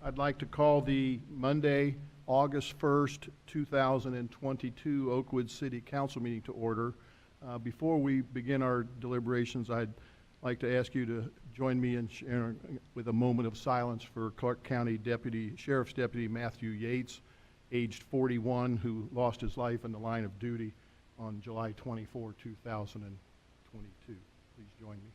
I'd like to call the Monday, August 1st, 2022 Oakwood City Council meeting to order. Before we begin our deliberations, I'd like to ask you to join me in with a moment of silence for Clark County Sheriff's Deputy Matthew Yates, aged 41, who lost his life in the line of duty on July 24, 2022. Please join me.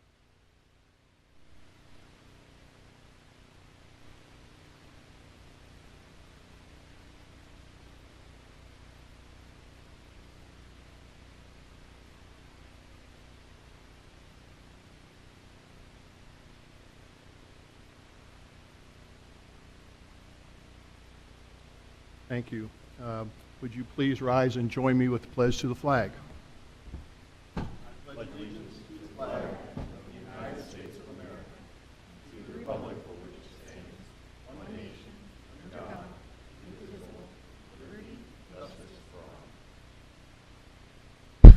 Thank you. Would you please rise and join me with the pledge to the flag? I pledge allegiance to the flag of the United States of America, to the republic for which it stands, one nation, under God, indivisible, with liberty and justice for all.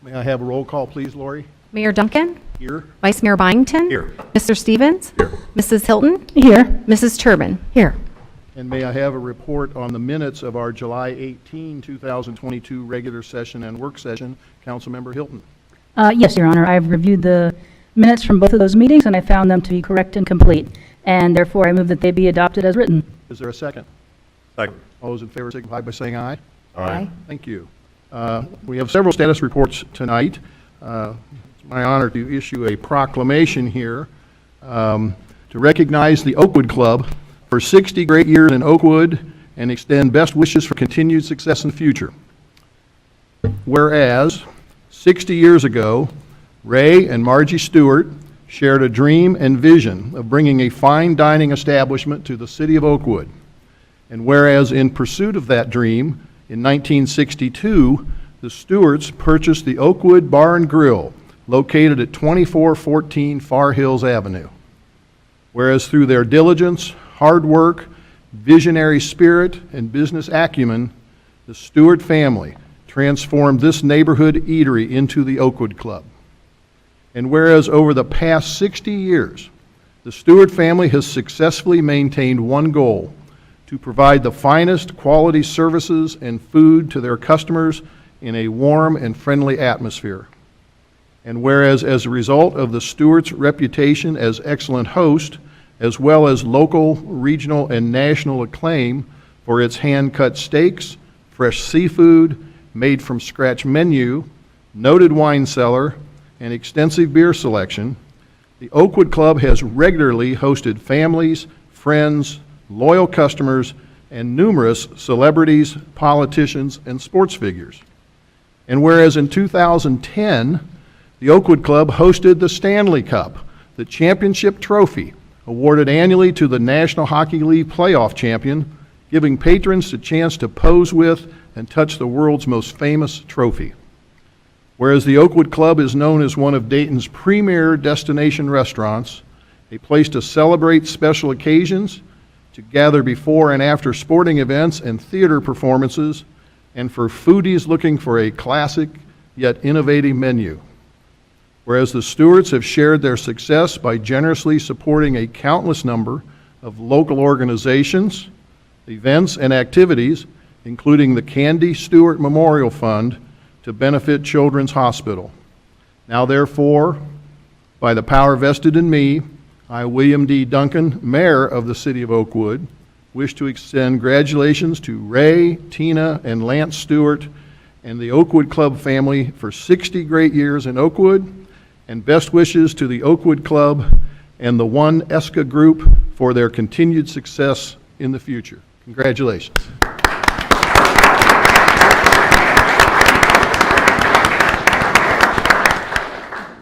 May I have a roll call, please, Lori? Mayor Duncan? Here. Vice Mayor Byington? Here. Mr. Stevens? Here. Mrs. Hilton? Here. Mrs. Turbin? Here. And may I have a report on the minutes of our July 18, 2022 regular session and work session? Councilmember Hilton. Yes, Your Honor. I've reviewed the minutes from both of those meetings, and I found them to be correct and complete. And therefore, I move that they be adopted as written. Is there a second? Second. All those in favor signify by saying aye. Aye. Thank you. We have several status reports tonight. It's my honor to issue a proclamation here to recognize the Oakwood Club for 60 great years in Oakwood and extend best wishes for continued success in the future. Whereas 60 years ago, Ray and Margie Stewart shared a dream and vision of bringing a fine dining establishment to the city of Oakwood. And whereas in pursuit of that dream, in 1962, the Stewarts purchased the Oakwood Bar and Grill, located at 2414 Far Hills Avenue. Whereas through their diligence, hard work, visionary spirit, and business acumen, the Stewart family transformed this neighborhood eatery into the Oakwood Club. And whereas over the past 60 years, the Stewart family has successfully maintained one goal: to provide the finest quality services and food to their customers in a warm and friendly atmosphere. And whereas as a result of the Stewart's reputation as excellent host, as well as local, regional, and national acclaim for its hand-cut steaks, fresh seafood, made-from-scratch menu, noted wine cellar, and extensive beer selection, the Oakwood Club has regularly hosted families, friends, loyal customers, and numerous celebrities, politicians, and sports figures. And whereas in 2010, the Oakwood Club hosted the Stanley Cup, the championship trophy, awarded annually to the National Hockey League playoff champion, giving patrons a chance to pose with and touch the world's most famous trophy. Whereas the Oakwood Club is known as one of Dayton's premier destination restaurants, a place to celebrate special occasions, to gather before and after sporting events and theater performances, and for foodies looking for a classic yet innovative menu. Whereas the Stewarts have shared their success by generously supporting a countless number of local organizations, events, and activities, including the Candy Stewart Memorial Fund to benefit Children's Hospital. Now therefore, by the power vested in me, I, William D. Duncan, Mayor of the City of Oakwood, wish to extend congratulations to Ray, Tina, and Lance Stewart and the Oakwood Club family for 60 great years in Oakwood, and best wishes to the Oakwood Club and the One ESCA Group for their continued success in the future. Congratulations.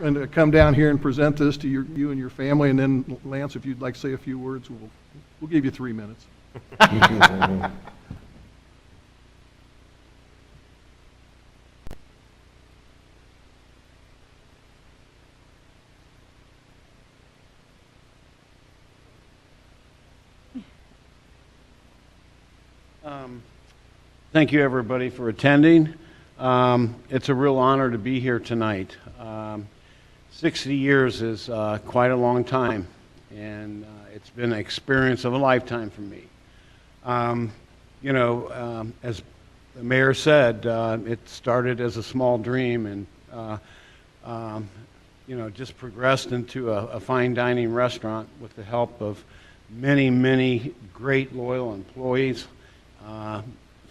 And to come down here and present this to you and your family, and then Lance, if you'd like to say a few words, we'll give you 3 minutes. Thank you, everybody, for attending. It's a real honor to be here tonight. 60 years is quite a long time, and It's been an experience of a lifetime for me. As the mayor said, it started as a small dream and, just progressed into a fine dining restaurant with the help of many, many great loyal employees,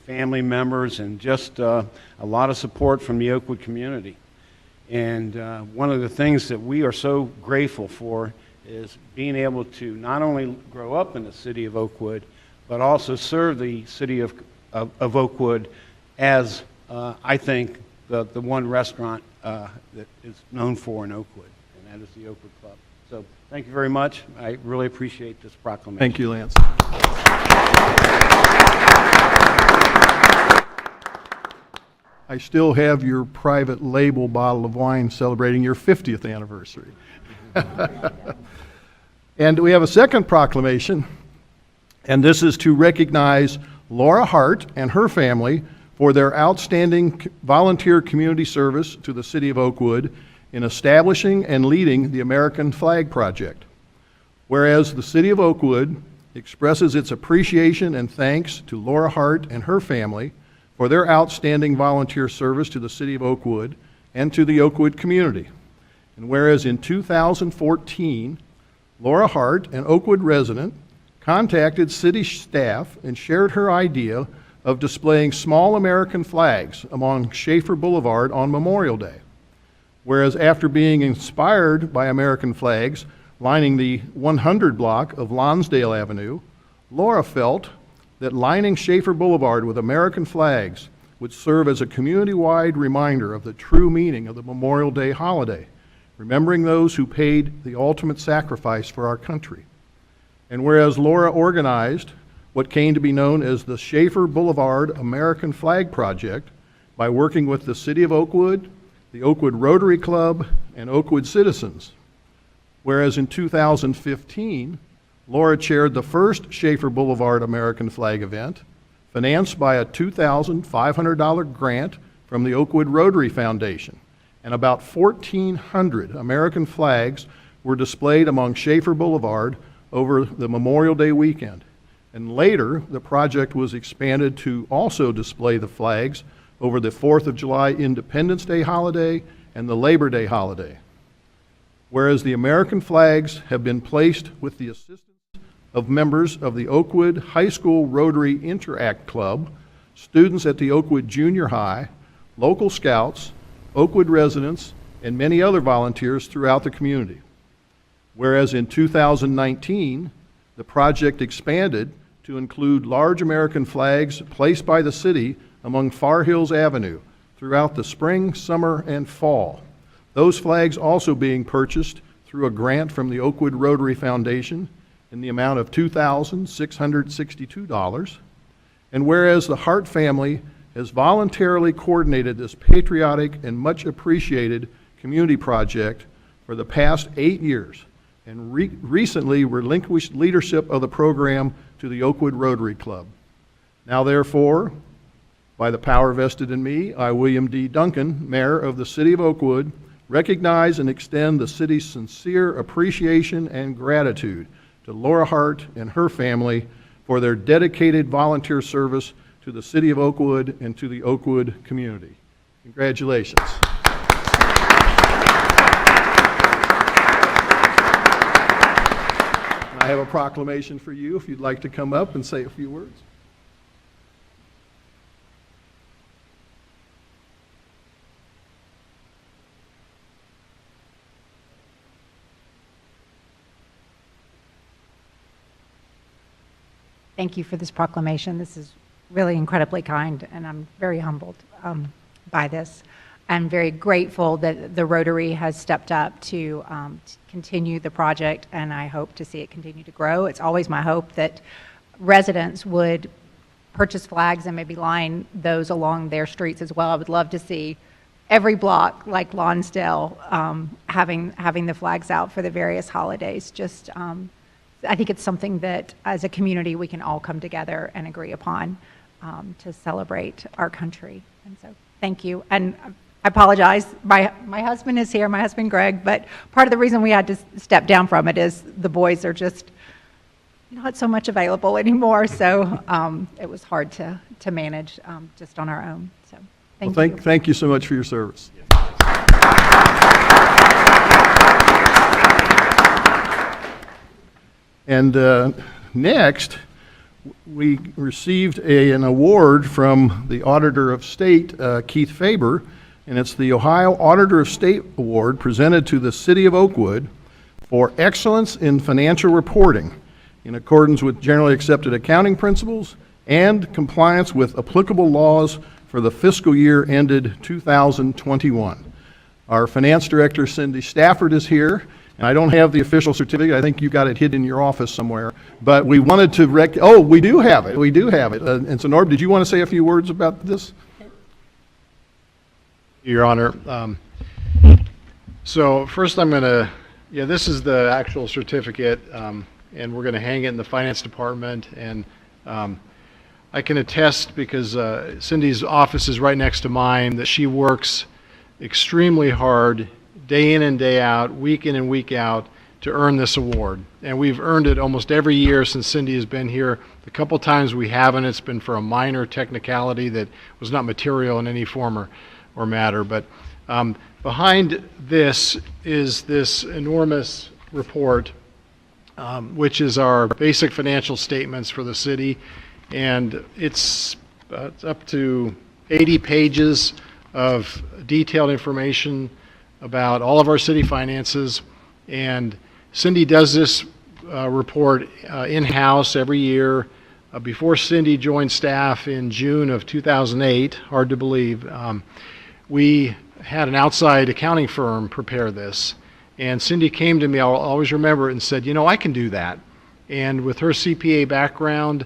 family members, and just a lot of support from the Oakwood community. And one of the things that we are so grateful for is being able to not only grow up in the city of Oakwood, but also serve the city of Oakwood as, I think, the one restaurant that is known for in Oakwood, and that is the Oakwood Club. So thank you very much. I really appreciate this proclamation. Thank you, Lance. I still have your private label bottle of wine celebrating your 50th anniversary. And we have a second proclamation, and this is to recognize Laura Hart and her family for their outstanding volunteer community service to the city of Oakwood in establishing and leading the American Flag Project. Whereas the city of Oakwood expresses its appreciation and thanks to Laura Hart and her family for their outstanding volunteer service to the city of Oakwood and to the Oakwood community. And whereas in 2014, Laura Hart, an Oakwood resident, contacted city staff and shared her idea of displaying small American flags along Schaefer Boulevard on Memorial Day. Whereas after being inspired by American flags lining the 100 block of Lonsdale Avenue, Laura felt that lining Schaefer Boulevard with American flags would serve as a community-wide reminder of the true meaning of the Memorial Day holiday, remembering those who paid the ultimate sacrifice for our country. And whereas Laura organized what came to be known as the Schaefer Boulevard American Flag Project by working with the City of Oakwood, the Oakwood Rotary Club, and Oakwood citizens. Whereas in 2015, Laura chaired the first Schaefer Boulevard American Flag event, financed by a $2,500 grant from the Oakwood Rotary Foundation, and about 1,400 American flags were displayed along Schaefer Boulevard over the Memorial Day weekend. And later, the project was expanded to also display the flags over the 4th of July Independence Day holiday and the Labor Day holiday. Whereas the American flags have been placed with the assistance of members of the Oakwood High School Rotary Interact Club, students at the Oakwood Junior High, local scouts, Oakwood residents, and many other volunteers throughout the community. Whereas in 2019, the project expanded to include large American flags placed by the city among Far Hills Avenue throughout the spring, summer, and fall. Those flags also being purchased through a grant from the Oakwood Rotary Foundation in the amount of $2,662. And whereas the Hart family has voluntarily coordinated this patriotic and much appreciated community project for the past 8 years, and recently relinquished leadership of the program to the Oakwood Rotary Club. Now therefore, by the power vested in me, I, William D. Duncan, Mayor of the City of Oakwood, recognize and extend the city's sincere appreciation and gratitude to Laura Hart and her family for their dedicated volunteer service to the City of Oakwood and to the Oakwood community. Congratulations. I have a proclamation for you if you'd like to come up and say a few words. Thank you for this proclamation. This is really incredibly kind, and I'm very humbled by this. I'm very grateful that the Rotary has stepped up to continue the project, and I hope to see it continue to grow. It's always my hope that residents would purchase flags and maybe line those along their streets as well. I would love to see every block like Lonsdale having the flags out for the various holidays. I think it's something that as a community we can all come together and agree upon to celebrate our country. And so thank you. And I apologize, my husband is here, my husband Greg, but part of the reason we had to step down from it is the boys are just not so much available anymore, so it was hard to manage just on our own. So thank you. Thank you so much for your service. And next, we received an award from the Auditor of State, Keith Faber, and it's the Ohio Auditor of State Award presented to the City of Oakwood for excellence in financial reporting in accordance with generally accepted accounting principles and compliance with applicable laws for the fiscal year ended 2021. Our Finance Director, Cindy Stafford, is here. And I don't have the official certificate. I think you got it hidden in your office somewhere. But we wanted to we do have it. We do have it. And so, Norm, did you want to say a few words about this? Your Honor. So first I'm going to, this is the actual certificate, and we're going to hang it in the Finance Department. And I can attest, because Cindy's office is right next to mine, that she works extremely hard, day in and day out, week in and week out, to earn this award. And we've earned it almost every year since Cindy has been here. The couple times we haven't, it's been for a minor technicality that was not material in any form or matter. But behind this is this enormous report, which is our basic financial statements for the city. And it's up to 80 pages of detailed information about all of our city finances. And Cindy does this report in-house every year. Before Cindy joined staff in June of 2008, hard to believe, we had an outside accounting firm prepare this. And Cindy came to me, I'll always remember it, and said, I can do that. And with her CPA background,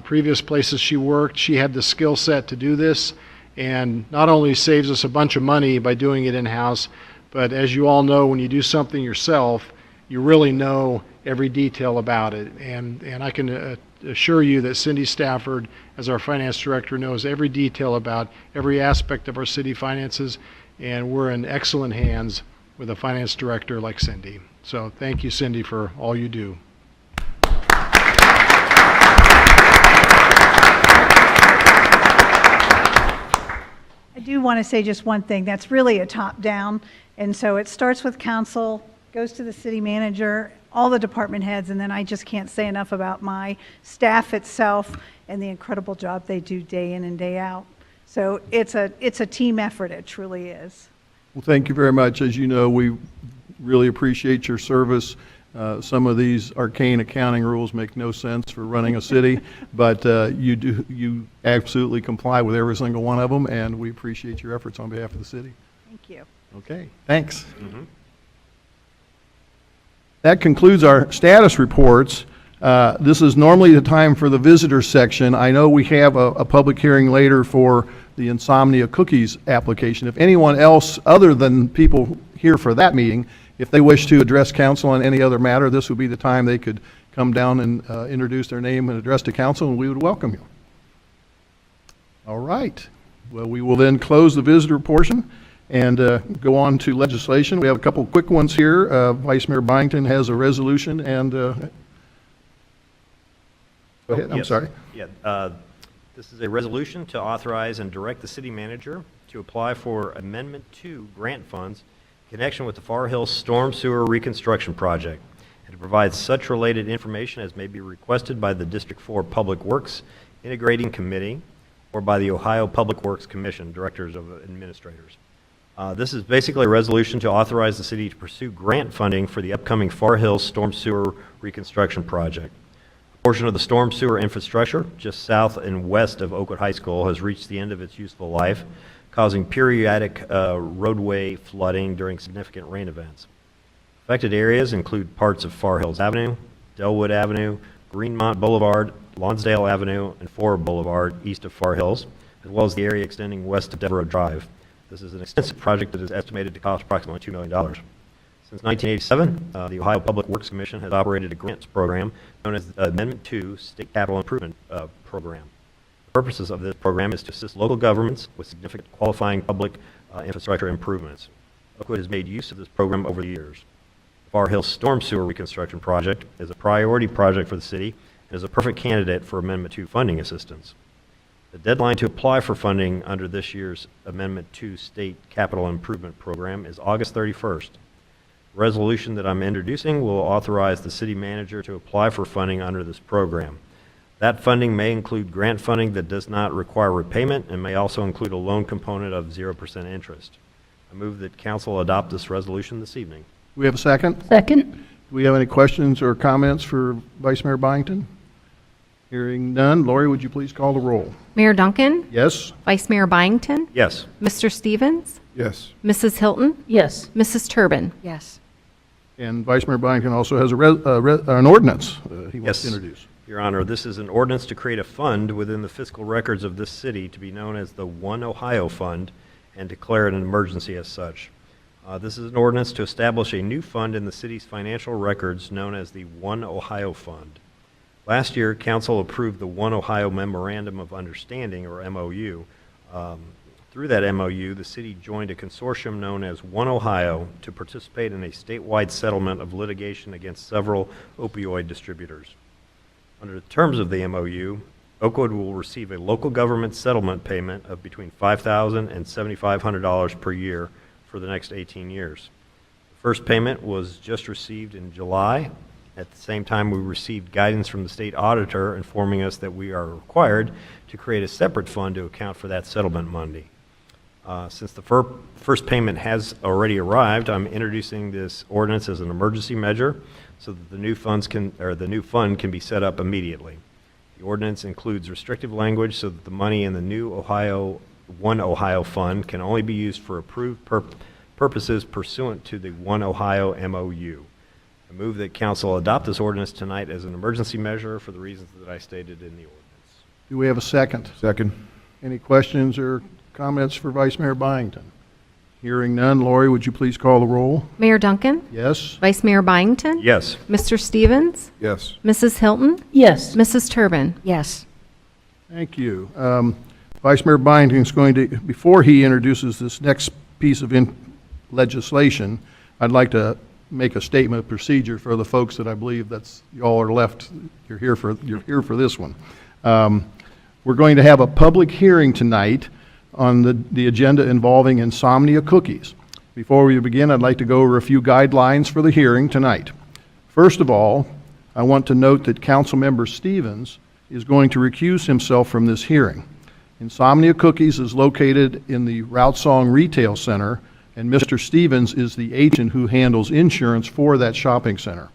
previous places she worked, she had the skill set to do this. And not only saves us a bunch of money by doing it in-house, but as you all know, when you do something yourself, you really know every detail about it. And I can assure you that Cindy Stafford, as our finance director, knows every detail about every aspect of our city finances, and we're in excellent hands with a finance director like Cindy. So thank you, Cindy, for all you do. I do want to say just one thing. That's really a top-down, and so it starts with council, goes to the city manager, all the department heads, and then I just can't say enough about my staff itself and the incredible job they do day in and day out. So it's a team effort. It truly is. Well, thank you very much. As you know, we really appreciate your service. Some of these arcane accounting rules make no sense for running a city, but you absolutely comply with every single one of them, and we appreciate your efforts on behalf of the city. Thank you. Okay, thanks. That concludes our status reports. This is normally the time for the visitor section. I know we have a public hearing later for the Insomnia Cookies application. If anyone else other than people here for that meeting, if they wish to address council on any other matter, this would be the time they could come down and introduce their name and address to council, and we would welcome you. All right. Well, we will then close the visitor portion and go on to legislation. We have a couple quick ones here. Vice Mayor Byington has a resolution, and go ahead. I'm sorry. Yeah, this is a resolution to authorize and direct the city manager to apply for Amendment 2 grant funds in connection with the Far Hills Storm Sewer Reconstruction Project, and to provide such related information as may be requested by the District 4 Public Works Integrating Committee or by the Ohio Public Works Commission, Directors of Administrators. This is basically a resolution to authorize the city to pursue grant funding for the upcoming Far Hills Storm Sewer Reconstruction Project. A portion of the storm sewer infrastructure just south and west of Oakwood High School has reached the end of its useful life, causing periodic roadway flooding during significant rain events. Affected areas include parts of Far Hills Avenue, Delwood Avenue, Greenmont Boulevard, Lonsdale Avenue, and Ford Boulevard east of Far Hills, as well as the area extending west of Devereaux Drive. This is an extensive project that is estimated to cost approximately $2 million. Since 1987, the Ohio Public Works Commission has operated a grants program known as the Amendment 2 State Capital Improvement Program. The purposes of this program is to assist local governments with significant qualifying public infrastructure improvements. Oakwood has made use of this program over the years. Far Hill Storm Sewer Reconstruction Project is a priority project for the city and is a perfect candidate for Amendment 2 funding assistance. The deadline to apply for funding under this year's Amendment 2 State Capital Improvement Program is August 31st. The resolution that I'm introducing will authorize the city manager to apply for funding under this program. That funding may include grant funding that does not require repayment and may also include a loan component of 0% interest. I move that council adopt this resolution this evening. Do we have a second? Second? Do we have any questions or comments for Vice Mayor Byington? Hearing none, Lori, would you please call the roll? Mayor Duncan? Yes? Vice Mayor Byington? Yes. Mr. Stevens? Yes. Mrs. Hilton? Yes. Mrs. Turbin? Yes. And Vice Mayor Byington also has an ordinance he wants to Yes. introduce. Your Honor, this is an ordinance to create a fund within the fiscal records of this city to be known as the One Ohio Fund and declare it an emergency as such. This is an ordinance to establish a new fund in the city's financial records known as the One Ohio Fund. Last year, council approved the One Ohio Memorandum of Understanding, or MOU. Through that MOU, the city joined a consortium known as One Ohio to participate in a statewide settlement of litigation against several opioid distributors. Under the terms of the MOU, Oakwood will receive a local government settlement payment of between $5,000 and $7,500 per year for the next 18 years. The first payment was just received in July. At the same time, we received guidance from the state auditor informing us that we are required to create a separate fund to account for that settlement money. Since the first payment has already arrived, I'm introducing this ordinance as an emergency measure so that the new fund can be set up immediately. The ordinance includes restrictive language so that the money in the new One Ohio Fund can only be used for approved purposes pursuant to the One Ohio MOU. I move that council adopt this ordinance tonight as an emergency measure for the reasons that I stated in the ordinance. Do we have a second? Second. Any questions or comments for Vice Mayor Byington? Hearing none, Lori, would you please call the roll? Mayor Duncan? Yes? Vice Mayor Byington? Yes. Mr. Stevens? Yes. Mrs. Hilton? Yes. Mrs. Turbin? Yes. Thank you. Vice Mayor Byington is going to, before he introduces this next piece of legislation, I'd like to make a statement of procedure for the folks that I believe y'all are left. You're here for this one. We're going to have a public hearing tonight on the agenda involving insomnia cookies. Before we begin, I'd like to go over a few guidelines for the hearing tonight. First of all, I want to note that Councilmember Stevens is going to recuse himself from this hearing. Insomnia Cookies is located in the Route Song Retail Center, and Mr. Stevens is the agent who handles insurance for that shopping center.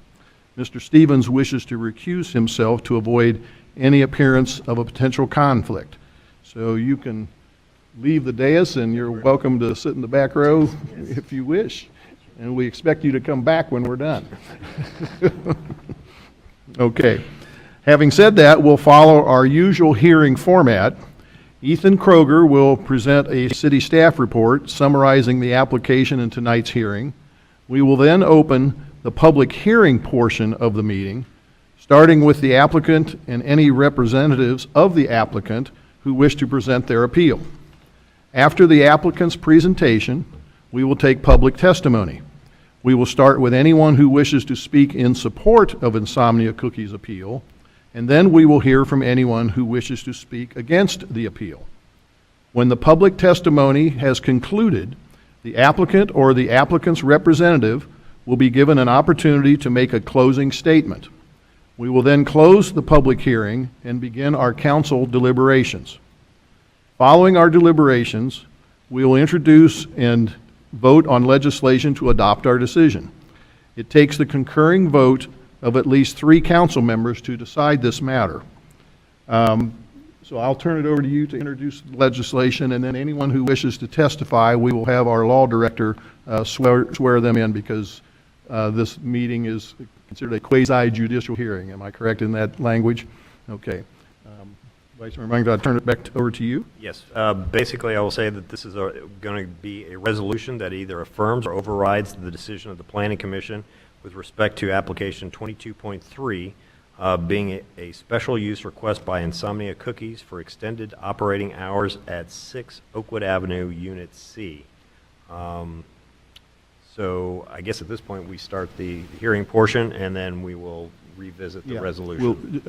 Mr. Stevens wishes to recuse himself to avoid any appearance of a potential conflict. So you can leave the dais, and you're welcome to sit in the back row if you wish. And we expect you to come back when we're done. Okay. Having said that, we'll follow our usual hearing format. Ethan Kroger will present a city staff report summarizing the application in tonight's hearing. We will then open the public hearing portion of the meeting, starting with the applicant and any representatives of the applicant who wish to present their appeal. After the applicant's presentation, we will take public testimony. We will start with anyone who wishes to speak in support of Insomnia Cookies' appeal, and then we will hear from anyone who wishes to speak against the appeal. When the public testimony has concluded, the applicant or the applicant's representative will be given an opportunity to make a closing statement. We will then close the public hearing and begin our council deliberations. Following our deliberations, we will introduce and vote on legislation to adopt our decision. It takes the concurring vote of at least 3 council members to decide this matter. So I'll turn it over to you to introduce the legislation, and then anyone who wishes to testify, we will have our law director swear them in, because this meeting is considered a quasi-judicial hearing. Am I correct in that language? Okay. Vice Mayor Byington, I'll turn it back over to you. Yes. Basically, I will say that this is going to be a resolution that either affirms or overrides the decision of the Planning Commission with respect to application 22.3, being a special use request by Insomnia Cookies for extended operating hours at 6 Oakwood Avenue, Unit C. So I guess at this point, we start the hearing portion, and then we will revisit the Yeah. resolution.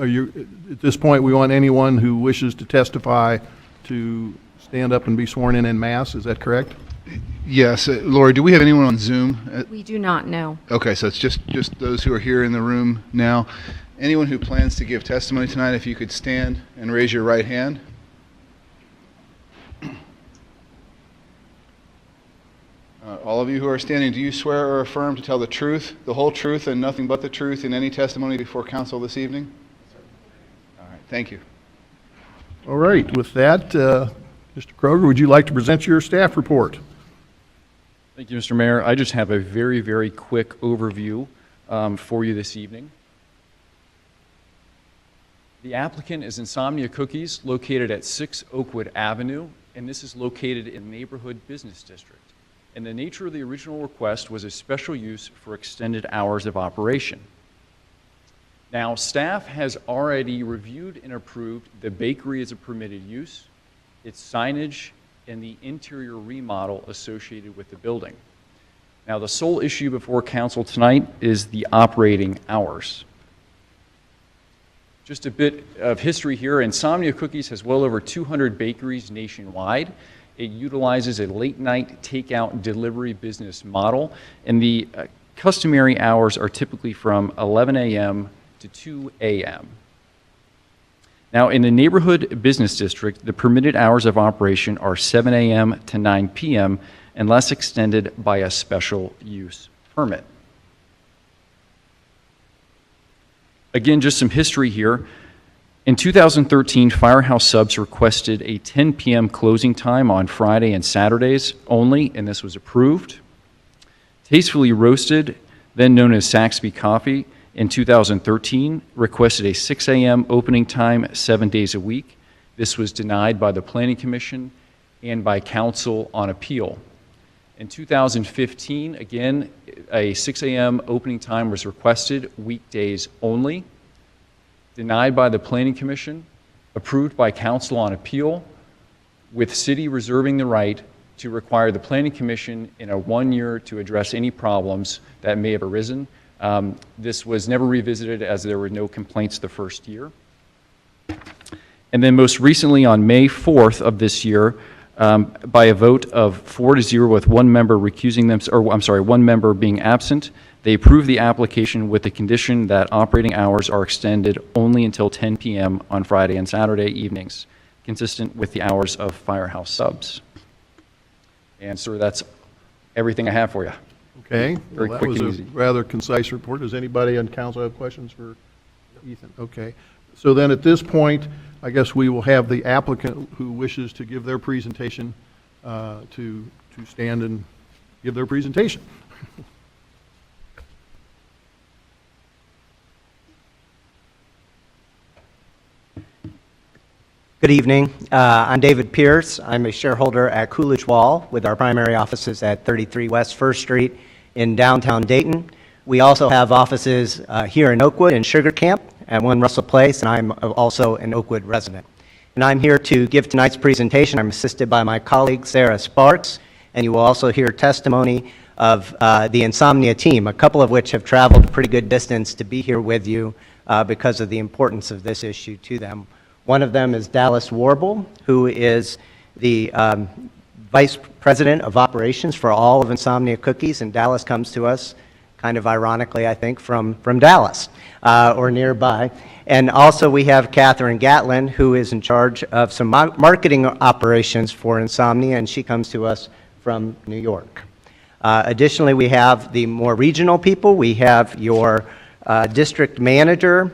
At this point, we want anyone who wishes to testify to stand up and be sworn in mass, is that correct? Yes, Lori, do we have anyone on Zoom? We do not know. Okay, so it's just those who are here in the room now. Anyone who plans to give testimony tonight, if you could stand and raise your right hand. All of you who are standing, do you swear or affirm to tell the truth, the whole truth, and nothing but the truth in any testimony before council this evening? All right, thank you. All right, with that, Mr. Kroger, would you like to present your staff report? Thank you, Mr. Mayor. I just have a very, very quick overview for you this evening. The applicant is Insomnia Cookies, located at 6 Oakwood Avenue, and this is located in Neighborhood Business District. And the nature of the original request was a special use for extended hours of operation. Now, staff has already reviewed and approved the bakery as a permitted use, its signage, and the interior remodel associated with the building. Now, the sole issue before council tonight is the operating hours. Just a bit of history here. Insomnia Cookies has well over 200 bakeries nationwide. It utilizes a late-night takeout delivery business model, and the customary hours are typically from 11 a.m. to 2 a.m. Now, in the neighborhood business district, the permitted hours of operation are 7 a.m. to 9 p.m. unless extended by a special use permit. Again, just some history here. In 2013, Firehouse Subs requested a 10 p.m. closing time on Friday and Saturdays only, and this was approved. Tastefully Roasted, then known as Saxby Coffee, in 2013 requested a 6 a.m. opening time 7 days a week. This was denied by the Planning Commission and by Council on Appeal. In 2015, again, a 6 a.m. opening time was requested, weekdays only. Denied by the Planning Commission, approved by Council on Appeal, with City reserving the right to require the Planning Commission in a 1 year to address any problems that may have arisen. This was never revisited as there were no complaints the first year. And then most recently on May 4th of this year, by a vote of 4-0 with one member recusing them, or I'm sorry, one member being absent, they approved the application with the condition that operating hours are extended only until 10 p.m. on Friday and Saturday evenings, consistent with the hours of Firehouse Subs. And sir, that's everything I have for you. Okay. Very Well, quick and that was a easy. rather concise report. Does anybody on council have questions for Ethan? Okay. So then at this point, I guess we will have the applicant who wishes to give their presentation to stand and give their presentation. Good evening. I'm David Pierce. I'm a shareholder at Coolidge Wall with our primary offices at 33 West 1st Street in downtown Dayton. We also have offices here in Oakwood and Sugar Camp at 1 Russell Place, and I'm also an Oakwood resident. And I'm here to give tonight's presentation. I'm assisted by my colleague, Sarah Sparks, and you will also hear testimony of the Insomnia team, a couple of which have traveled a pretty good distance to be here with you because of the importance of this issue to them. One of them is Dallas Warble, who is the Vice President of Operations for all of Insomnia Cookies, and Dallas comes to us, kind of ironically, I think, from Dallas or nearby. And also we have Catherine Gatlin, who is in charge of some marketing operations for Insomnia, and she comes to us from New York. Additionally, we have the more regional people. We have your district manager,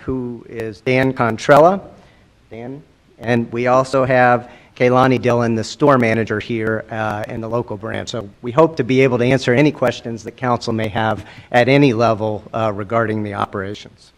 who is Dan Contrella. Dan. And we also have Kaylani Dillon, the store manager here in the local branch. So we hope to be able to answer any questions that council may have at any level regarding the operations.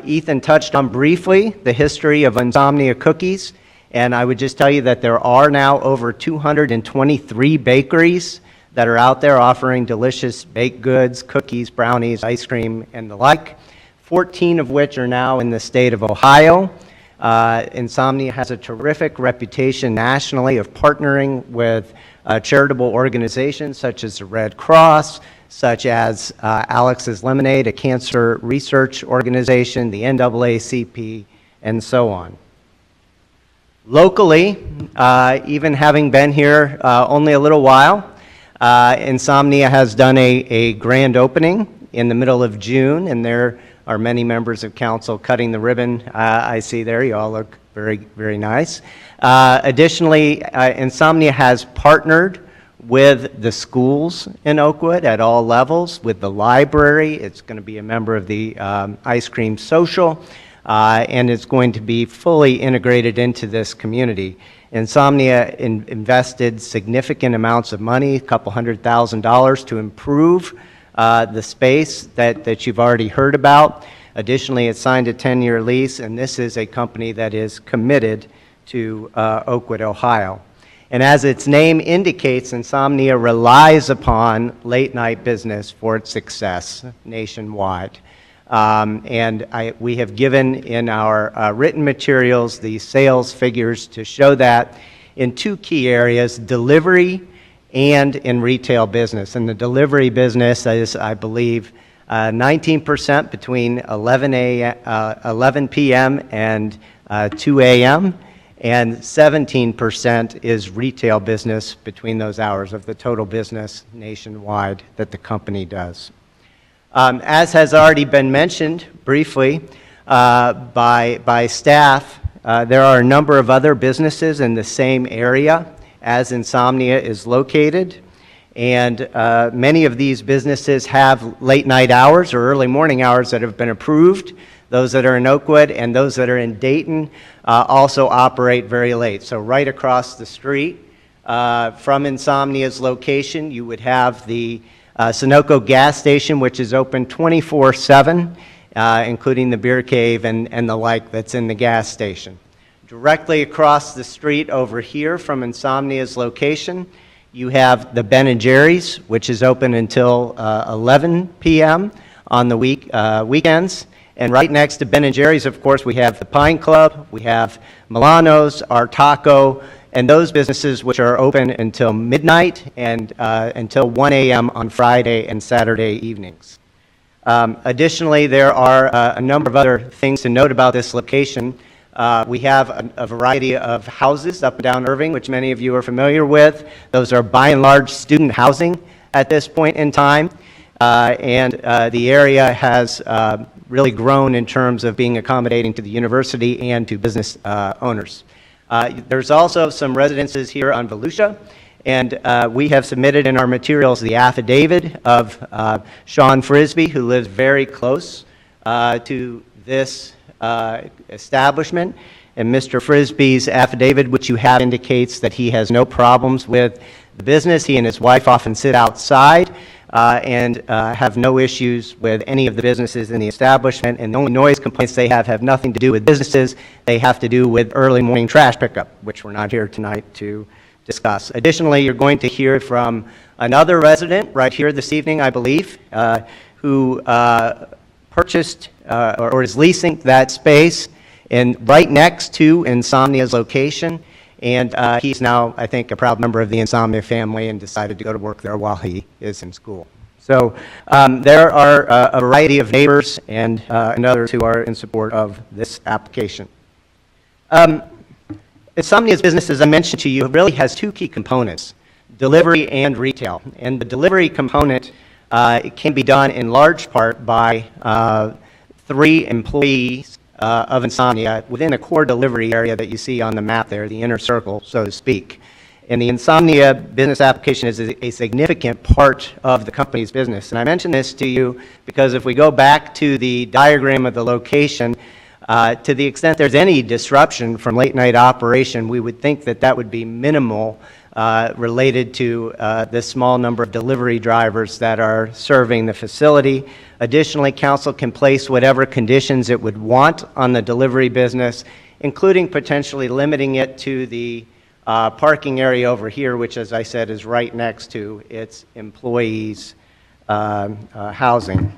Ethan touched on briefly the history of Insomnia Cookies, and I would just tell you that there are now over 223 bakeries that are out there offering delicious baked goods, cookies, brownies, ice cream, and the like, 14 of which are now in the state of Ohio. Insomnia has a terrific reputation nationally of partnering with charitable organizations such as the Red Cross, such as Alex's Lemonade, a cancer research organization, the NAACP, and so on. Locally, even having been here only a little while, Insomnia has done a grand opening in the middle of June, and there are many members of council cutting the ribbon. I see there. You all look very, very nice. Additionally, Insomnia has partnered with the schools in Oakwood at all levels, with the library. It's going to be a member of the Ice Cream Social, and it's going to be fully integrated into this community. Insomnia invested significant amounts of money, a couple $100,000, to improve the space that you've already heard about. Additionally, it signed a 10-year lease, and this is a company that is committed to Oakwood, Ohio. And as its name indicates, Insomnia relies upon late-night business for its success nationwide. We have given in our written materials the sales figures to show that in two key areas, delivery and in retail business. And the delivery business is, I believe, 19% between 11 p.m. and 2 a.m., and 17% is retail business between those hours of the total business nationwide that the company does. As has already been mentioned briefly by staff, there are a number of other businesses in the same area as Insomnia is located, and many of these businesses have late night hours or early morning hours that have been approved. Those that are in Oakwood and those that are in Dayton also operate very late. So right across the street from Insomnia's location, you would have the Sunoco gas station, which is open 24/7, including the beer cave and the like that's in the gas station. Directly across the street over here from Insomnia's location, you have the Ben & Jerry's, which is open until 11 p.m. on the weekends. And right next to Ben & Jerry's, of course, we have the Pine Club, we have Milano's, Our Taco, and those businesses which are open until midnight and until 1 a.m. on Friday and Saturday evenings. Additionally, there are a number of other things to note about this location. We have a variety of houses up and down Irving, which many of you are familiar with. Those are by and large student housing at this point in time. The area has really grown in terms of being accommodating to the university and to business owners. There's also some residences here on Volusia, and we have submitted in our materials the affidavit of Sean Frisbee, who lives very close to this establishment. And Mr. Frisbee's affidavit, which you have, indicates that he has no problems with the business. He and his wife often sit outside and have no issues with any of the businesses in the establishment, and the only noise complaints they have nothing to do with businesses. They have to do with early morning trash pickup, which we're not here tonight to discuss. Additionally, you're going to hear from another resident right here this evening, I believe, who purchased or is leasing that space right next to Insomnia's location. And he's now, I think, a proud member of the Insomnia family and decided to go to work there while he is in school. So there are a variety of neighbors and others who are in support of this application. Insomnia's business, as I mentioned to you, really has two key components, delivery and retail. And the delivery component can be done in large part by 3 employees of Insomnia within the core delivery area that you see on the map there, the inner circle, so to speak. And the Insomnia business application is a significant part of the company's business. And I mention this to you because if we go back to the diagram of the location, to the extent there's any disruption from late night operation, we would think that that would be minimal related to the small number of delivery drivers that are serving the facility. Additionally, council can place whatever conditions it would want on the delivery business, including potentially limiting it to the parking area over here, which, as I said, is right next to its employees' housing.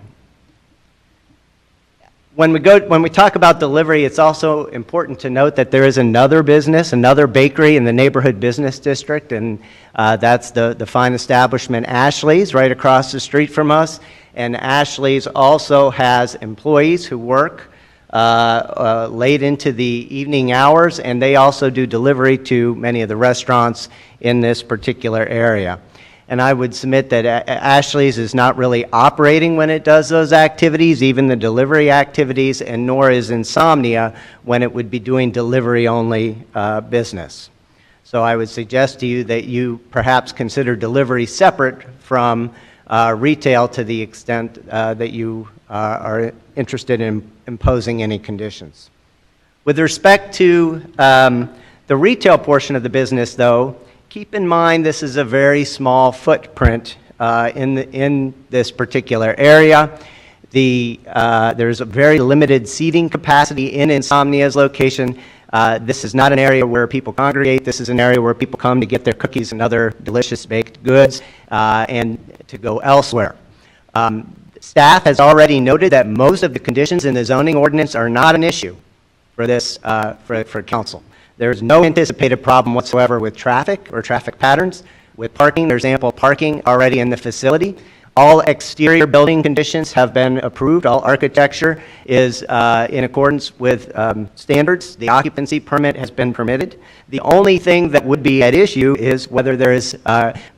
When we talk about delivery, it's also important to note that there is another business, another bakery in the neighborhood business district, and that's the fine establishment Ashley's right across the street from us. And Ashley's also has employees who work late into the evening hours, and they also do delivery to many of the restaurants in this particular area. And I would submit that Ashley's is not really operating when it does those activities, even the delivery activities, and nor is Insomnia when it would be doing delivery-only business. So I would suggest to you that you perhaps consider delivery separate from retail to the extent that you are interested in imposing any conditions. With respect to the retail portion of the business, though, keep in mind this is a very small footprint in this particular area. There's a very limited seating capacity in Insomnia's location. This is not an area where people congregate. This is an area where people come to get their cookies and other delicious baked goods and to go elsewhere. Staff has already noted that most of the conditions in the zoning ordinance are not an issue for this, for council. There's no anticipated problem whatsoever with traffic or traffic patterns. With parking, there's ample parking already in the facility. All exterior building conditions have been approved. All architecture is in accordance with standards. The occupancy permit has been permitted. The only thing that would be at issue is whether there is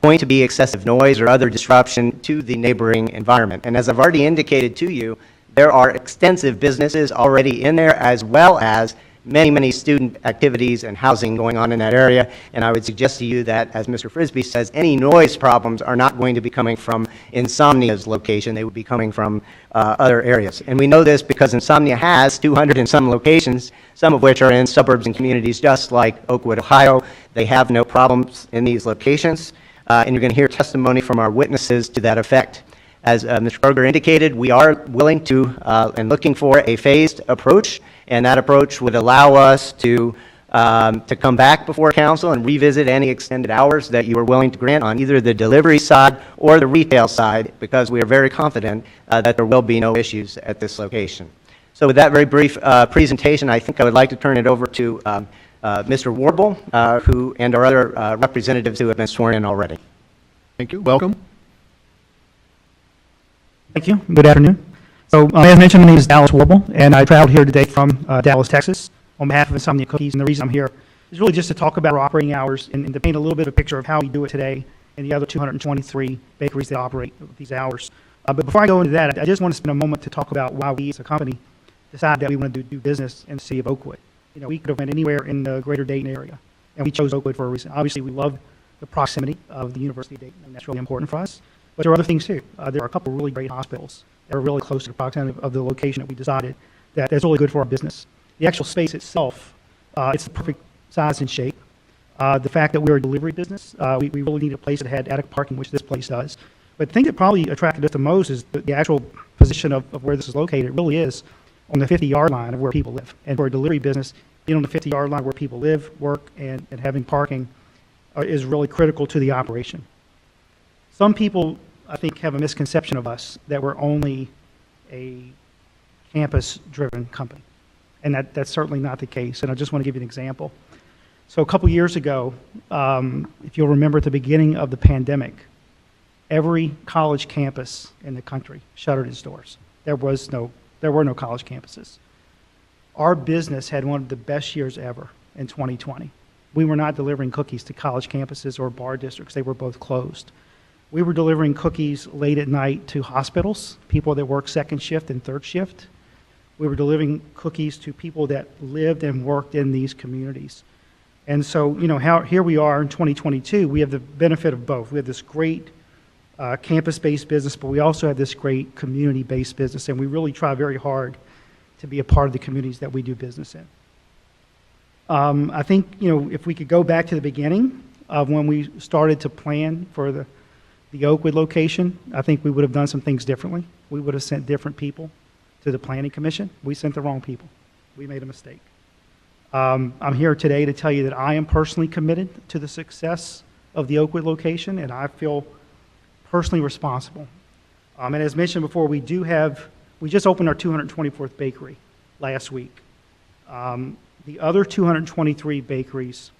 going to be excessive noise or other disruption to the neighboring environment. And as I've already indicated to you, there are extensive businesses already in there, as well as many student activities and housing going on in that area. And I would suggest to you that, as Mr. Frisbee says, any noise problems are not going to be coming from Insomnia's location. They would be coming from other areas. And we know this because Insomnia has 200 and some locations, some of which are in suburbs and communities just like Oakwood, Ohio. They have no problems in these locations. And you're going to hear testimony from our witnesses to that effect. As Mr. Kroger indicated, we are willing to and looking for a phased approach, and that approach would allow us to come back before council and revisit any extended hours that you are willing to grant on either the delivery side or the retail side, because we are very confident that there will be no issues at this location. So with that very brief presentation, I think I would like to turn it over to Mr. Warble and our other representatives who have been sworn in already. Thank you. Welcome. Thank you. Good afternoon. So, as mentioned, my name is Dallas Warble, and I traveled here today from Dallas, Texas, on behalf of Insomnia Cookies. And the reason I'm here is really just to talk about our operating hours and to paint a little bit of a picture of how we do it today and the other 223 bakeries that operate with these hours. But before I go into that, I just want to spend a moment to talk about why we as a company decided that we wanted to do business in the city of Oakwood. You know, we could have went anywhere in the greater Dayton area, and we chose Oakwood for a reason. Obviously, we love the proximity of the University of Dayton, and that's really important for us. But there are other things too. There are a couple of really great hospitals that are really close to the proximity of the location that we decided that's really good for our business. The actual space itself, it's the perfect size and shape. The fact that we're a delivery business, we really need a place that had adequate parking, which this place does. But the thing that probably attracted us the most is the actual position of where this is located. It really is on the 50-yard line of where people live. And for a delivery business, being on the 50-yard line where people live, work, and having parking is really critical to the operation. Some people, I think, have a misconception of us that we're only a campus-driven company. And that's certainly not the case. And I just want to give you an example. So a couple years ago, if you'll remember at the beginning of the pandemic, every college campus in the country shuttered its doors. There were no college campuses. Our business had one of the best years ever in 2020. We were not delivering cookies to college campuses or bar districts. They were both closed. We were delivering cookies late at night to hospitals, people that work second shift and third shift. We were delivering cookies to people that lived and worked in these communities. And so, you know, here we are in 2022, we have the benefit of both. We have this great campus-based business, but we also have this great community-based business, and we really try very hard to be a part of the communities that we do business in. I think, you know, if we could go back to the beginning of when we started to plan for the Oakwood location, I think we would have done some things differently. We would have sent different people to the Planning Commission. We sent the wrong people. We made a mistake. I'm here today to tell you that I am personally committed to the success of the Oakwood location, and I feel personally responsible. And as mentioned before, we do have We just opened our 224th bakery last week. The other 223 bakeries,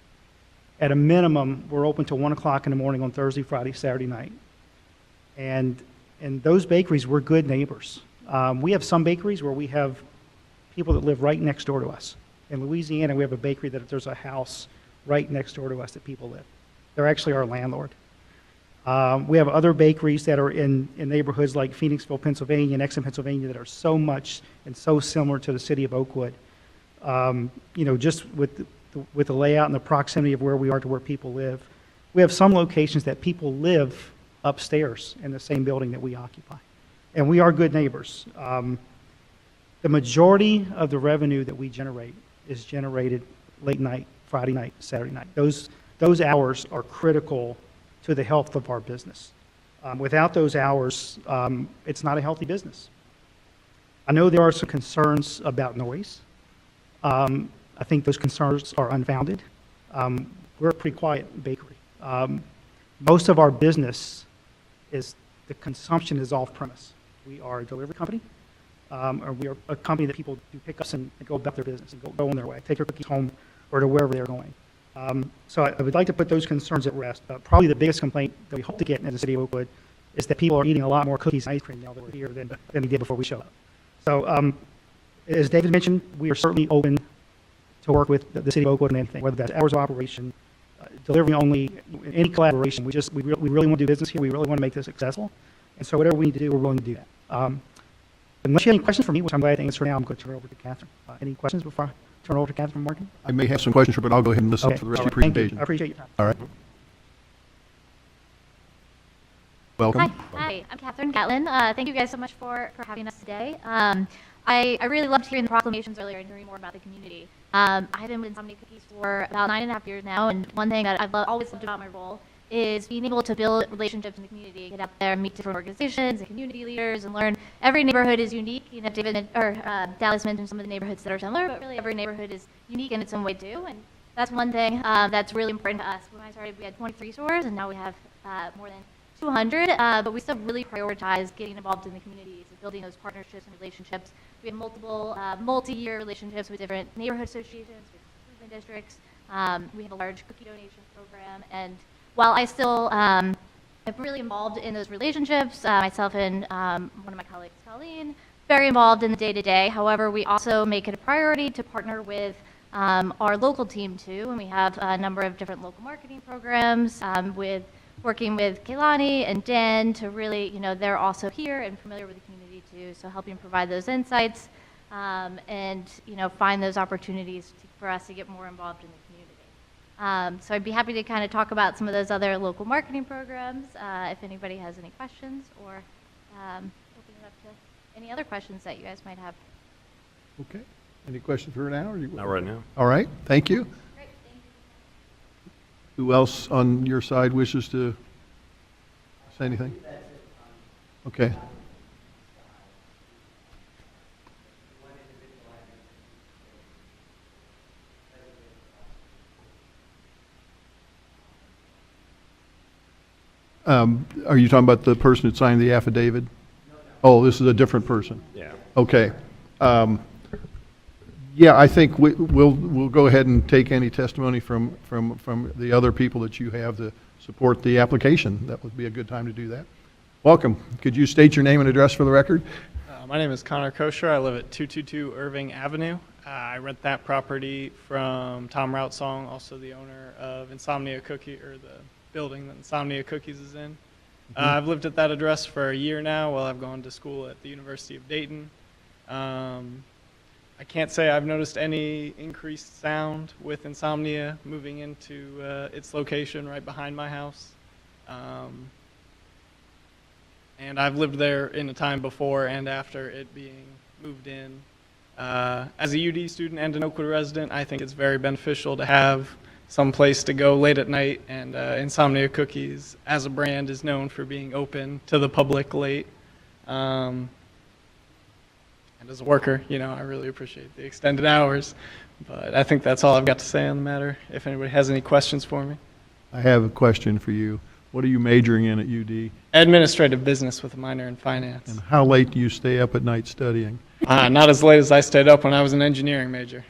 at a minimum, were open till 1 o'clock in the morning on Thursday, Friday, Saturday night. And those bakeries were good neighbors. We have some bakeries where we have people that live right next door to us. In Louisiana, we have a bakery that there's a house right next door to us that people live. They're actually our landlord. We have other bakeries that are in neighborhoods like Phoenixville, Pennsylvania, and Exton, Pennsylvania, that are so much and so similar to the city of Oakwood. Just with the layout and the proximity of where we are to where people live. We have some locations that people live upstairs in the same building that we occupy. And we are good neighbors. The majority of the revenue that we generate is generated late night, Friday night, Saturday night. Those hours are critical to the health of our business. Without those hours, it's not a healthy business. I know there are some concerns about noise. I think those concerns are unfounded. We're a pretty quiet bakery. Most of our business is the consumption is off-premise. We are a delivery company, or we are a company that people do pick us and go about their business and go on their way, take their cookies home or to wherever they're going. So I would like to put those concerns at rest. Probably the biggest complaint that we hope to get in the city of Oakwood is that people are eating a lot more cookies and ice cream now that we're here than we did before we showed up. So as David mentioned, we are certainly open to work with the city of Oakwood on anything, whether that's hours of operation, delivery only, any collaboration. We really want to do business here. We really want to make this successful. And so whatever we need to do, we're willing to do that. Unless you have any questions for me, which I'm glad to answer now, I'm going to turn it over to Catherine. Any questions before I turn it over to Catherine Morgan? I may have some questions, but I'll go ahead and listen for the rest of your Thank you. presentation. I appreciate your time. All right. Welcome. Hi, I'm Catherine Gatlin. Thank you guys so much for having us today. I really loved hearing the proclamations earlier and hearing more about the community. I've been with Insomnia Cookies for about 9.5 years now, and one thing that I've always loved about my role is being able to build relationships in the community, get out there and meet different organizations and community leaders and learn every neighborhood is unique. You know, Dallas mentioned some of the neighborhoods that are similar, but really every neighborhood is unique in its own way too, and that's one thing that's really important to us. When I started, we had 23 stores, and now we have more than 200, but we still really prioritize getting involved in the communities and building those partnerships and relationships. We have multiple multi-year relationships with different neighborhood associations, with improvement districts. We have a large cookie donation program, and while I still am really involved in those relationships, myself and one of my colleagues, Colleen, very involved in the day-to-day. However, we also make it a priority to partner with our local team too, and we have a number of different local marketing programs working with Kehlani and Den to really, they're also here and familiar with the community too, so helping provide those insights and, find those opportunities for us to get more involved in the community. So I'd be happy to kind of talk about some of those other local marketing programs if anybody has any questions, or open it up to any other questions that you guys might have. Okay. Any questions for now? Not right now. All right. Thank you. Great, thank you. Who else on your side wishes to say anything? Okay. Are you talking about the person who signed the affidavit? Oh, this is a different person. Yeah. Okay. Yeah, I think we'll go ahead and take any testimony from the other people that you have to support the application. That would be a good time to do that. Welcome. Could you state your name and address for the record? My name is Connor Kosher. I live at 222 Irving Avenue. I rent that property from Tom Routsong, also the owner of Insomnia Cookie, or the building that Insomnia Cookies is in. I've lived at that address for a year now while I've gone to school at the University of Dayton. I can't say I've noticed any increased sound with Insomnia moving into its location right behind my house. And I've lived there in a time before and after it being moved in. As a UD student and an Oakwood resident, I think it's very beneficial to have some place to go late at night, and Insomnia Cookies as a brand is known for being open to the public late. And as a worker, I really appreciate the extended hours. But I think that's all I've got to say on the matter. If anybody has any questions for me. I have a question for you. What are you majoring in at UD? Administrative business with a minor in finance. And how late do you stay up at night studying? Not as late as I stayed up when I was an engineering major.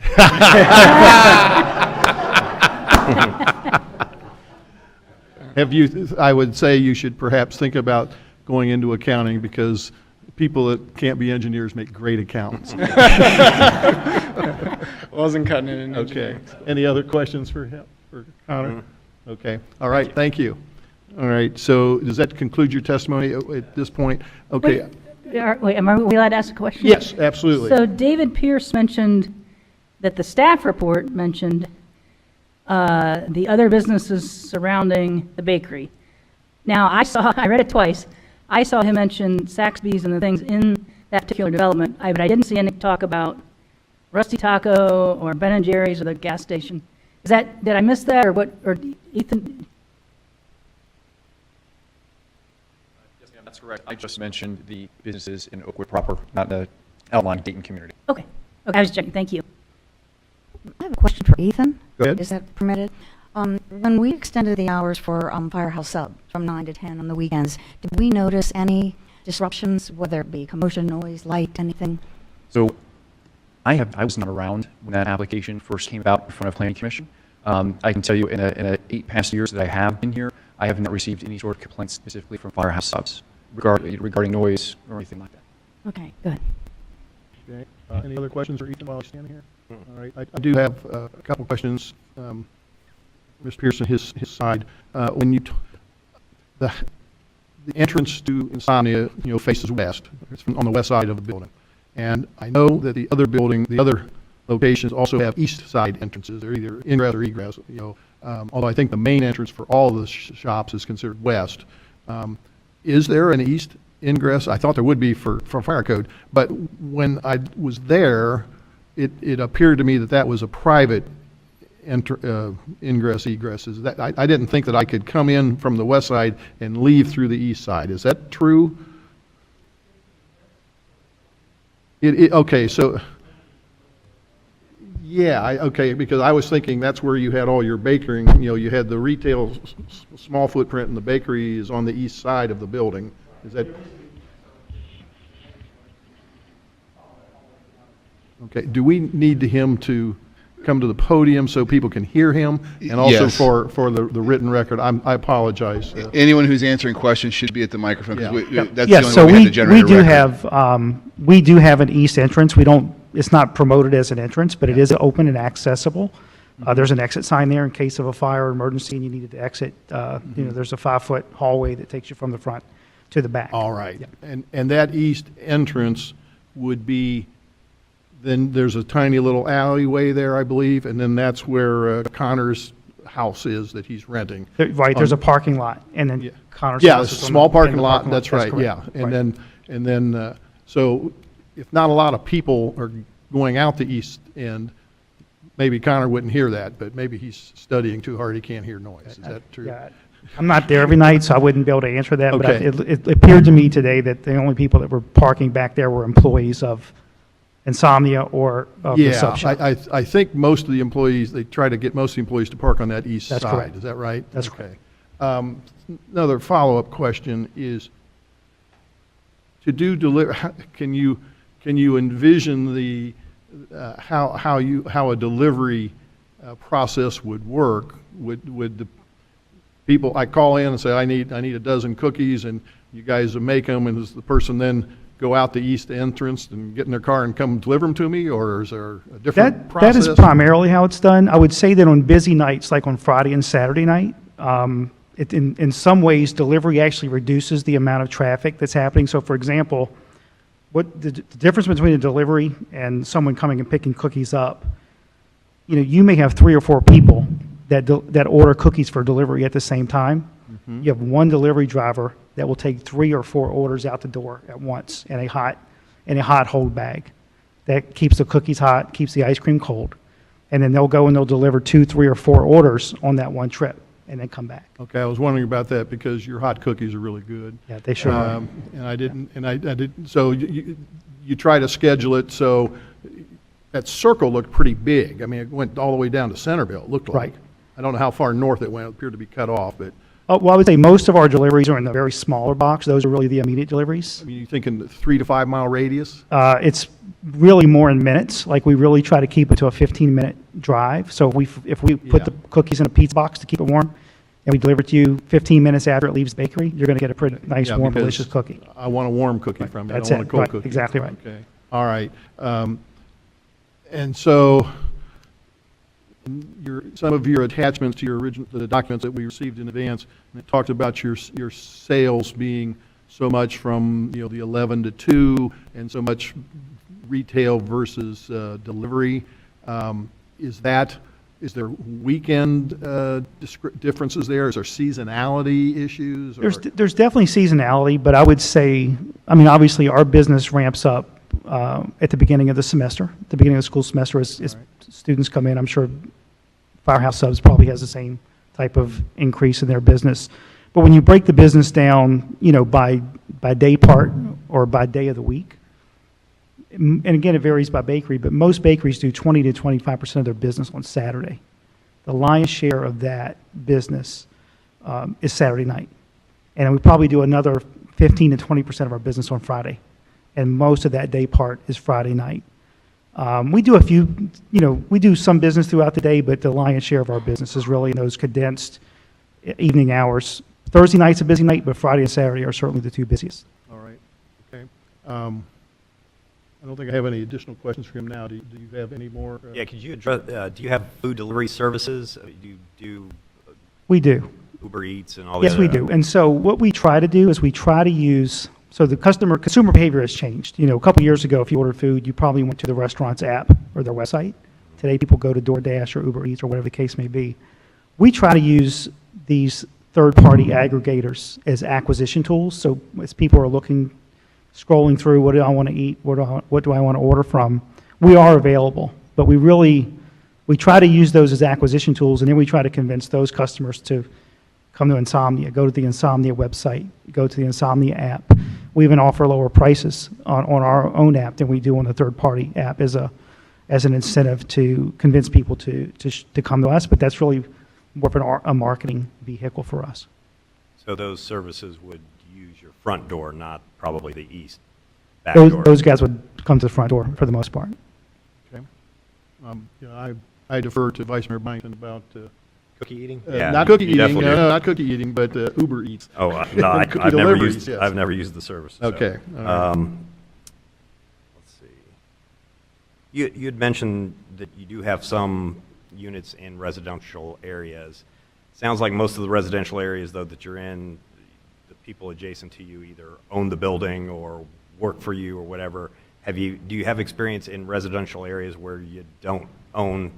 I would say you should perhaps think about going into accounting because people that can't be engineers make great accountants. Wasn't cutting it in Okay. engineering. Any other questions for him, for Connor? Okay. All right. Thank you. All right. So does that conclude your testimony at this point? Okay. Wait, am I we allowed to ask a question? Yes, absolutely. So David Pierce mentioned that the staff report mentioned the other businesses surrounding the bakery. Now, I read it twice. I saw him mention Saxby's and the things in that particular development, but I didn't see any talk about Rusty Taco or Ben & Jerry's or the gas station. Did I miss that, or what, or Ethan? Yes, ma'am, that's correct. I just mentioned the businesses in Oakwood proper, not the outlying Dayton community. Okay, I was checking, thank you. I have a question for Ethan. Go ahead. Is that permitted? When we extended the hours for Firehouse Sub from 9 to 10 on the weekends, did we notice any disruptions, whether it be commotion, noise, light, anything? So I was not around when that application first came about in front of Planning Commission. I can tell you in the 8 past years that I have been here, I have not received any sort of complaints specifically from Firehouse Subs regarding noise or anything like that. Okay, good. Okay. Any other questions for Ethan while he's standing here? All right. I do have a couple questions. Mr. Pearson, his side. When you the entrance to Insomnia, faces west. It's on the west side of the building, and I know that the other locations also have east side entrances. They're either ingress or egress. Although I think the main entrance for all of the shops is considered west. Is there an east ingress? I thought there would be for fire code, but when I was there, it appeared to me that was a private ingress egress. Is that I didn't think that I could come in from the west side and leave through the east side. Is that true? Okay, so yeah, okay, because I was thinking that's where you had all your bakery. You had the retail small footprint, and the bakery is on the east side of the building. Is that okay? Do we need him to come to the podium so people can hear him, and also Yes. for the written record? I apologize. Anyone who's answering questions should be at the microphone, 'cause Yeah. that's Yes, the only way we have to generate we a do record. we do have an east entrance. It's not promoted as an entrance, but it is open and accessible. There's an exit sign there in case of a fire or emergency and you needed to exit. There's a 5-foot hallway that takes you from the front to the back. All right. And that east entrance would be, then there's a tiny little alleyway there, I believe, and then that's where Connor's house is that he's renting. Right, there's a parking lot, and then Connor's Yeah, house a is on small the parking end of the lot, that's right, correct. yeah. Right. And then, so if not a lot of people are going out the east end, maybe Connor wouldn't hear that, but maybe he's studying too hard, he can't hear noise. Is that true? Yeah, I'm not there every night, so I wouldn't be able to answer that, but Okay. it appeared to me today that the only people that were parking back there were employees of Insomnia or of the sub shop. I think most of the employees, they try to get most of the employees to park on that east side. That's correct. Is that right? That's okay. Another follow-up question is, to do can you envision the how a delivery process would work? Would the people, I call in and say I need a dozen cookies, and you guys make them, and does the person then go out the east entrance and get in their car and come deliver them to me, or is there a different process? That is primarily how it's done. I would say that on busy nights, like on Friday and Saturday night, in some ways, delivery actually reduces the amount of traffic that's happening. So, for example, what the difference between a delivery and someone coming and picking cookies up, you may have 3 or 4 people that order cookies for delivery at the same time. Mm-hmm. You have one delivery driver that will take 3 or 4 orders out the door at once in a hot hold bag. That keeps the cookies hot, keeps the ice cream cold, and then they'll go and they'll deliver 2, 3, or 4 orders on that one trip, and then come back. Okay, I was wondering about that because your hot cookies are really good. Yeah, they sure are. And I didn't. So you try to schedule it so that circle looked pretty big. I mean, it went all the way down to Centerville. It looked like. Right. I don't know how far north it went. It appeared to be cut off, but Well, I would say most of our deliveries are in the very smaller box. Those are really the immediate deliveries. I mean, you thinking 3 to 5 mile radius? It's really more in minutes. Like, we really try to keep it to a 15-minute drive. So if we put Yeah. the cookies in a pizza box to keep it warm, and we deliver it to you 15 minutes after it leaves the bakery, you're going to get a pretty nice, Yeah, warm, because delicious cookie. I want a warm cookie from you. I That's don't want it. a cold Right, cookie. exactly right. Okay. All right. And so some of your attachments to the documents that we received in advance, and it talked about your sales being so much from, the 11 to 2 and so much retail versus delivery. Is there weekend differences there? Is there seasonality issues? Or? There's definitely seasonality, but I would say, obviously our business ramps up at the beginning of the semester, the beginning of the school semester as students come in. I'm sure Firehouse Subs probably has the same type of increase in their business. But when you break the business down, by day part or by day of the week, and again, it varies by bakery, but most bakeries do 20 to 25% of their business on Saturday. The lion's share of that business is Saturday night. And we probably do another 15 to 20% of our business on Friday. And most of that day part is Friday night. We do we do some business throughout the day, but the lion's share of our business is really in those condensed evening hours. Thursday night's a busy night, but Friday and Saturday are certainly the two busiest. All right. Okay. I don't think I have any additional questions for him now. Do you have any more? Yeah, could you address, do you have food delivery services? Do you do We do. Uber Eats and all Yes, the we other- do. And so what we try to do is we try to use, so the consumer behavior has changed. A couple years ago, if you ordered food, you probably went to the restaurant's app or their website. Today, people go to DoorDash or Uber Eats or whatever the case may be. We try to use these third-party aggregators as acquisition tools. So as people are scrolling through, what do I want to eat? What do I want to order from? We are available, but we try to use those as acquisition tools, and then we try to convince those customers to come to Insomnia, go to the Insomnia website, go to the Insomnia app. We even offer lower prices on our own app than we do on the third-party app as an incentive to convince people to come to us, but that's really more of a marketing vehicle for us. So those services would use your front door, not probably the east back door. Those guys would come to the front door for the most part. Okay. I defer to Vice Mayor Byington about Cookie eating? not cookie you eating. definitely No, do. not cookie eating, but Uber Eats. Oh, no, Cookie I've never deliveries, used. yes. I've never used the service. so. Okay. All right. Let's see. You had mentioned that you do have some units in residential areas. Sounds like most of the residential areas, though, that you're in, the people adjacent to you either own the building or work for you or whatever. Do you have experience in residential areas where you don't own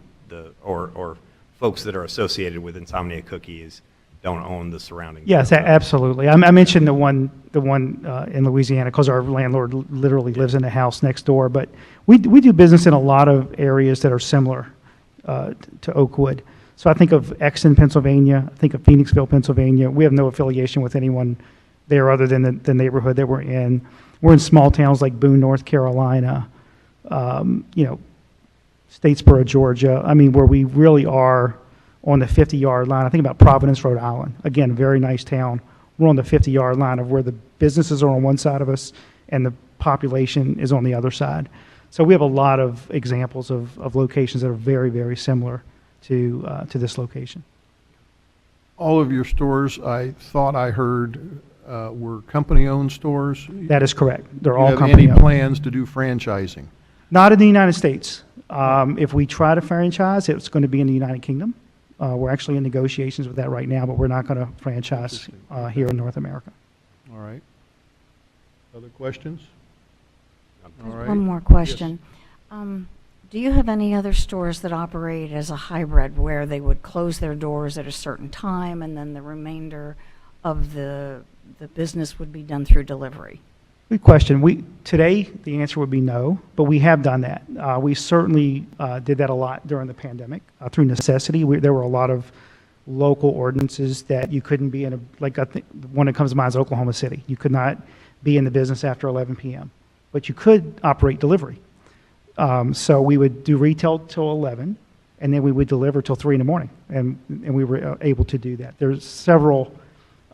or folks that are associated with Insomnia Cookies don't own the surrounding? Yes, absolutely. I mentioned the one in Louisiana because our landlord literally lives in the house next door. But we do business in a lot of areas that are similar to Oakwood. So I think of Exton, Pennsylvania. I think of Phoenixville, Pennsylvania. We have no affiliation with anyone there other than the neighborhood that we're in. We're in small towns like Boone, North Carolina. Statesboro, Georgia. Where we really are on the 50-yard line. I think about Providence, Rhode Island. Again, very nice town. We're on the 50-yard line of where the businesses are on one side of us and the population is on the other side. So we have a lot of examples of locations that are very, very similar to this location. All of your stores, I thought I heard, were company-owned stores. That is correct. They're Do all you have company any owned. plans to do franchising? Not in the United States. If we try to franchise, it's going to be in the United Kingdom. We're actually in negotiations with that right now, but we're not going to franchise here in North America. All right. Other questions? All right. One more question. Do you have any other stores that operate as a hybrid where they would close their doors at a certain time and then the remainder of the business would be done through delivery? Good question. Today, the answer would be no, but we have done that. We certainly did that a lot during the pandemic through necessity. There were a lot of local ordinances that you couldn't be in I think one that comes to mind is Oklahoma City. You could not be in the business after 11 p.m., but you could operate delivery. So we would do retail till 11, and then we would deliver till 3 in the morning, and we were able to do that. There's several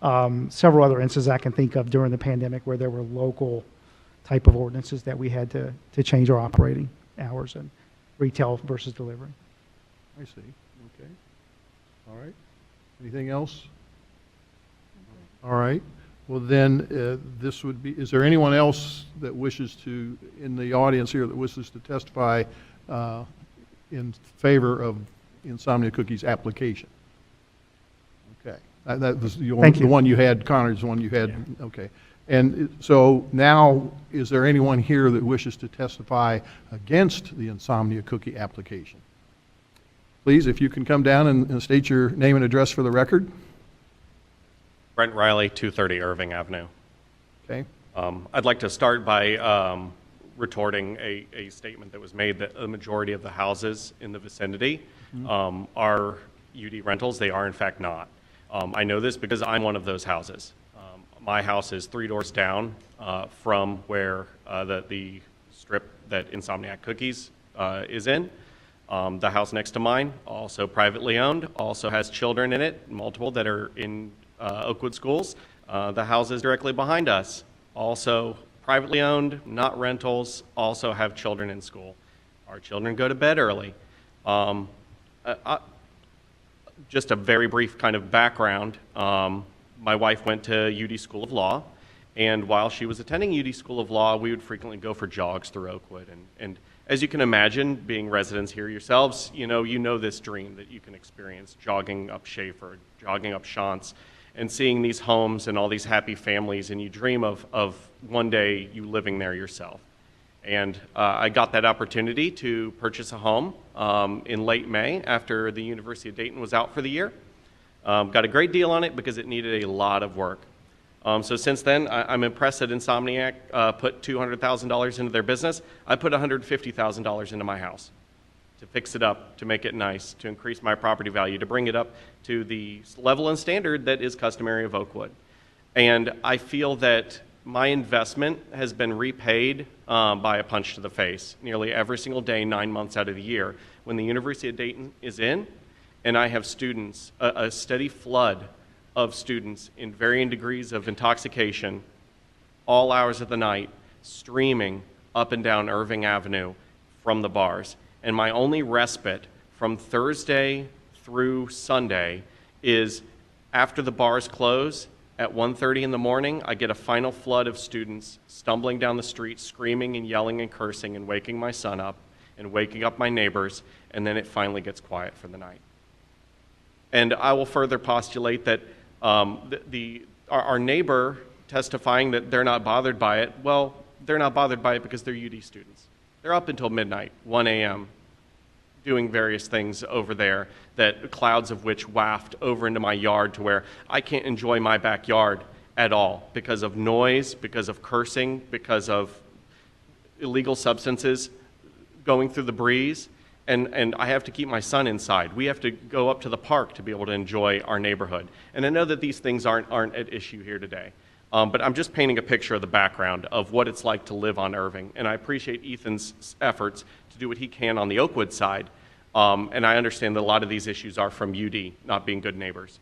several other instances I can think of during the pandemic where there were local type of ordinances that we had to change our operating hours and retail versus delivery. I see. Okay. All right. Anything else? All right. Well, then, this would be, is there anyone else that wishes to, in the audience here, that wishes to testify in favor of Insomnia Cookies application? Okay. That was the one you had, Connor's one you had. Yeah. Okay. And so now, is there anyone here that wishes to testify against the Insomnia Cookie application? Please, if you can come down and state your name and address for the record. Brent Riley, 230 Irving Avenue. Okay. I'd like to start by retorting a statement that was made that a majority of the houses in the vicinity are UD rentals. They are, in fact, not. I know this because I'm one of those houses. My house is 3 doors down from where the strip that Insomniac Cookies is in. The house next to mine, also privately owned, also has children in it, multiple that are in Oakwood schools. The houses directly behind us, also privately owned, not rentals, also have children in school. Our children go to bed early. Just a very brief kind of background. My wife went to UD School of Law, and while she was attending UD School of Law, we would frequently go for jogs through Oakwood. And as you can imagine, being residents here yourselves, you know this dream that you can experience, jogging up Schaefer, jogging up Shantz, and seeing these homes and all these happy families, and you dream of one day you living there yourself. And I got that opportunity to purchase a home in late May after the University of Dayton was out for the year. Got a great deal on it because it needed a lot of work. So since then, I'm impressed that Insomniac put $200,000 into their business. I put $150,000 into my house to fix it up, to make it nice, to increase my property value, to bring it up to the level and standard that is customary of Oakwood. And I feel that my investment has been repaid by a punch to the face nearly every single day, 9 months out of the year. When the University of Dayton is in, and I have students, a steady flood of students in varying degrees of intoxication, all hours of the night, streaming up and down Irving Avenue from the bars. And my only respite from Thursday through Sunday is after the bars close at 1:30 in the morning, I get a final flood of students stumbling down the street, screaming and yelling and cursing and waking my son up and waking up my neighbors, and then it finally gets quiet for the night. And I will further postulate that our neighbor testifying that they're not bothered by it, well, they're not bothered by it because they're UD students. They're up until midnight, 1 a.m., doing various things over there, that clouds of which waft over into my yard to where I can't enjoy my backyard at all because of noise, because of cursing, because of illegal substances going through the breeze. And I have to keep my son inside. We have to go up to the park to be able to enjoy our neighborhood. And I know that these things aren't at issue here today. But I'm just painting a picture of the background of what it's like to live on Irving. And I appreciate Ethan's efforts to do what he can on the Oakwood side. And I understand that a lot of these issues are from UD not being good neighbors.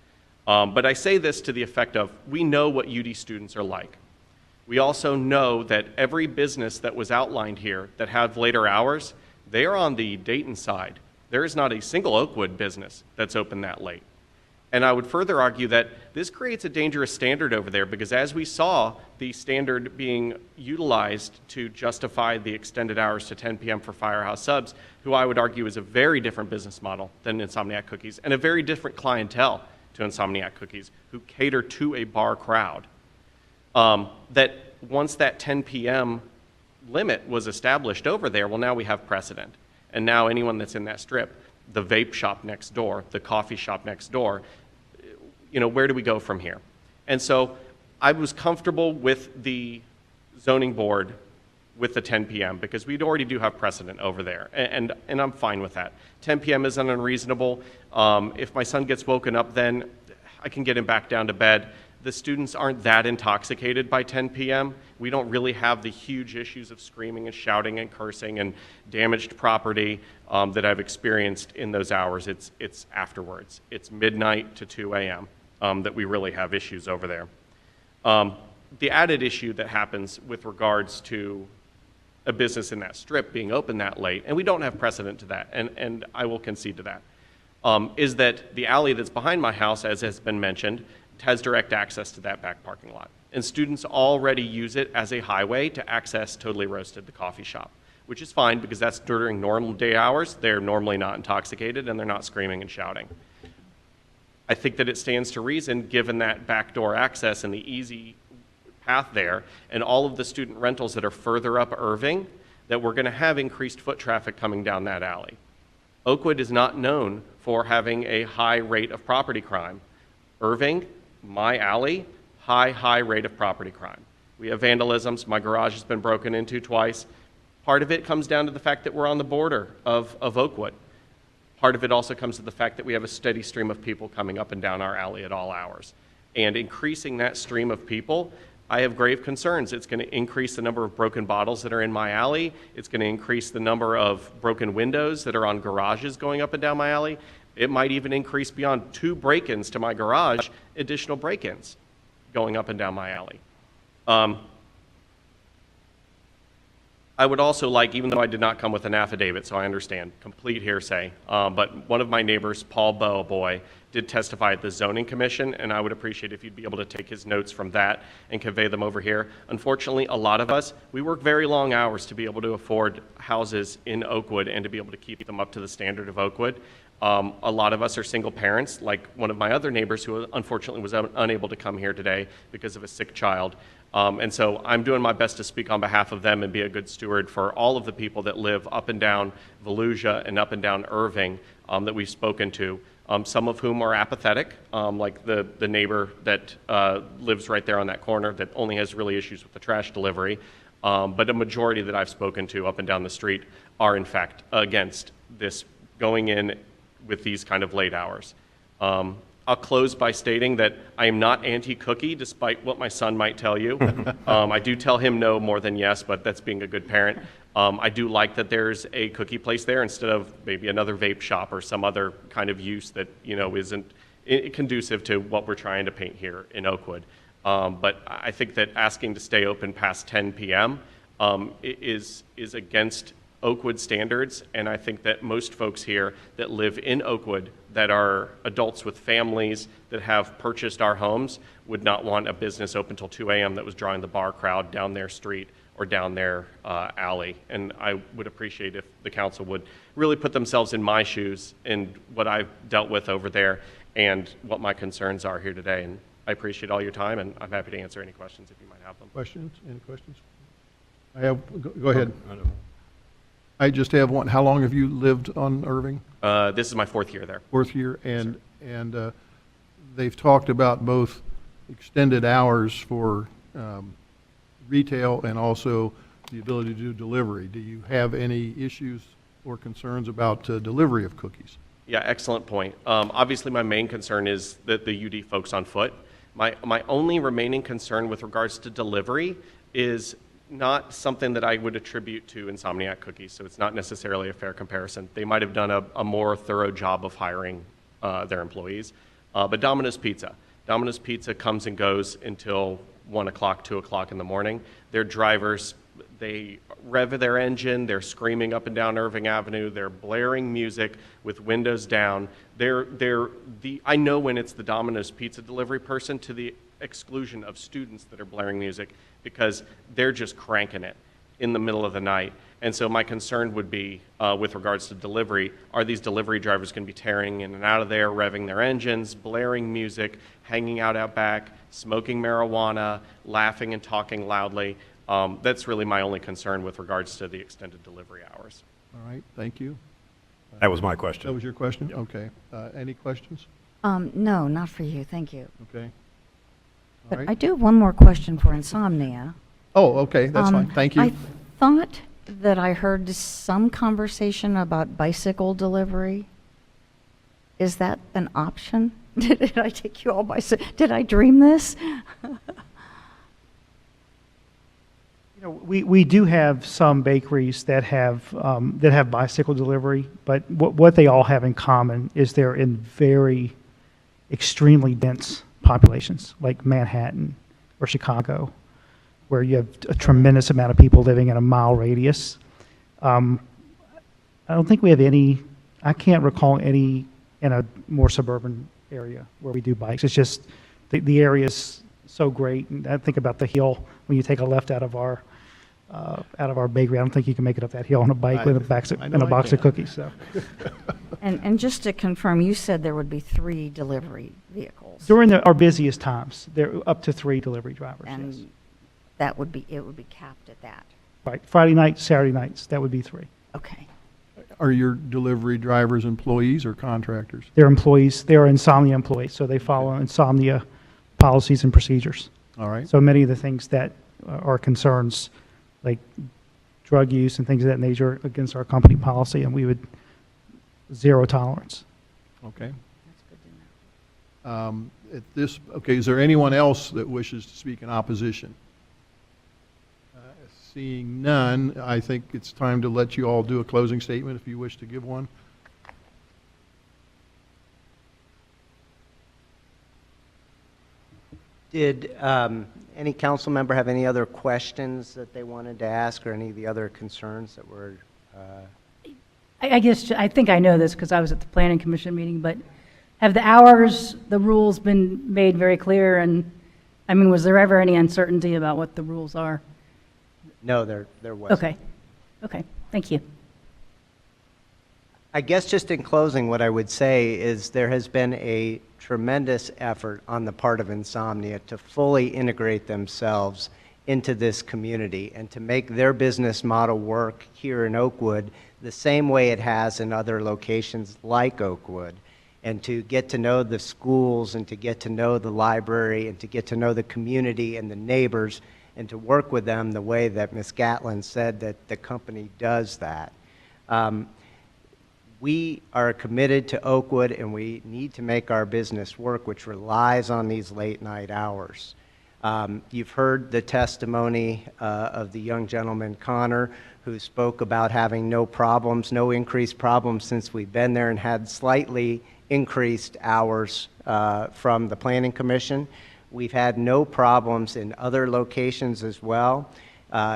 But I say this to the effect of, we know what UD students are like. We also know that every business that was outlined here that have later hours, they are on the Dayton side. There is not a single Oakwood business that's open that late. And I would further argue that this creates a dangerous standard over there because as we saw the standard being utilized to justify the extended hours to 10 p.m. for Firehouse Subs, who I would argue is a very different business model than Insomniac Cookies and a very different clientele to Insomniac Cookies who cater to a bar crowd, that once that 10 p.m. limit was established over there, well, now we have precedent. And now anyone that's in that strip, the vape shop next door, the coffee shop next door, where do we go from here? And so I was comfortable with the zoning board with the 10 p.m. because we already do have precedent over there, and I'm fine with that. 10 p.m. isn't unreasonable. If my son gets woken up, then I can get him back down to bed. The students aren't that intoxicated by 10 p.m. We don't really have the huge issues of screaming and shouting and cursing and damaged property that I've experienced in those hours. It's afterwards. It's midnight to 2 a.m. that we really have issues over there. The added issue that happens with regards to a business in that strip being open that late, and we don't have precedent to that, and I will concede to that, is that the alley that's behind my house, as has been mentioned, has direct access to that back parking lot. And students already use it as a highway to access Totally Roasted, the coffee shop, which is fine because that's during normal day hours. They're normally not intoxicated and they're not screaming and shouting. I think that it stands to reason, given that backdoor access and the easy path there, and all of the student rentals that are further up Irving, that we're going to have increased foot traffic coming down that alley. Oakwood is not known for having a high rate of property crime. Irving, my alley, high rate of property crime. We have vandalisms. My garage has been broken into twice. Part of it comes down to the fact that we're on the border of Oakwood. Part of it also comes to the fact that we have a steady stream of people coming up and down our alley at all hours. And increasing that stream of people, I have grave concerns. It's going to increase the number of broken bottles that are in my alley. It's going to increase the number of broken windows that are on garages going up and down my alley. It might even increase beyond 2 break-ins to my garage, additional break-ins going up and down my alley. I would also like, even though I did not come with an affidavit, so I understand, complete hearsay, but one of my neighbors, Paul Boy, did testify at the Zoning Commission, and I would appreciate if you'd be able to take his notes from that and convey them over here. Unfortunately, a lot of us, we work very long hours to be able to afford houses in Oakwood and to be able to keep them up to the standard of Oakwood. A lot of us are single parents, like one of my other neighbors who unfortunately was unable to come here today because of a sick child. And so I'm doing my best to speak on behalf of them and be a good steward for all of the people that live up and down Volusia and up and down Irving that we've spoken to, some of whom are apathetic, like the neighbor that lives right there on that corner that only has really issues with the trash delivery. But a majority that I've spoken to up and down the street are in fact against this going in with these kind of late hours. I'll close by stating that I am not anti-cookie, despite what my son might tell you. I do tell him no more than yes, but that's being a good parent. I do like that there's a cookie place there instead of maybe another vape shop or some other kind of use that isn't conducive to what we're trying to paint here in Oakwood. But I think that asking to stay open past 10 p.m. Is against Oakwood standards, and I think that most folks here that live in Oakwood that are adults with families that have purchased our homes would not want a business open till 2 a.m. that was drawing the bar crowd down their street or down their alley. And I would appreciate if the council would really put themselves in my shoes and what I've dealt with over there and what my concerns are here today. And I appreciate all your time, and I'm happy to answer any questions if you might have them. Questions? Any questions? Go ahead. I just have one. How long have you lived on Irving? This is my 4th year there. 4th year, and they've talked about both extended hours for retail and also the ability to do delivery. Do you have any issues or concerns about delivery of cookies? Yeah, excellent point. Obviously, my main concern is that the UD folks on foot. My only remaining concern with regards to delivery is not something that I would attribute to Insomniac Cookies, so it's not necessarily a fair comparison. They might have done a more thorough job of hiring their employees. But Domino's Pizza. Domino's Pizza comes and goes until 1 o'clock, 2 o'clock in the morning. Their drivers, they rev their engine, they're screaming up and down Irving Avenue, they're blaring music with windows down. I know when it's the Domino's Pizza delivery person to the exclusion of students that are blaring music because they're just cranking it in the middle of the night. And so my concern would be, with regards to delivery, are these delivery drivers going to be tearing in and out of there, revving their engines, blaring music, hanging out back, smoking marijuana, laughing and talking loudly? That's really my only concern with regards to the extended delivery hours. All right, thank you. That was my question. That was your question? Okay. Any questions? No, not for you. Thank you. Okay. All But right. I do have one more question for Insomnia. Oh, okay, that's fine. Thank you. I thought that I heard some conversation about bicycle delivery. Is that an option? Did I take you all by? Did I dream this? We do have some bakeries that have bicycle delivery, but what they all have in common is they're in very extremely dense populations, like Manhattan or Chicago, where you have a tremendous amount of people living in a mile radius. I don't think we have any, I can't recall any in a more suburban area where we do bikes. It's just the area is so great. And I think about the hill when you take a left out of our bakery. I don't think you can make it up that hill on a bike with a box of cookies. So. And just to confirm, you said there would be 3 delivery vehicles. During our busiest times, there are up to 3 delivery drivers. And yes. it would be capped at that. Right. Friday nights, Saturday nights, that would be 3. Okay. Are your delivery drivers employees or contractors? They're employees. They are Insomnia employees, so they follow Insomnia policies and procedures. All right. So many of the things that are concerns, like drug use and things of that nature, against our company policy, and we would zero tolerance. Okay. That's good to know. Okay, is there anyone else that wishes to speak in opposition? Seeing none, I think it's time to let you all do a closing statement if you wish to give one. Did any council member have any other questions that they wanted to ask, or any of the other concerns that were? I guess, I think I know this because I was at the planning commission meeting, but have the hours, the rules been made very clear? And, I mean, was there ever any uncertainty about what the rules are? No, there wasn't. Okay. Okay. Thank you. I guess just in closing, what I would say is there has been a tremendous effort on the part of Insomnia to fully integrate themselves into this community and to make their business model work here in Oakwood the same way it has in other locations like Oakwood, and to get to know the schools and to get to know the library and to get to know the community and the neighbors and to work with them the way that Ms. Gatlin said that the company does that. We are committed to Oakwood, and we need to make our business work, which relies on these late night hours. You've heard the testimony of the young gentleman, Connor, who spoke about having no problems, no increased problems since we've been there, and had slightly increased hours from the Planning Commission. We've had no problems in other locations as well.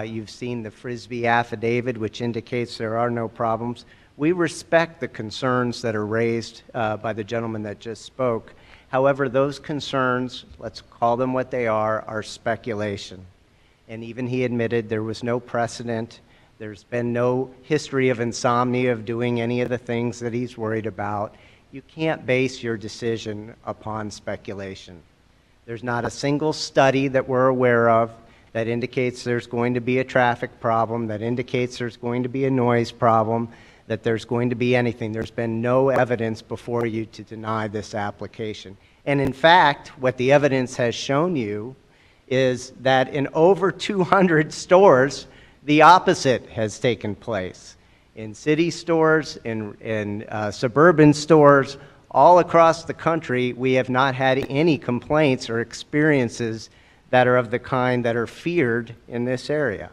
You've seen the Frisbee affidavit, which indicates there are no problems. We respect the concerns that are raised by the gentleman that just spoke. However, those concerns, let's call them what they are speculation. And even he admitted there was no precedent. There's been no history of Insomnia of doing any of the things that he's worried about. You can't base your decision upon speculation. There's not a single study that we're aware of that indicates there's going to be a traffic problem, that indicates there's going to be a noise problem, that there's going to be anything. There's been no evidence before you to deny this application. And in fact, what the evidence has shown you is that in over 200 stores, the opposite has taken place. In city stores, in suburban stores, all across the country, we have not had any complaints or experiences that are of the kind that are feared in this area.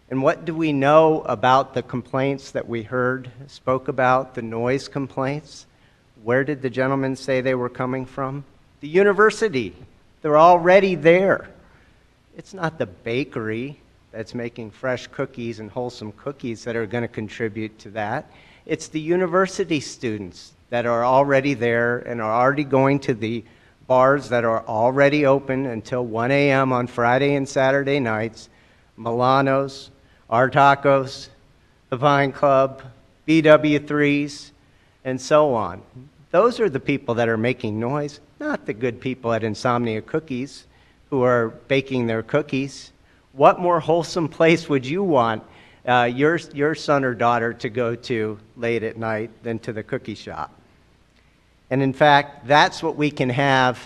And what do we know about the complaints that we heard, spoke about, the noise complaints? Where did the gentleman say they were coming from? The university. They're already there. It's not the bakery that's making fresh cookies and wholesome cookies that are going to contribute to that. It's the university students that are already there and are already going to the bars that are already open until 1 a.m. on Friday and Saturday nights, Milano's, Our Tacos, the Vine Club, BW3s, and so on. Those are the people that are making noise, not the good people at Insomnia Cookies who are baking their cookies. What more wholesome place would you want your son or daughter to go to late at night than to the cookie shop? And in fact, that's what we can have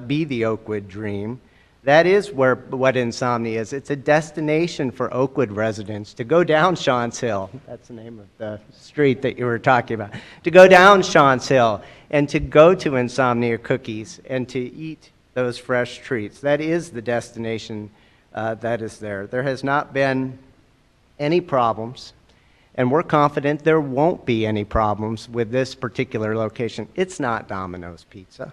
be the Oakwood dream. That is what Insomnia is. It's a destination for Oakwood residents to go down Shawns Hill. That's the name of the street that you were talking about. To go down Shawns Hill and to go to Insomnia Cookies and to eat those fresh treats. That is the destination that is there. There has not been any problems, and we're confident there won't be any problems with this particular location. It's not Domino's Pizza.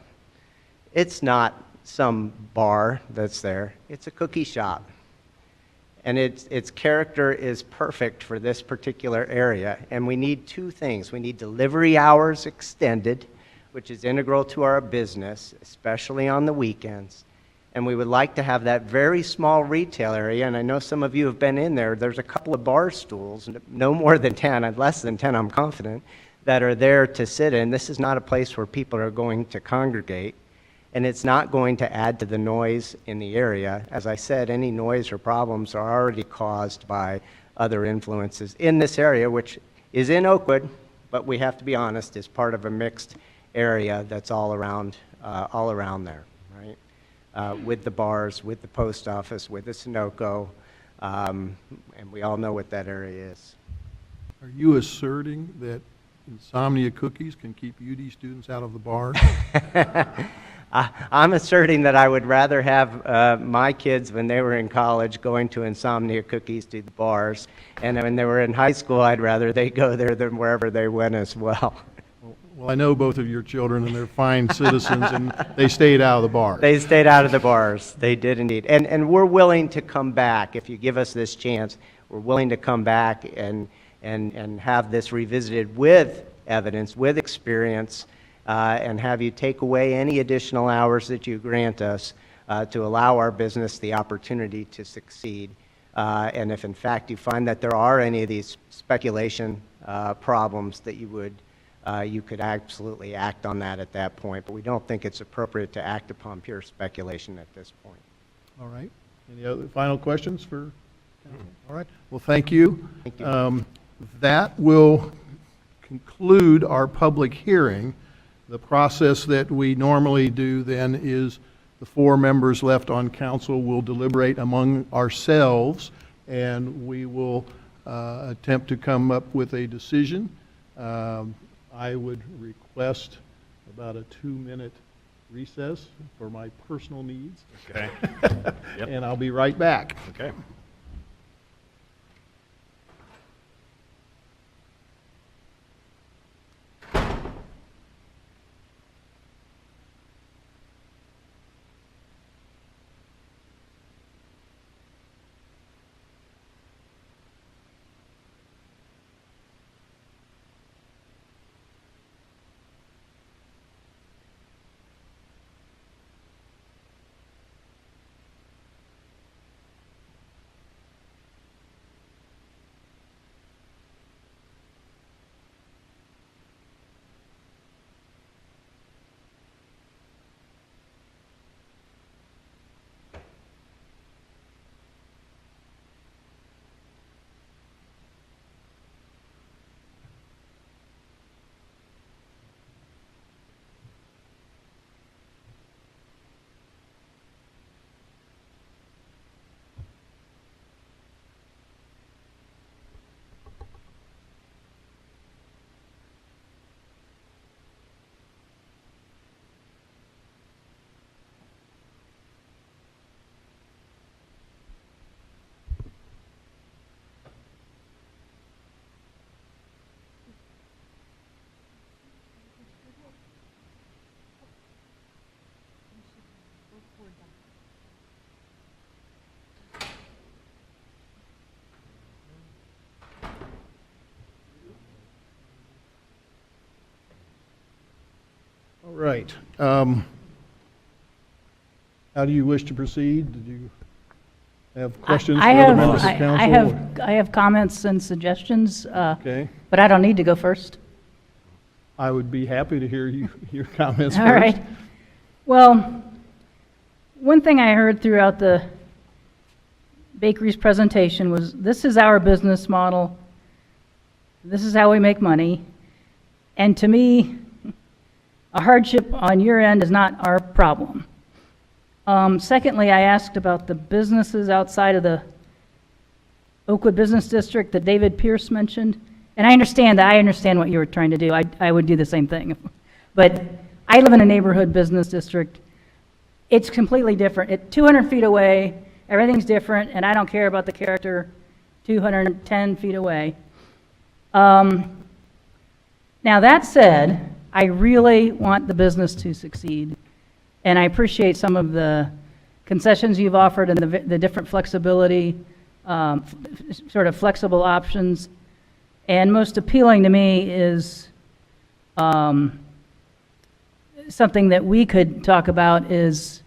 It's not some bar that's there. It's a cookie shop. And its character is perfect for this particular area. And we need two things. We need delivery hours extended, which is integral to our business, especially on the weekends. And we would like to have that very small retail area, and I know some of you have been in there. There's a couple of bar stools, no more than 10, less than 10, I'm confident, that are there to sit in. This is not a place where people are going to congregate, and it's not going to add to the noise in the area. As I said, any noise or problems are already caused by other influences in this area, which is in Oakwood, but we have to be honest, is part of a mixed area that's all around there, right? With the bars, with the post office, with the Sunoco, and we all know what that area is. Are you asserting that insomnia cookies can keep UD students out of the bar? I'm asserting that I would rather have my kids, when they were in college, going to insomnia cookies to the bars, and when they were in high school, I'd rather they go there than wherever they went as well. Well, I know both of your children, and they're fine citizens, and they stayed out of the bar. They stayed out of the bars. They did indeed. And we're willing to come back. If you give us this chance, we're willing to come back and have this revisited with evidence, with experience, and have you take away any additional hours that you grant us to allow our business the opportunity to succeed. And if in fact you find that there are any of these speculation problems, that you could absolutely act on that at that point. But we don't think it's appropriate to act upon pure speculation at this point. All right. Any other final questions for council? All right. Well, thank you. Thank you. That will conclude our public hearing. The process that we normally do then is the 4 members left on council will deliberate among ourselves, and we will attempt to come up with a decision. I would request about a 2-minute recess for my personal needs. Okay. Yep. And I'll be right back. Okay. All right. How do you wish to proceed? Did you have questions for other members of council? I have comments and suggestions, Okay. but I don't need to go first. I would be happy to hear your comments All first. right. Well, one thing I heard throughout the bakery's presentation was, this is our business model. This is how we make money. And to me, a hardship on your end is not our problem. Secondly, I asked about the businesses outside of the Oakwood Business District that David Pierce mentioned. And I understand what you were trying to do. I would do the same thing. But I live in a neighborhood business district. It's completely different. 200 feet away, everything's different, and I don't care about the character 210 feet away. Now that said, I really want the business to succeed. And I appreciate some of the concessions you've offered and the different flexibility, sort of flexible options. And most appealing to me is something that we could talk about is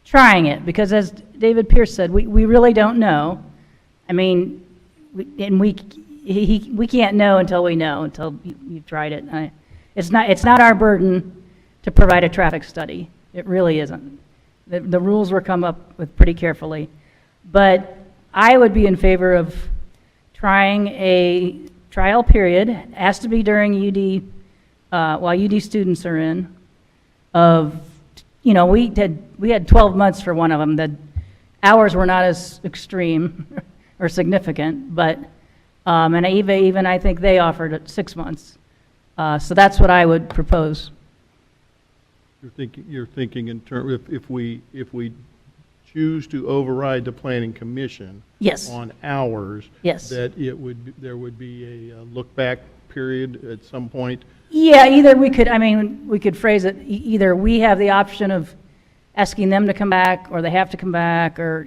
trying it, because as David Pierce said, we really don't know. I mean, we can't know until we know, until you've tried it. It's not our burden to provide a traffic study. It really isn't. The rules were come up with pretty carefully. But I would be in favor of trying a trial period. It has to be during UD, while UD students are in, we had 12 months for one of them. The hours were not as extreme or significant, but, and even I think they offered it 6 months. So that's what I would propose. You're thinking in terms, if we choose to override the planning commission. Yes. On hours. Yes. That there would be a look back period at some point. Yeah, either we could phrase it, either we have the option of asking them to come back, or they have to come back, or,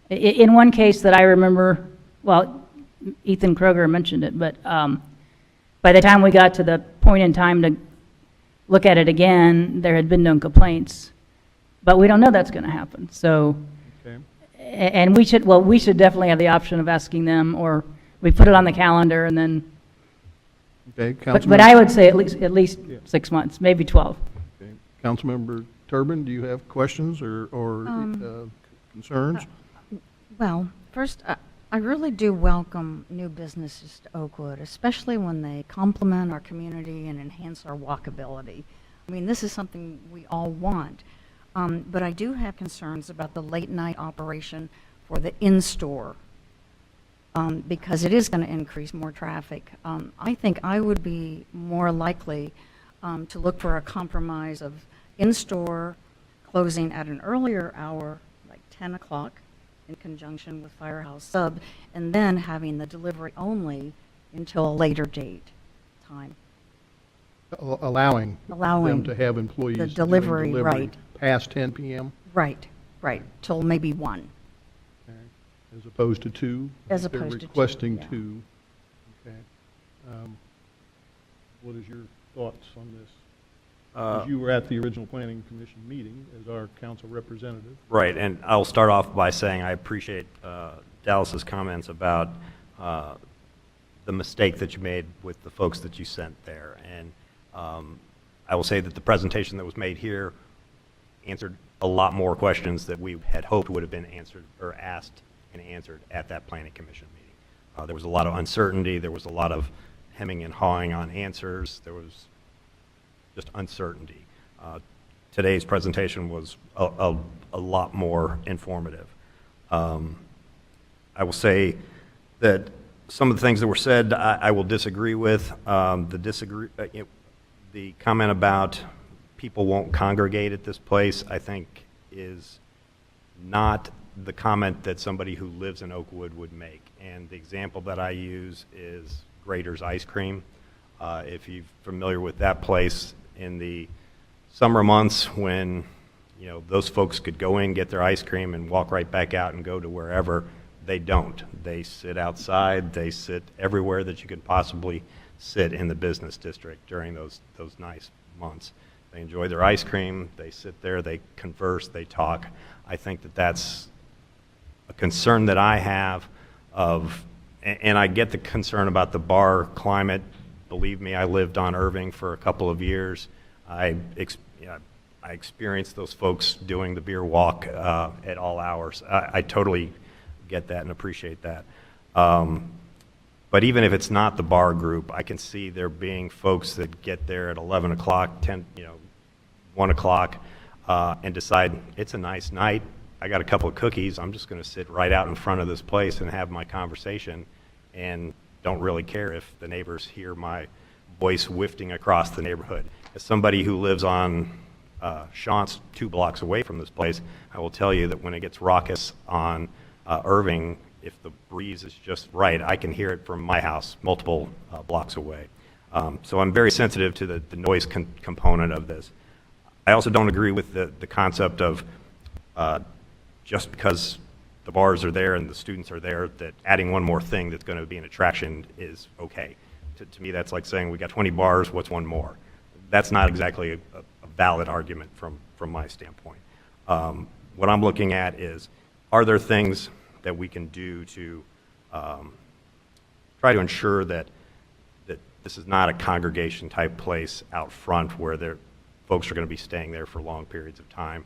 in one case that I remember, well, Ethan Kroger mentioned it, but by the time we got to the point in time to look at it again, there had been no complaints. But we don't know that's going to happen, so. Okay. And we should definitely have the option of asking them, or we put it on the calendar and then. Okay, But I would say at least 6 months, maybe 12. Okay. Councilmember Turbin, do you have questions or concerns? Well, first, I really do welcome new businesses to Oakwood, especially when they complement our community and enhance our walkability. I mean, this is something we all want. But I do have concerns about the late night operation for the in-store, because it is going to increase more traffic. I think I would be more likely to look for a compromise of in-store closing at an earlier hour, like 10 o'clock, in conjunction with Firehouse Sub, and then having the delivery only until a later time. Allowing them to have employees the doing delivery, right. Past 10 p.m.? Right, till maybe 1. Okay. As opposed to 2? As opposed to 2, They're requesting yeah. 2. Okay. What is your thoughts on this? 'Cause you were at the original Planning Commission meeting as our council representative. Right, and I'll start off by saying I appreciate Dallas's comments about the mistake that you made with the folks that you sent there. And I will say that the presentation that was made here answered a lot more questions that we had hoped would have been answered or asked and answered at that Planning Commission meeting. There was a lot of uncertainty. There was a lot of hemming and hawing on answers. There was just uncertainty. Today's presentation was a lot more informative. I will say that some of the things that were said I will disagree with. The comment about people won't congregate at this place, I think, is not the comment that somebody who lives in Oakwood would make. And the example that I use is Grater's Ice Cream. If you're familiar with that place, in the summer months when those folks could go in, get their ice cream, and walk right back out and go to wherever, they don't. They sit outside. They sit everywhere that you could possibly sit in the business district during those nice months. They enjoy their ice cream. They sit there. They converse. They talk. I think that that's a concern that I have and I get the concern about the bar climate. Believe me, I lived on Irving for a couple of years. I experienced those folks doing the beer walk at all hours. I totally get that and appreciate that. But even if it's not the bar group, I can see there being folks that get there at 11 o'clock, 1 o'clock, and decide it's a nice night. I got a couple of cookies. I'm just going to sit right out in front of this place and have my conversation, and don't really care if the neighbors hear my voice wafting across the neighborhood. As somebody who lives on Shantz, 2 blocks away from this place, I will tell you that when it gets raucous on Irving, if the breeze is just right, I can hear it from my house multiple blocks away. So I'm very sensitive to the noise component of this. I also don't agree with the concept of just because the bars are there and the students are there, that adding one more thing that's going to be an attraction is okay. To me, that's like saying we got 20 bars, what's one more? That's not exactly a valid argument from my standpoint. What I'm looking at is, are there things that we can do to try to ensure that this is not a congregation type place out front where folks are going to be staying there for long periods of time.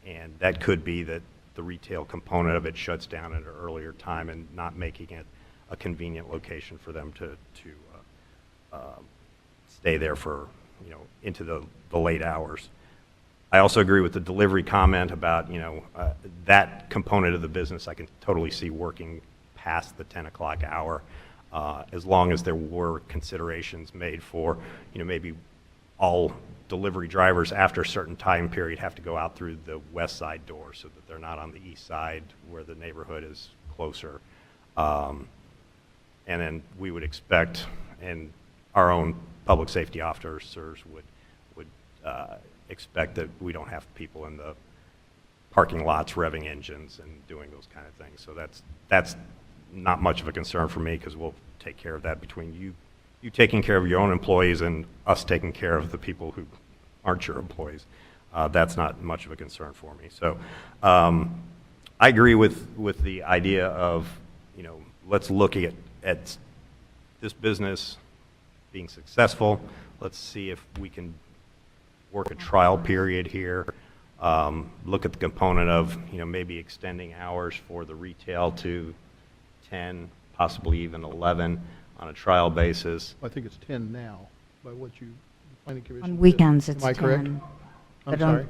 And that could be that the retail component of it shuts down at an earlier time and not making it a convenient location for them to stay there for, into the late hours. I also agree with the delivery comment about, that component of the business I can totally see working past the 10 o'clock hour, as long as there were considerations made for, maybe all delivery drivers after a certain time period have to go out through the west side door so that they're not on the east side where the neighborhood is closer. And then we would expect, and our own public safety officers would expect that we don't have people in the parking lots revving engines and doing those kind of things. So that's not much of a concern for me, because we'll take care of that between you taking care of your own employees and us taking care of the people who aren't your employees. That's not much of a concern for me. So I agree with the idea of, let's look at this business being successful. Let's see if we can work a trial period here. Look at the component of, maybe extending hours for the retail to 10, possibly even 11 on a trial basis. I think it's 10 now, by what you, the planning commission On did. weekends, it's Am I correct? 10. I'm but on-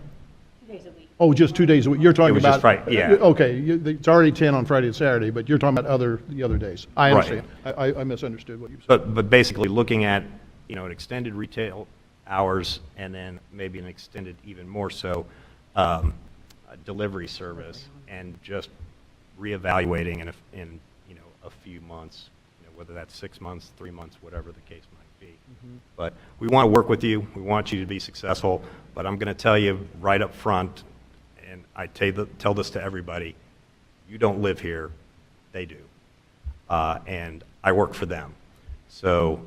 sorry? Oh, just 2 days a week. You're talking It was about. just Friday, yeah. Okay, it's already 10 on Friday and Saturday, but you're talking about the other days. I Right. understand. I misunderstood what you said. But basically looking at, an extended retail hours and then maybe an extended even more so delivery service, and just reevaluating in a few months, whether that's 6 months, 3 months, whatever the case might be. But we want to work with you. We want you to be successful. But I'm going to tell you right up front, and I tell this to everybody, you don't live here, they do. And I work for them. So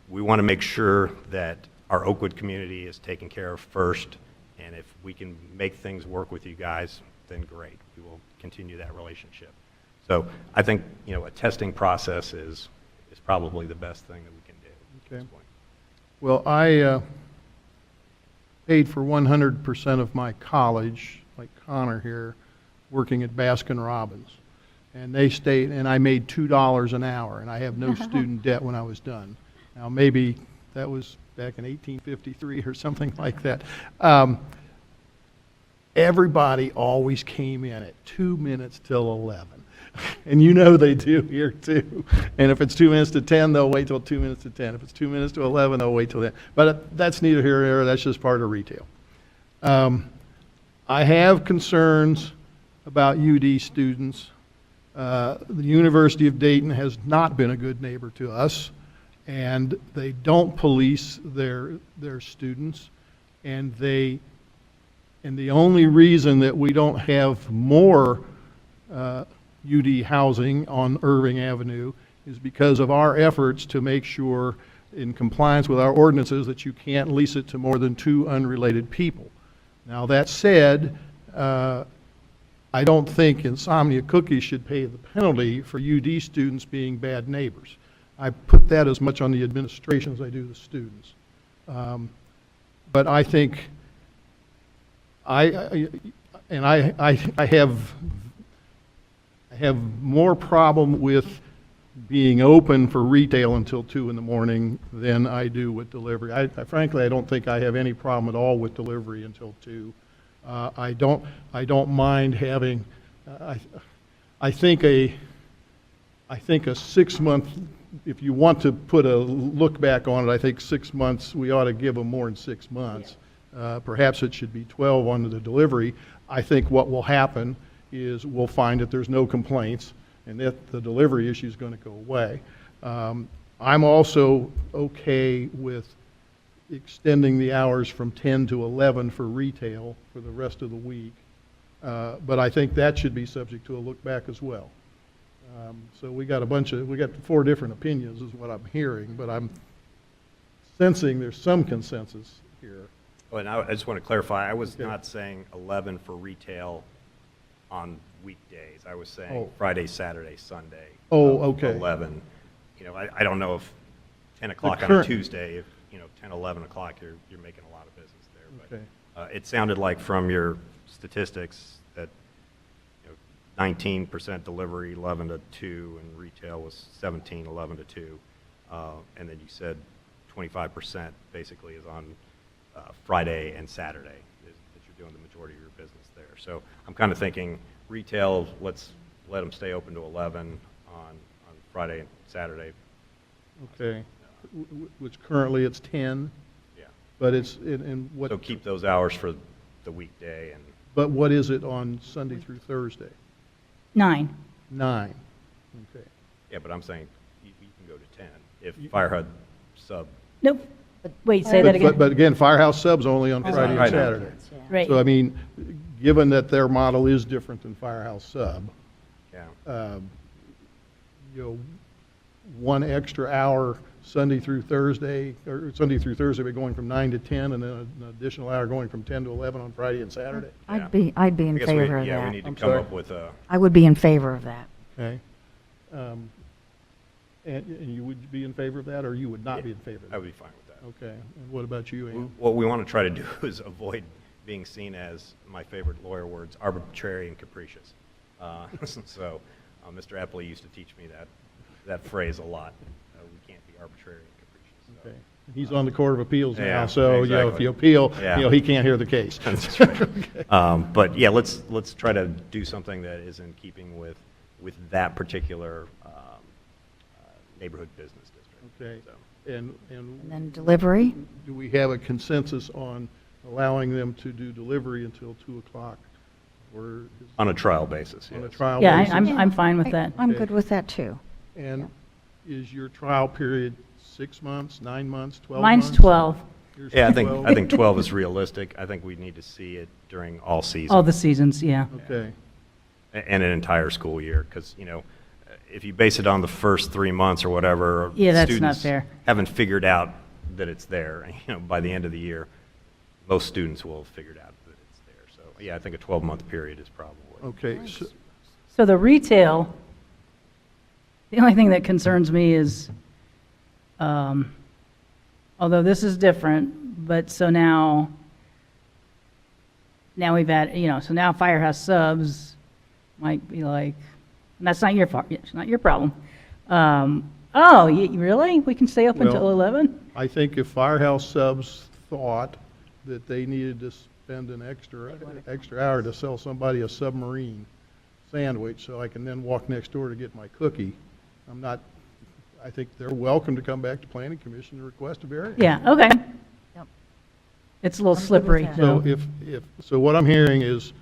we want to make sure that our Oakwood community is taken care of first, and if we can make things work with you guys, then great. We will continue that relationship. So I think, a testing process is probably the best thing that we can do at this point. Well, I paid for 100% of my college, like Connor here, working at Baskin-Robbins. And and I made $2 an hour, and I have no student debt when I was done. Now, maybe that was back in 1853 or something like that. Everybody always came in at 2 minutes till 11. And they do here too. And if it's 2 minutes to 10, they'll wait till 2 minutes to 10. If it's 2 minutes to 11, they'll wait till then. But that's neither here nor there. That's just part of retail. I have concerns about UD students. The University of Dayton has not been a good neighbor to us, and they don't police their students, and the only reason that we don't have more UD housing on Irving Avenue is because of our efforts to make sure, in compliance with our ordinances, that you can't lease it to more than 2 unrelated people. Now, that said, I don't think Insomnia Cookies should pay the penalty for UD students being bad neighbors. I put that as much on the administration as I do the students. But I think I have more problem with being open for retail until 2 in the morning than I do with delivery. Frankly, I don't think I have any problem at all with delivery until 2. I don't mind having. I think a 6 month. If you want to put a look back on it, I think 6 months. We ought to give them more than 6 months. Perhaps it should be 12 on the delivery. I think what will happen is we'll find that there's no complaints and that the delivery issue is going to go away. I'm also okay with extending the hours from 10 to 11 for retail for the rest of the week. But I think that should be subject to a look back as well. So we got 4 different opinions is what I'm hearing, but I'm sensing there's some consensus here. Oh, and I just want to clarify, I was not saying 11 for retail on weekdays. I was saying Oh. Friday, Saturday, Sunday. Oh, okay. 11. You know, I don't know if 10 o'clock on a current- Tuesday, if, 10, 11 o'clock, you're making a lot of business there. But, Okay. it sounded like from your statistics that 19% delivery, 11 to 2, and retail was 17, 11 to 2. And then you said 25% basically is on Friday and Saturday that you're doing the majority of your business there. So I'm kind of thinking retail, let's let them stay open to 11 on Friday and Saturday. Okay. Which currently it's 10. Yeah. But it's in what? So keep those hours for the weekday and. But what is it on Sunday through Thursday? 9. 9. Okay. Yeah, but I'm saying you can go to 10 if Firehut sub. Nope. Wait, say that again. But again, Firehouse Sub's only on It's Friday and Friday. Saturday. Right. So I mean, given that their model is different than Firehouse Sub, Yeah. one extra hour Sunday through Thursday, but going from 9 to 10, and then an additional hour going from 10 to 11 on Friday and Saturday. I'd be in I guess favor of we that. need to I'm come sorry? up with a. I would be in favor of that. Okay. And you would be in favor of that, or you would not be in favor of that? I would be fine with that. Okay. And what about you, Ann? What we want to try to do is avoid being seen as, my favorite lawyer words, arbitrary and capricious. So Mr. Epley used to teach me that phrase a lot. We can't be arbitrary and capricious. So. Okay. He's on the Court of Appeals now, Yeah, so, exactly. if you appeal, Yeah. he can't hear the case. That's right. But yeah, let's try to do something that is in keeping with that particular neighborhood business district. Okay. So. And then delivery? Do we have a consensus on allowing them to do delivery until 2 o'clock? Or On a trial basis, on a yes. trial Yeah, basis? I'm fine with that. I'm Okay. good with that, too. And is your trial period 6 months, 9 months, 12 Mine's months? 12. Yours Yeah, is I think 12 is realistic. I think we need to see it during all seasons. All the seasons, yeah. Okay. And an entire school year, because, if you base it on the first 3 months or whatever, Yeah, that's not students fair. haven't figured out that it's there. By the end of the year, most students will have figured out that it's there. So, yeah, I think a 12-month period is probably. Okay. So the retail, the only thing that concerns me is, although this is different, but so now we've had, so now Firehouse Subs might be like, and that's not your fault, it's not your problem. Really? We can stay up until Well, 11? I think if Firehouse Subs thought that they needed to spend an extra hour to sell somebody a submarine sandwich so I can then walk next door to get my cookie, I think they're welcome to come back to Planning Commission and request a variance. Yeah, okay. Yep. It's a little I'm good with slippery, that. So so. so what I'm hearing is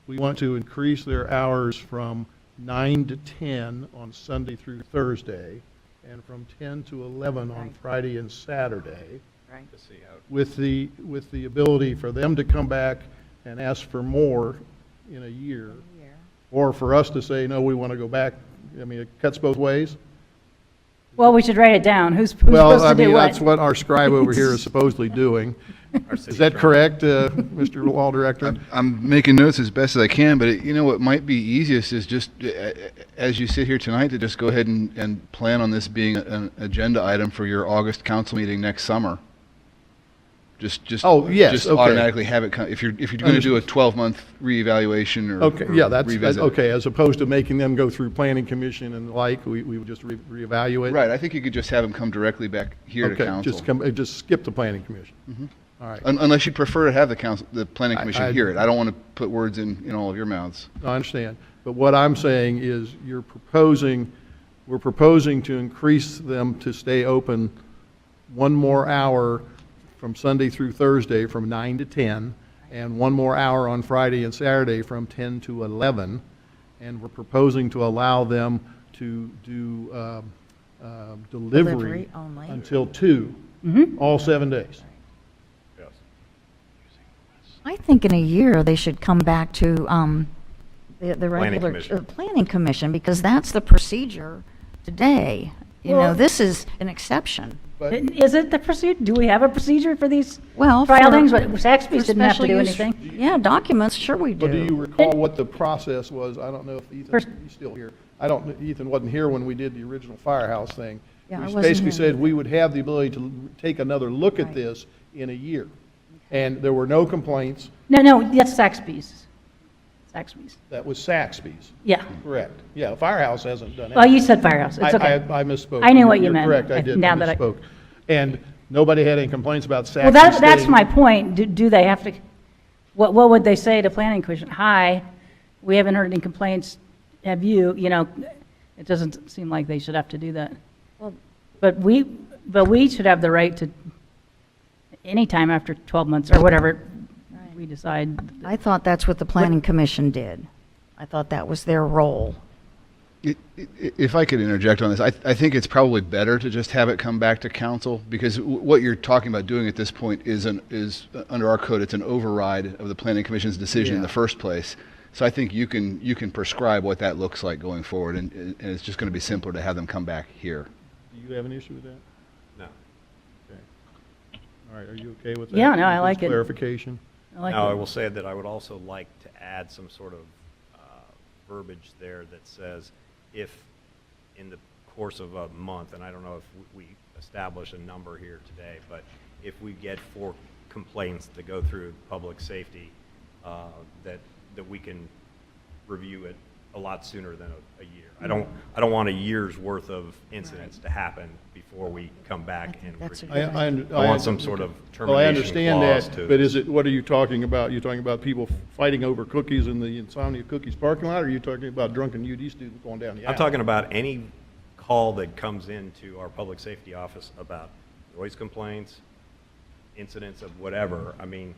we want to increase their hours from 9 to 10 on Sunday through Thursday, and from 10 to 11 on Friday and Saturday, Right. To see how. with the ability for them to come back and ask for more in a year, or for us to say, no, we want to go back. I mean, it cuts both ways. Well, we should write it down. Who's Well, supposed I to do mean, what? that's what our scribe over here is supposedly doing. Is that correct, Mr. Law Director? I'm making notes as best as I can, but what might be easiest is just, as you sit here tonight, to just go ahead and plan on this being an agenda item for your August council meeting next summer. Just Oh, yes, just okay. automatically have it come, if you're going to do a 12-month reevaluation or Okay, yeah, or revisit. okay, as opposed to making them go through Planning Commission and the like, we would just reevaluate? Right, I think you could just have them come directly back here to Okay, council. just skip the Planning Commission. All right. Unless you'd prefer to have the Planning I- Commission hear it. I don't want to put words in all of your mouths. I understand. But what I'm saying is we're proposing to increase them to stay open one more hour from Sunday through Thursday from 9 to 10, and one more hour on Friday and Saturday from 10 to 11. And we're proposing to allow them to do delivery only. until 2, all 7 days. I think in a year, they should come back to the regular Commission. Planning Commission, because that's the procedure today. You know, Well- this is an exception. Is it the procedure? Do we have a procedure for these Well, trial for- things? But for Saxby's didn't have to special do use- anything. Yeah, documents, sure we But do you do. recall what the process was? I don't know if Ethan, First- he's still here. Ethan wasn't here when we did the original firehouse thing. Yeah, I We wasn't basically here. said we would have the ability to take another look at Right. this in a year. And there were no complaints. No, that's Saxby's. Saxby's. That was Saxby's. Yeah. Correct. Yeah, the firehouse hasn't done anything. Well, you said firehouse. It's okay. I misspoke. I knew what you You're meant. correct, I did, I Now that I- misspoke. And nobody had any complaints about Well, Saxby's that's staying- my point. Do they have to, what would they say to planning commission? Hi, we haven't heard any complaints. Have you, it doesn't seem like they should have to do that. Well- But we should have the right to, anytime after 12 months or whatever, we decide. I thought that's what the Planning Commission did. I thought that was their role. If I could interject on this, I think it's probably better to just have it come back to council, because what you're talking about doing at this point is under our code, it's an override of the planning commission's decision in the first place. So I think you can prescribe what that looks like going forward, and it's just going to be simpler to have them come back here. Do you have an issue with that? No. Okay. All right, are you okay with that? Yeah, no, I With like this it. Clarification? Now, I will say that I would also like to add some sort of verbiage there that says if in the course of a month, and I don't know if we establish a number here today, but if we get 4 complaints that go through public safety, that we can review it a lot sooner than a year. I don't want a year's worth of incidents to happen before we come back and that's a review. good I want some sort of Well, I termination understand clause that, to. but what are you talking about? You're talking about people fighting over cookies in the Insomnia Cookies parking lot, or are you talking about drunken UD students going down the aisle? I'm talking about any call that comes into our public safety office about noise complaints, incidents of whatever. I mean,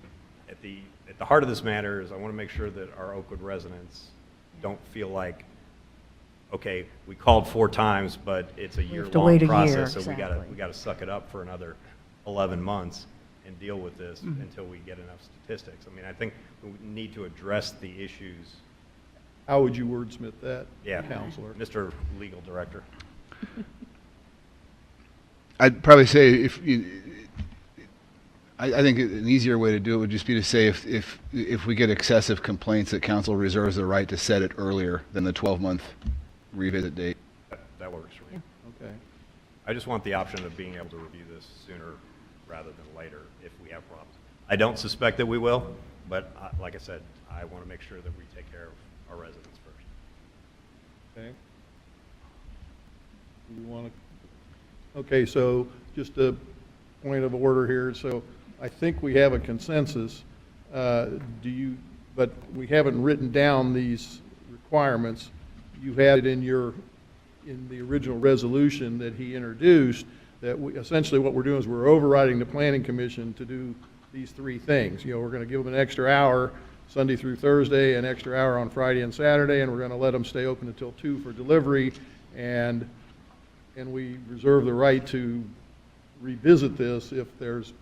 at the heart of this matter is I want to make sure that our Oakwood residents don't feel like, okay, we called 4 times, but it's a have to year-long wait a year, process, so exactly. we got to suck it up for another 11 months and deal with this until we get enough statistics. I mean, I think we need to address the issues. How would you wordsmith that, Yeah, Counselor? Mr. Legal Director. I'd probably say I think an easier way to do it would just be to say if we get excessive complaints, that council reserves the right to set it earlier than the 12-month revisit date. That works for me. Okay. I just want the option of being able to review this sooner rather than later if we have problems. I don't suspect that we will, but like I said, I want to make sure that we take care of our residents first. Okay. Do you want to, okay, so just a point of order here. So I think we have a consensus. But we haven't written down these requirements. You had it in the original resolution that he introduced, that essentially what we're doing is we're overriding the planning commission to do these 3 things. We're going to give them an extra hour Sunday through Thursday, an extra hour on Friday and Saturday, and we're going to let them stay open until 2 for delivery, and we reserve the right to revisit this if there's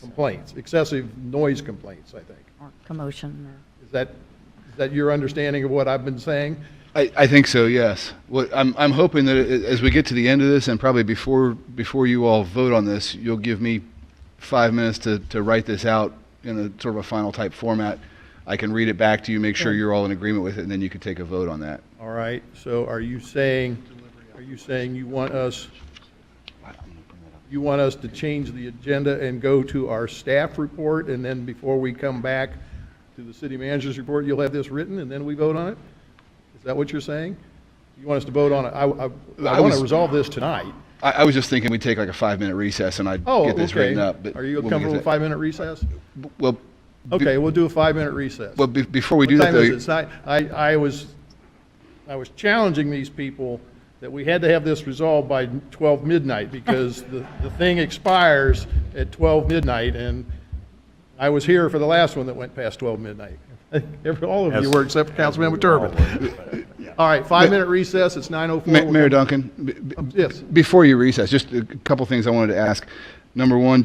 complaints, excessive noise complaints, I think. Or commotion, Is that your understanding of what I've been saying? I think so, yes. I'm hoping that as we get to the end of this, and probably before you all vote on this, you'll give me 5 minutes to write this out in a sort of a final type format. I can read it back to you, make sure you're all in agreement with it, and then you can take a vote on that. All right, so are you saying you want us to change the agenda and go to our staff report, and then before we come back to the city manager's report, you'll have this written, and then we vote on it? Is that what you're saying? You want us to vote on it? I want to resolve this tonight. I was just thinking we'd take like a 5-minute recess, and I'd get this written up. But Are you when we comfortable get with a 5-minute recess? Well, Okay, we'll do a 5-minute recess. well, before we do What that, time is though, it? It's not- I was challenging these people that we had to have this resolved by 12 midnight because the thing expires at 12 midnight, and I was here for the last one that went past 12 midnight. All of you were except for Councilmember Turbin. All right, 5-minute recess, it's 9:04. Mayor Duncan, Yes. before you recess, just a couple things I wanted to ask. Number one,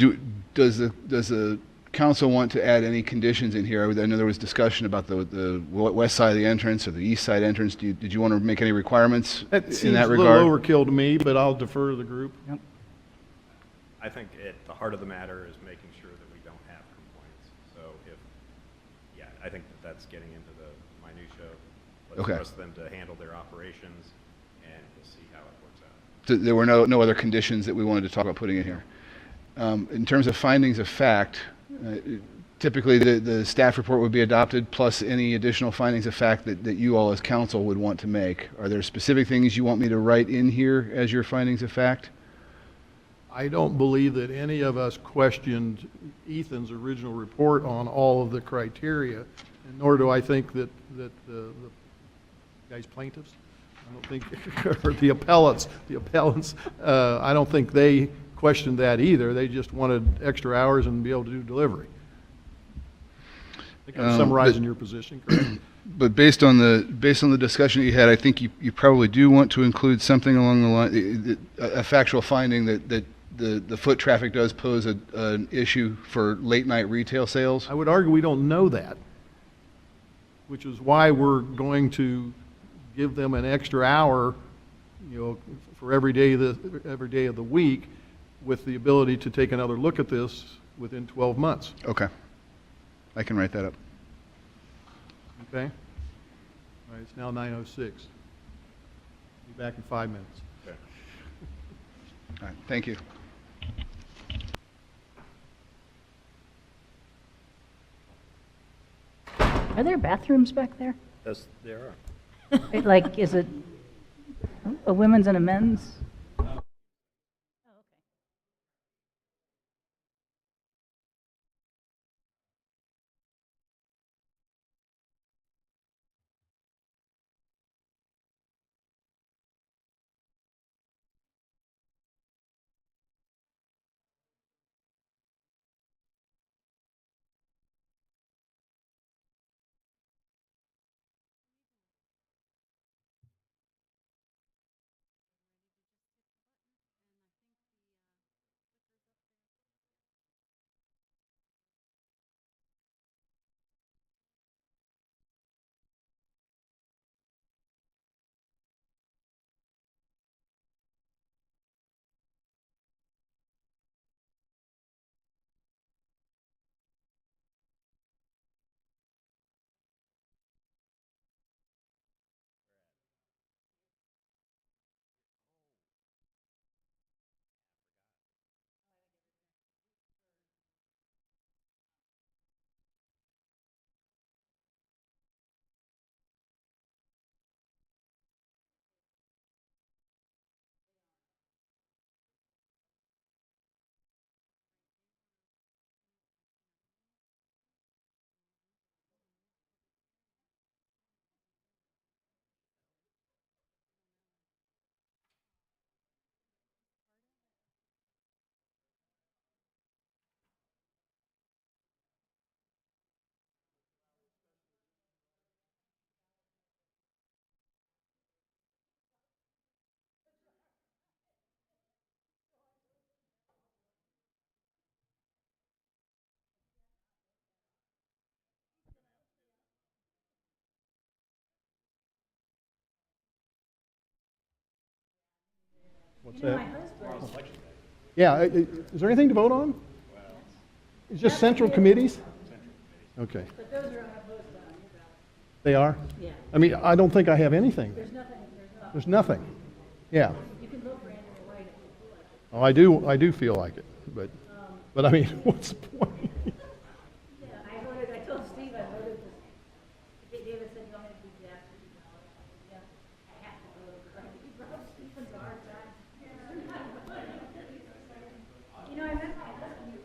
does the council want to add any conditions in here? I know there was discussion about the west side of the entrance or the east side entrance. Did you want to make any requirements That in seems that a regard? little overkill to me, but I'll defer to the group. I think at the heart of the matter is making sure that we don't have complaints. So I think that that's getting into the minutia. Let's Okay. trust them to handle their operations, and we'll see how it works out. So there were no other conditions that we wanted to talk about putting in here. In terms of findings of fact, typically the staff report would be adopted plus any additional findings of fact that you all as council would want to make. Are there specific things you want me to write in here as your findings of fact? I don't believe that any of us questioned Ethan's original report on all of the criteria, and nor do I think that the guys plaintiffs, I don't think, or the appellants, I don't think they questioned that either. They just wanted extra hours and be able to do delivery. I think I'm summarizing your position, correct? But based on the discussion that you had, I think you probably do want to include something along the line, a factual finding that the foot traffic does pose an issue for late night retail sales. I would argue we don't know that, which is why we're going to give them an extra hour, for every day of the week, with the ability to take another look at this within 12 months. Okay. I can write that up. Okay? All right, it's now 9:06. Be back in 5 minutes. Okay. All right, thank you. Are there bathrooms back there? There are. Like, is it a women's and a men's? What's that? Yeah, is there anything to vote on? It's just central committees? Okay. But those are unopposed on your ballot. They are? Yeah. I mean, I don't think I have anything. There's nothing. Yeah. You can vote for Andrew White if you feel like it. Oh, I do feel like it, but I mean, what's the point? Yeah, I told Steve I voted for, David said, you want me to do the absentee ballot? Yeah, I have to vote for him. He brought Stephen's a hard time. I meant to ask you.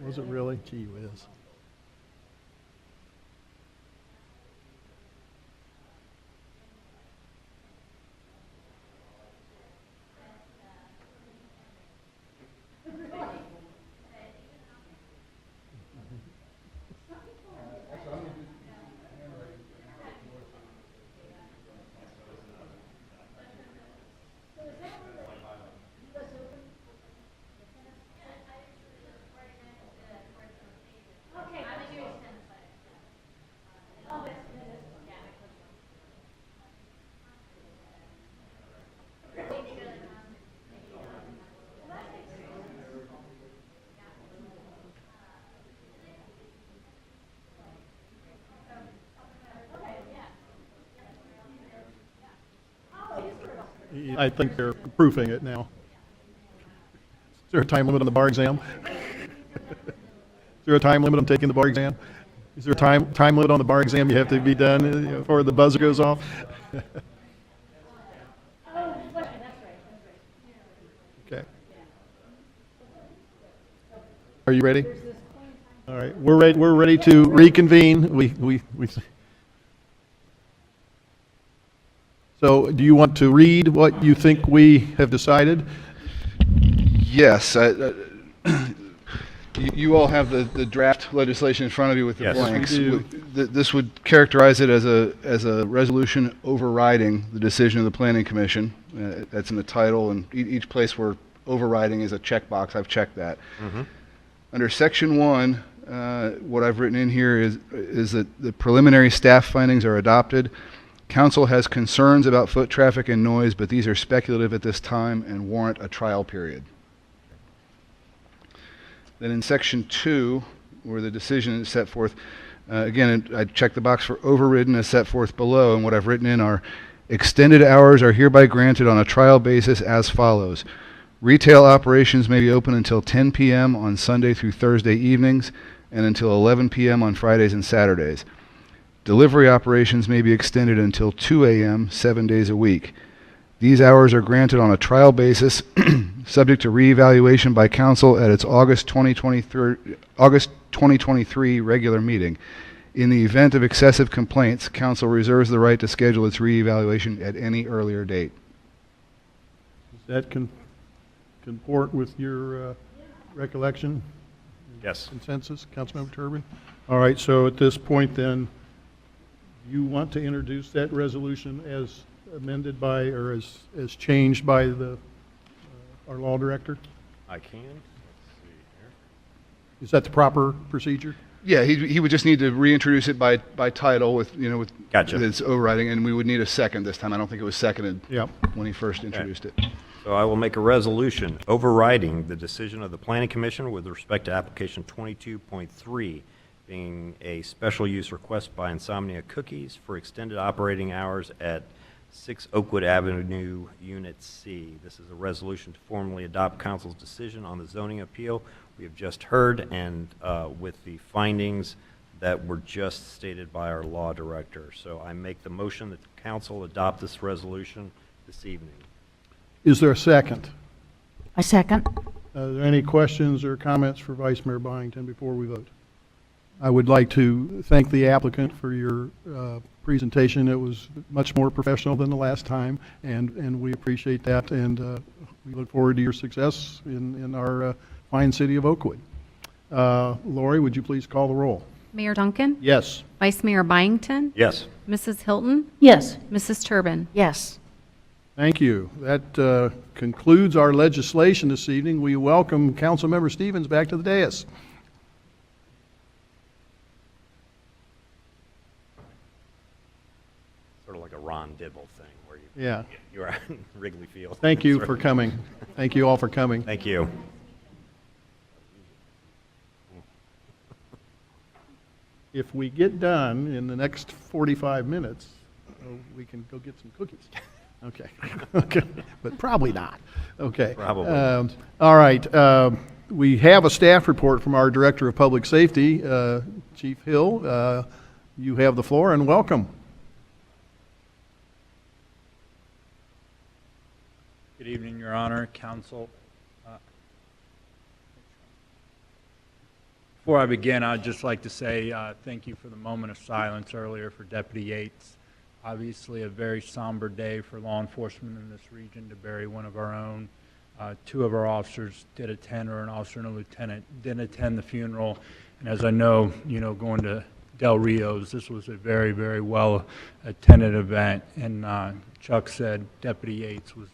Was it really? Gee whiz. I think they're proofing it now. Is there a time limit on the bar exam? Is there a time limit on taking the bar exam? Is there a time limit on the bar exam you have to be done before the buzzer goes off? Okay. Are you ready? All right, we're ready to reconvene. So do you want to read what you think we have decided? Yes. You all have the draft legislation in front of you with the Yes. blanks. We do. This would characterize it as a resolution overriding the decision of the Planning Commission. That's in the title, and each place where overriding is a checkbox. I've checked that. Mm-hmm. Under Section 1, what I've written in here is that the preliminary staff findings are adopted. Council has concerns about foot traffic and noise, but these are speculative at this time and warrant a trial period. Then in Section 2, where the decision is set forth, again, I checked the box for overridden as set forth below, and what I've written in are extended hours are hereby granted on a trial basis as follows. Retail operations may be open until 10 p.m. on Sunday through Thursday evenings and until 11 p.m. on Fridays and Saturdays. Delivery operations may be extended until 2 a.m. 7 days a week. These hours are granted on a trial basis, subject to reevaluation by council at its August 2023 regular meeting. In the event of excessive complaints, council reserves the right to schedule its reevaluation at any earlier date. Does that comport with your recollection? Yes. Consensus, Councilmember Turbin? All right, so at this point then, you want to introduce that resolution as amended by, or as changed by our law director? I can. Let's see here. Is that the proper procedure? Yeah, he would just need to reintroduce it by title with Gotcha. its overriding, and we would need a second this time. I don't think it was seconded Yep. when he first introduced it. So I will make a resolution overriding the decision of the Planning Commission with respect to application 22.3, being a special use request by Insomnia Cookies for extended operating hours at 6 Oakwood Avenue, Unit C. This is a resolution to formally adopt council's decision on the zoning appeal we have just heard, and with the findings that were just stated by our law director. So I make the motion that the council adopt this resolution this evening. Is there a second? I second. Are there any questions or comments for Vice Mayor Byington before we vote? I would like to thank the applicant for your presentation. It was much more professional than the last time, and we appreciate that, and we look forward to your success in our fine city of Oakwood. Lori, would you please call the roll? Mayor Duncan? Yes. Vice Mayor Byington? Yes. Mrs. Hilton? Yes. Mrs. Turbin? Yes. Thank you. That concludes our legislation this evening. We welcome Councilmember Stevens back to the dais. Sort of like a Ron Dibble thing where you, Yeah. you are in Wrigley Field. Thank you for coming. Thank you all for coming. Thank you. if we get done in the next 45 minutes, we can go get some cookies. Okay. Okay. But probably not. Okay. Probably. All right. We have a staff report from our Director of Public Safety, Chief Hill. You have the floor, and welcome. Good evening, Your Honor, Council. Before I begin, I'd just like to say thank you for the moment of silence earlier for Deputy Yates. Obviously a very somber day for law enforcement in this region to bury one of our own. Two of our officers did attend, or an officer and a lieutenant did attend the funeral. And as I know, going to Del Rio's, this was a very, very well attended event. And Chuck said Deputy Yates was,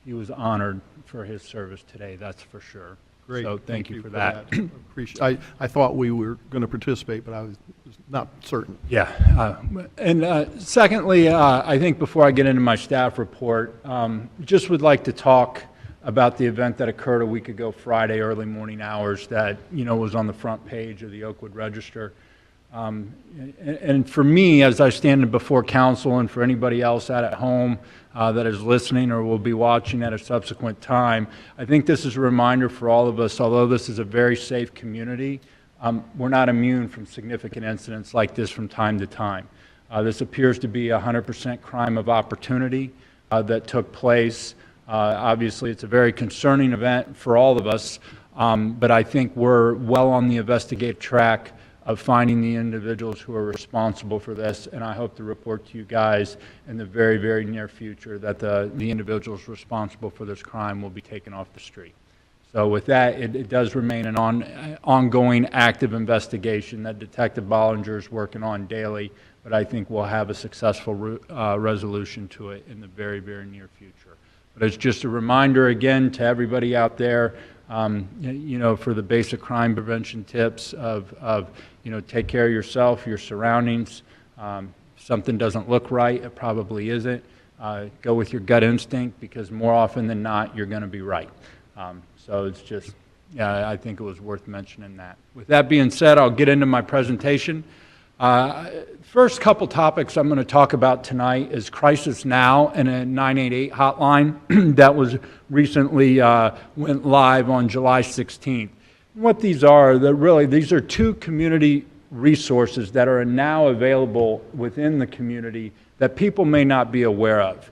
he was honored for his service today, that's for sure. Great. So thank you for that. Appreciate. I thought we were going to participate, but I was not certain. Yeah. Secondly, I think before I get into my staff report, just would like to talk about the event that occurred a week ago Friday, early morning hours, that was on the front page of the Oakwood Register. And for me, as I stand before council, and for anybody else out at home that is listening or will be watching at a subsequent time, I think this is a reminder for all of us, although this is a very safe community, we're not immune from significant incidents like this from time to time. This appears to be a 100% crime of opportunity that took place. Obviously, it's a very concerning event for all of us, but I think we're well on the investigative track of finding the individuals who are responsible for this, and I hope to report to you guys in the very, very near future that the individuals responsible for this crime will be taken off the street. So with that, it does remain an ongoing active investigation that Detective Bollinger is working on daily, but I think we'll have a successful resolution to it in the very, very near future. But it's just a reminder again to everybody out there, for the basic crime prevention tips of take care of yourself, your surroundings. Something doesn't look right, it probably isn't. Go with your gut instinct, because more often than not, you're going to be right. So it's just, I think it was worth mentioning that. With that being said, I'll get into my presentation. First couple topics I'm going to talk about tonight is Crisis Now and a 988 hotline that was recently went live on July 16th. What these are, these are two community resources that are now available within the community that people may not be aware of.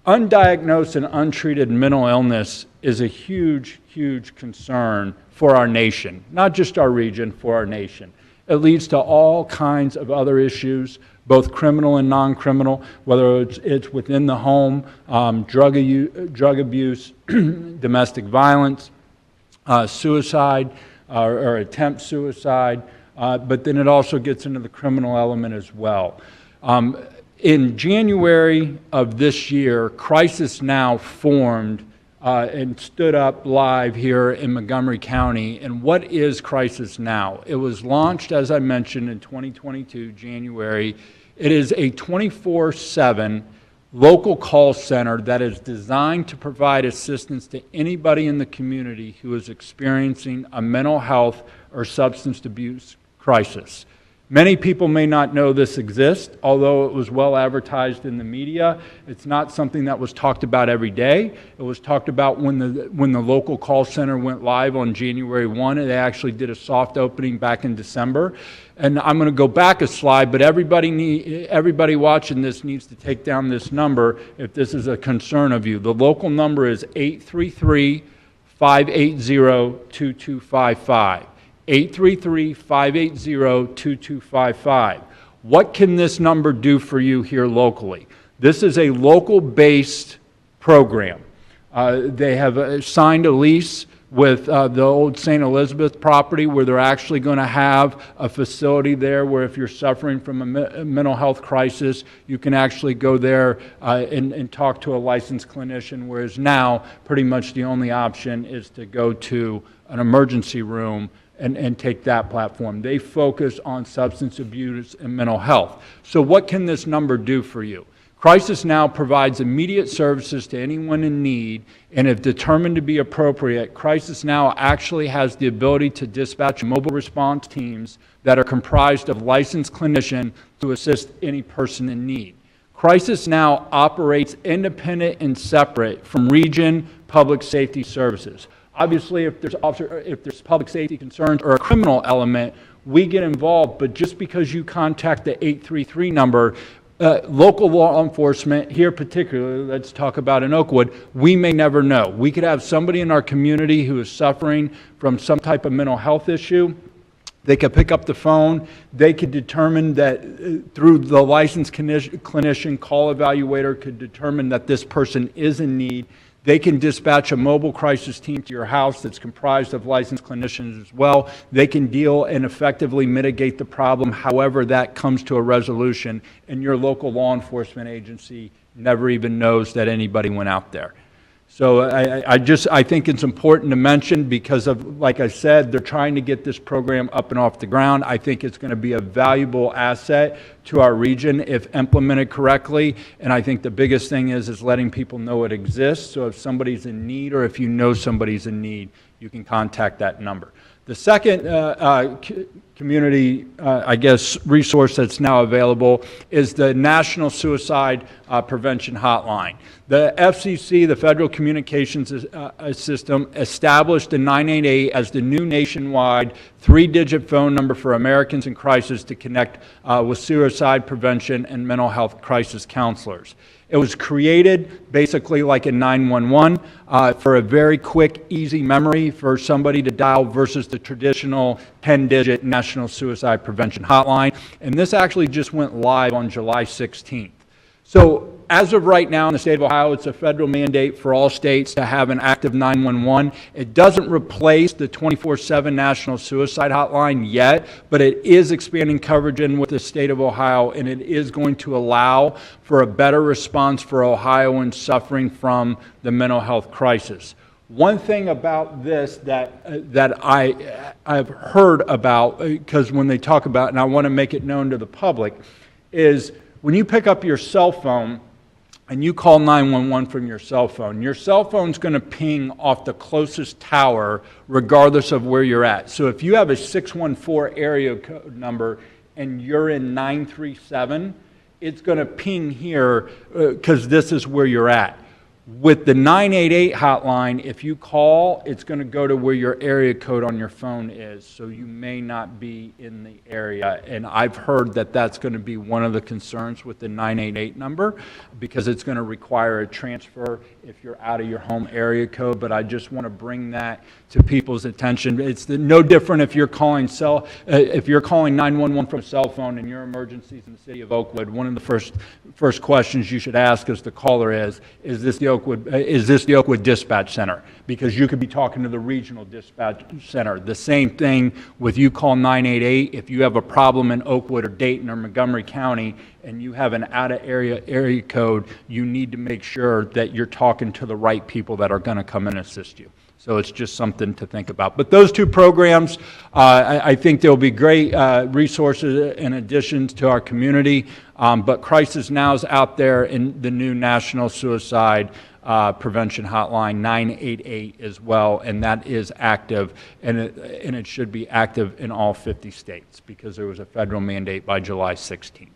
Undiagnosed and untreated mental illness is a huge, huge concern for our nation, not just our region, for our nation. It leads to all kinds of other issues, both criminal and non-criminal, whether it's within the home, drug abuse, domestic violence, suicide, or attempt suicide, but then it also gets into the criminal element as well. In January of this year, Crisis Now formed and stood up live here in Montgomery County. And what is Crisis Now? It was launched, as I mentioned, in 2022, January. It is a 24/7 local call center that is designed to provide assistance to anybody in the community who is experiencing a mental health or substance abuse crisis. Many people may not know this exists, although it was well advertised in the media. It's not something that was talked about every day. It was talked about when the local call center went live on January 1, and they actually did a soft opening back in December. And I'm going to go back a slide, but everybody watching this needs to take down this number if this is a concern of you. The local number is 833-580-2255. 833-580-2255. What can this number do for you here locally? This is a local-based program. They have signed a lease with the old St. Elizabeth property, where they're actually going to have a facility there where if you're suffering from a mental health crisis, you can actually go there and talk to a licensed clinician, whereas now pretty much the only option is to go to an emergency room and take that platform. They focus on substance abuse and mental health. So what can this number do for you? Crisis Now provides immediate services to anyone in need, and if determined to be appropriate, Crisis Now actually has the ability to dispatch mobile response teams that are comprised of licensed clinicians to assist any person in need. Crisis Now operates independent and separate from region public safety services. Obviously, if there's public safety concerns or a criminal element, we get involved, but just because you contact the 833 number, local law enforcement, here particularly, let's talk about in Oakwood, we may never know. We could have somebody in our community who is suffering from some type of mental health issue. They could pick up the phone. They could determine that through the licensed clinician call evaluator could determine that this person is in need. They can dispatch a mobile crisis team to your house that's comprised of licensed clinicians as well. They can deal and effectively mitigate the problem however that comes to a resolution, and your local law enforcement agency never even knows that anybody went out there. So I think it's important to mention because of, like I said, they're trying to get this program up and off the ground. I think it's going to be a valuable asset to our region if implemented correctly. And I think the biggest thing is letting people know it exists. So if somebody's in need or if you know somebody's in need, you can contact that number. The second community, resource that's now available is the National Suicide Prevention Hotline. The FCC, the Federal Communications System, established the 988 as the new nationwide 3-digit phone number for Americans in crisis to connect with suicide prevention and mental health crisis counselors. It was created basically like a 911 for a very quick, easy memory for somebody to dial versus the traditional 10-digit National Suicide Prevention Hotline. And this actually just went live on July 16th. So as of right now in the state of Ohio, it's a federal mandate for all states to have an active 911. It doesn't replace the 24/7 National Suicide Hotline yet, but it is expanding coverage in with the state of Ohio, and it is going to allow for a better response for Ohioans suffering from the mental health crisis. One thing about this that I've heard about, because when they talk about it, and I want to make it known to the public, is when you pick up your cell phone and you call 911 from your cell phone's going to ping off the closest tower regardless of where you're at. So if you have a 614 area code number and you're in 937, it's going to ping here because this is where you're at. With the 988 hotline, if you call, it's going to go to where your area code on your phone is, so you may not be in the area. And I've heard that that's going to be one of the concerns with the 988 number because it's going to require a transfer if you're out of your home area code. But I just want to bring that to people's attention. It's no different if you're calling 911 from a cell phone and your emergencies in the city of Oakwood. One of the first questions you should ask as the caller is this the Oakwood Dispatch Center? Because you could be talking to the regional dispatch center. The same thing with you call 988. If you have a problem in Oakwood or Dayton or Montgomery County and you have an area code, you need to make sure that you're talking to the right people that are going to come and assist you. So it's just something to think about. But those two programs, I think they'll be great resources and additions to our community. But Crisis Now is out there in the new National Suicide Prevention Hotline, 988 as well, and that is active, and it should be active in all 50 states because there was a federal mandate by July 16th.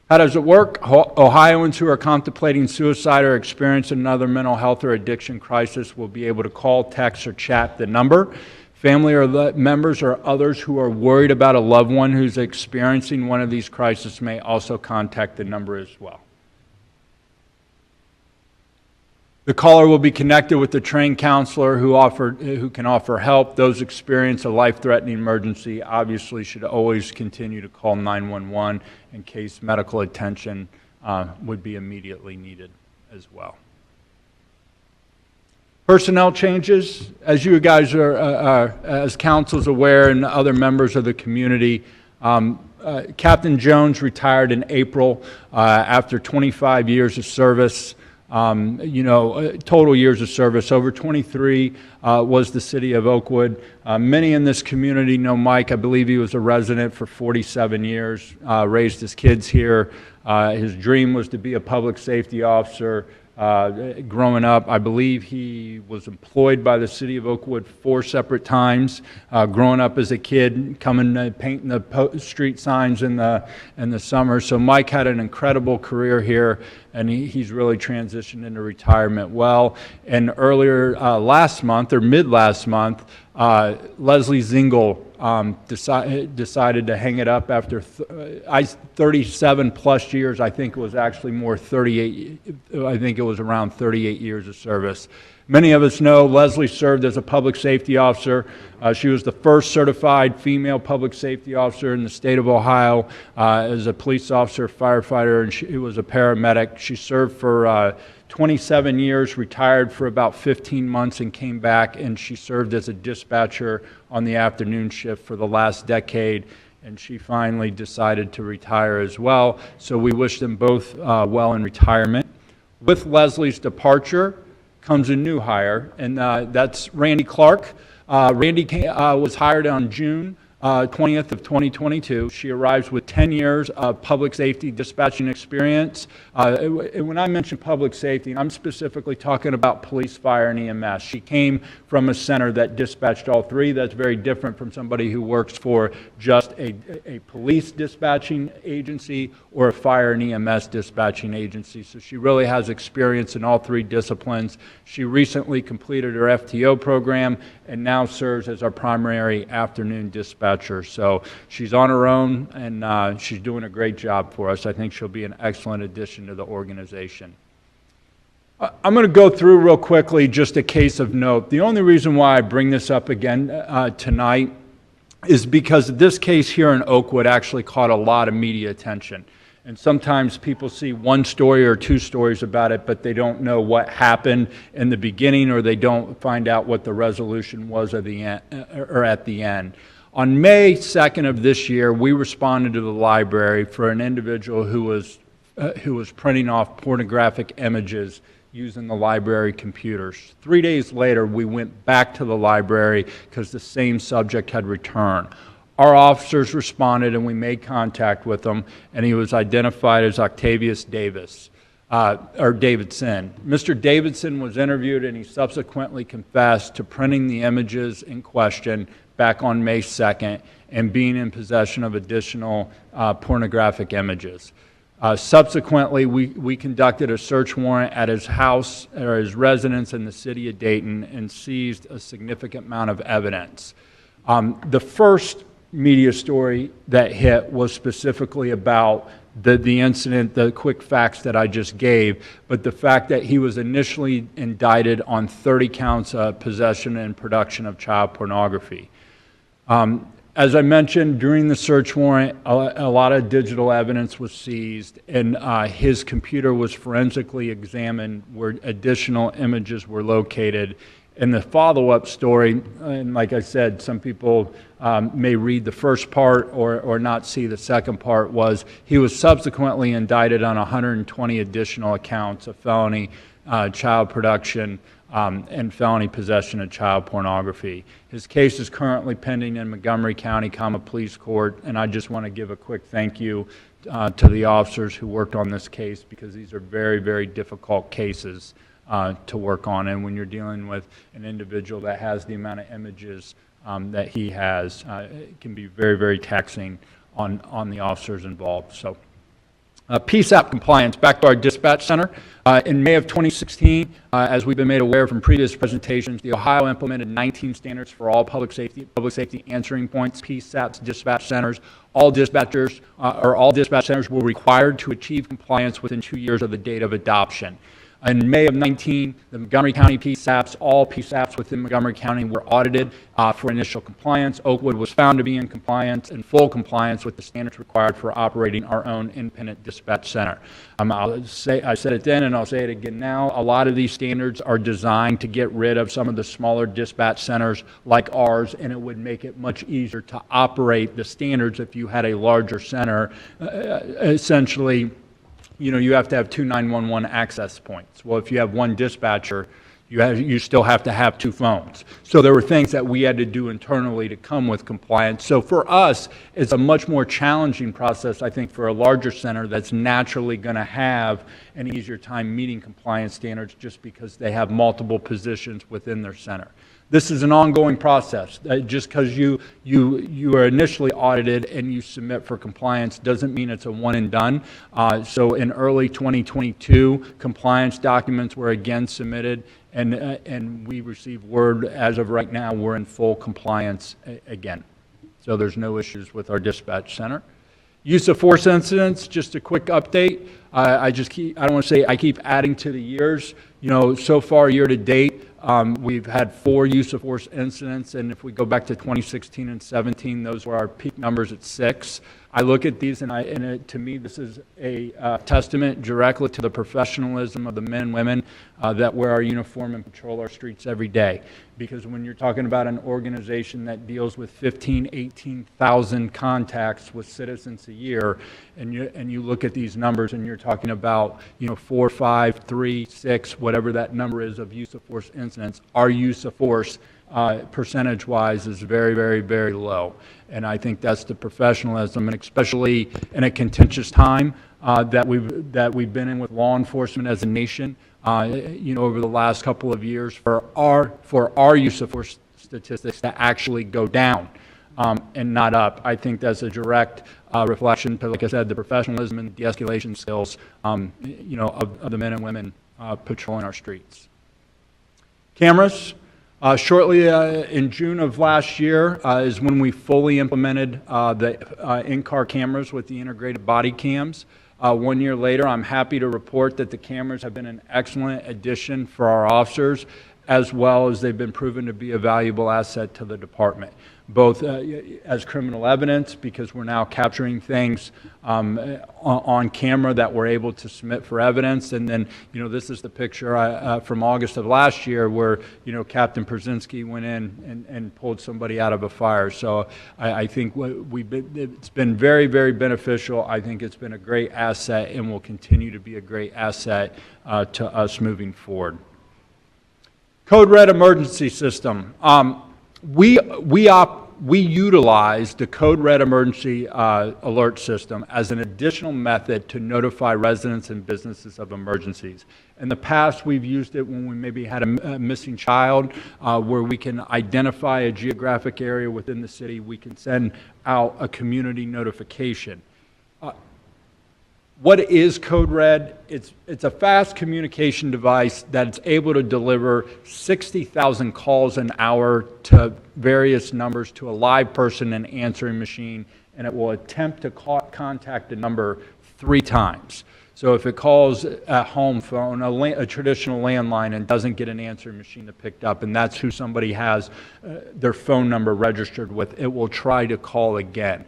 How does it work? Ohioans who are contemplating suicide or experiencing another mental health or addiction crisis will be able to call, text, or chat the number. Family or members or others who are worried about a loved one who's experiencing one of these crises may also contact the number as well. The caller will be connected with a trained counselor who can offer help. Those experiencing a life-threatening emergency obviously should always continue to call 911 in case medical attention would be immediately needed as well. Personnel changes, as you guys are as council's aware and other members of the community, Captain Jones retired in April after 25 years of service. Total years of service. Over 23 was the city of Oakwood. Many in this community know Mike. I believe he was a resident for 47 years, raised his kids here. His dream was to be a public safety officer. Growing up, I believe he was employed by the city of Oakwood 4 separate times. Growing up as a kid, coming painting the street signs in the summer. So Mike had an incredible career here, and he's really transitioned into retirement well. And earlier last month, or mid last month, Leslie Zingle decided to hang it up after 37 plus years. I think it was actually more 38. I think it was around 38 years of service. Many of us know Leslie served as a public safety officer. She was the first certified female public safety officer in the state of Ohio, as a police officer, firefighter, and she was a paramedic. She served for 27 years, retired for about 15 months, and came back, and she served as a dispatcher on the afternoon shift for the last decade, and she finally decided to retire as well. So we wish them both well in retirement. With Leslie's departure comes a new hire, and that's Randy Clark. Randy was hired on June 20th of 2022. She arrives with 10 years of public safety dispatching experience. When I mention public safety, I'm specifically talking about police, fire, and EMS. She came from a center that dispatched all three. That's very different from somebody who works for just a police dispatching agency or a fire and EMS dispatching agency. So she really has experience in all three disciplines. She recently completed her FTO program and now serves as our primary afternoon dispatcher. So she's on her own, and she's doing a great job for us. I think she'll be an excellent addition to the organization. I'm going to go through real quickly just a case of note. The only reason why I bring this up again tonight is because this case here in Oakwood actually caught a lot of media attention. And sometimes people see one story or two stories about it, but they don't know what happened in the beginning, or they don't find out what the resolution was at the end. On May 2nd of this year, we responded to the library for an individual who was printing off pornographic images using the library computers. 3 days later, we went back to the library because the same subject had returned. Our officers responded, and we made contact with him, and he was identified as Octavius Davis, or Davidson. Mr. Davidson was interviewed, and he subsequently confessed to printing the images in question back on May 2nd and being in possession of additional pornographic images. Subsequently, we conducted a search warrant at his house or his residence in the city of Dayton and seized a significant amount of evidence. The first media story that hit was specifically about the incident, the quick facts that I just gave, but the fact that he was initially indicted on 30 counts of possession and production of child pornography. As I mentioned, during the search warrant, a lot of digital evidence was seized, and his computer was forensically examined where additional images were located. And the follow-up story, and like I said, some people may read the first part or not see the second part, was he was subsequently indicted on 120 additional accounts of felony child production and felony possession of child pornography. His case is currently pending in Montgomery County Common Police Court, and I just want to give a quick thank you to the officers who worked on this case, because these are very, very difficult cases to work on. And when you're dealing with an individual that has the amount of images that he has, it can be very, very taxing on the officers involved. So, PSAP compliance, back to our dispatch center. In May of 2016, as we've been made aware from previous presentations, the Ohio implemented 19 standards for all public safety answering points, PSAP's dispatch centers. All dispatch centers were required to achieve compliance within 2 years of the date of adoption. In May of 19, the Montgomery County PSAPs, all PSAPs within Montgomery County were audited for initial compliance. Oakwood was found to be in compliance, in full compliance with the standards required for operating our own independent dispatch center. I said it then and I'll say it again now, a lot of these standards are designed to get rid of some of the smaller dispatch centers like ours, and it would make it much easier to operate the standards if you had a larger center, essentially you have to have two 911 access points. Well, if you have one dispatcher, you still have to have two phones. So there were things that we had to do internally to come with compliance. So for us, it's a much more challenging process, I think, for a larger center that's naturally going to have an easier time meeting compliance standards just because they have multiple positions within their center. This is an ongoing process. Just because you are initially audited and you submit for compliance doesn't mean it's a one and done. So in early 2022, compliance documents were again submitted, and we received word as of right now we're in full compliance again. So there's no issues with our dispatch center. Use of force incidents, just a quick update. I don't want to say I keep adding to the years. So far year to date, we've had 4 use of force incidents, and if we go back to 2016 and 17, those were our peak numbers at 6. I look at these, and to me, this is a testament directly to the professionalism of the men and women that wear our uniform and patrol our streets every day. Because when you're talking about an organization that deals with 18,000 contacts with citizens a year, and you look at these numbers, and you're talking about 4, 5, 3, 6, whatever that number is of use of force incidents, our use of force percentage-wise is very, very, very low. And I think that's the professionalism, and especially in a contentious time that we've been in with law enforcement as a nation, over the last couple of years, for our use of force statistics to actually go down and not up. I think that's a direct reflection to, like I said, the professionalism and de-escalation skills, of the men and women patrolling our streets. Cameras. Shortly in June of last year is when we fully implemented the in-car cameras with the integrated body cams. 1 year later, I'm happy to report that the cameras have been an excellent addition for our officers, as well as they've been proven to be a valuable asset to the department, both as criminal evidence, because we're now capturing things on camera that we're able to submit for evidence. And then, this is the picture from August of last year where, Captain Przynski went in and pulled somebody out of a fire. So I think it's been very, very beneficial. I think it's been a great asset and will continue to be a great asset to us moving forward. Code Red emergency system. We utilize the Code Red emergency alert system as an additional method to notify residents and businesses of emergencies. In the past, we've used it when we maybe had a missing child, where we can identify a geographic area within the city. We can send out a community notification. What is Code Red? It's a fast communication device that's able to deliver 60,000 calls an hour to various numbers to a live person and answering machine, and it will attempt to contact the number 3 times. So if it calls a home phone, a traditional landline, and doesn't get an answering machine to pick up, and that's who somebody has their phone number registered with, it will try to call again.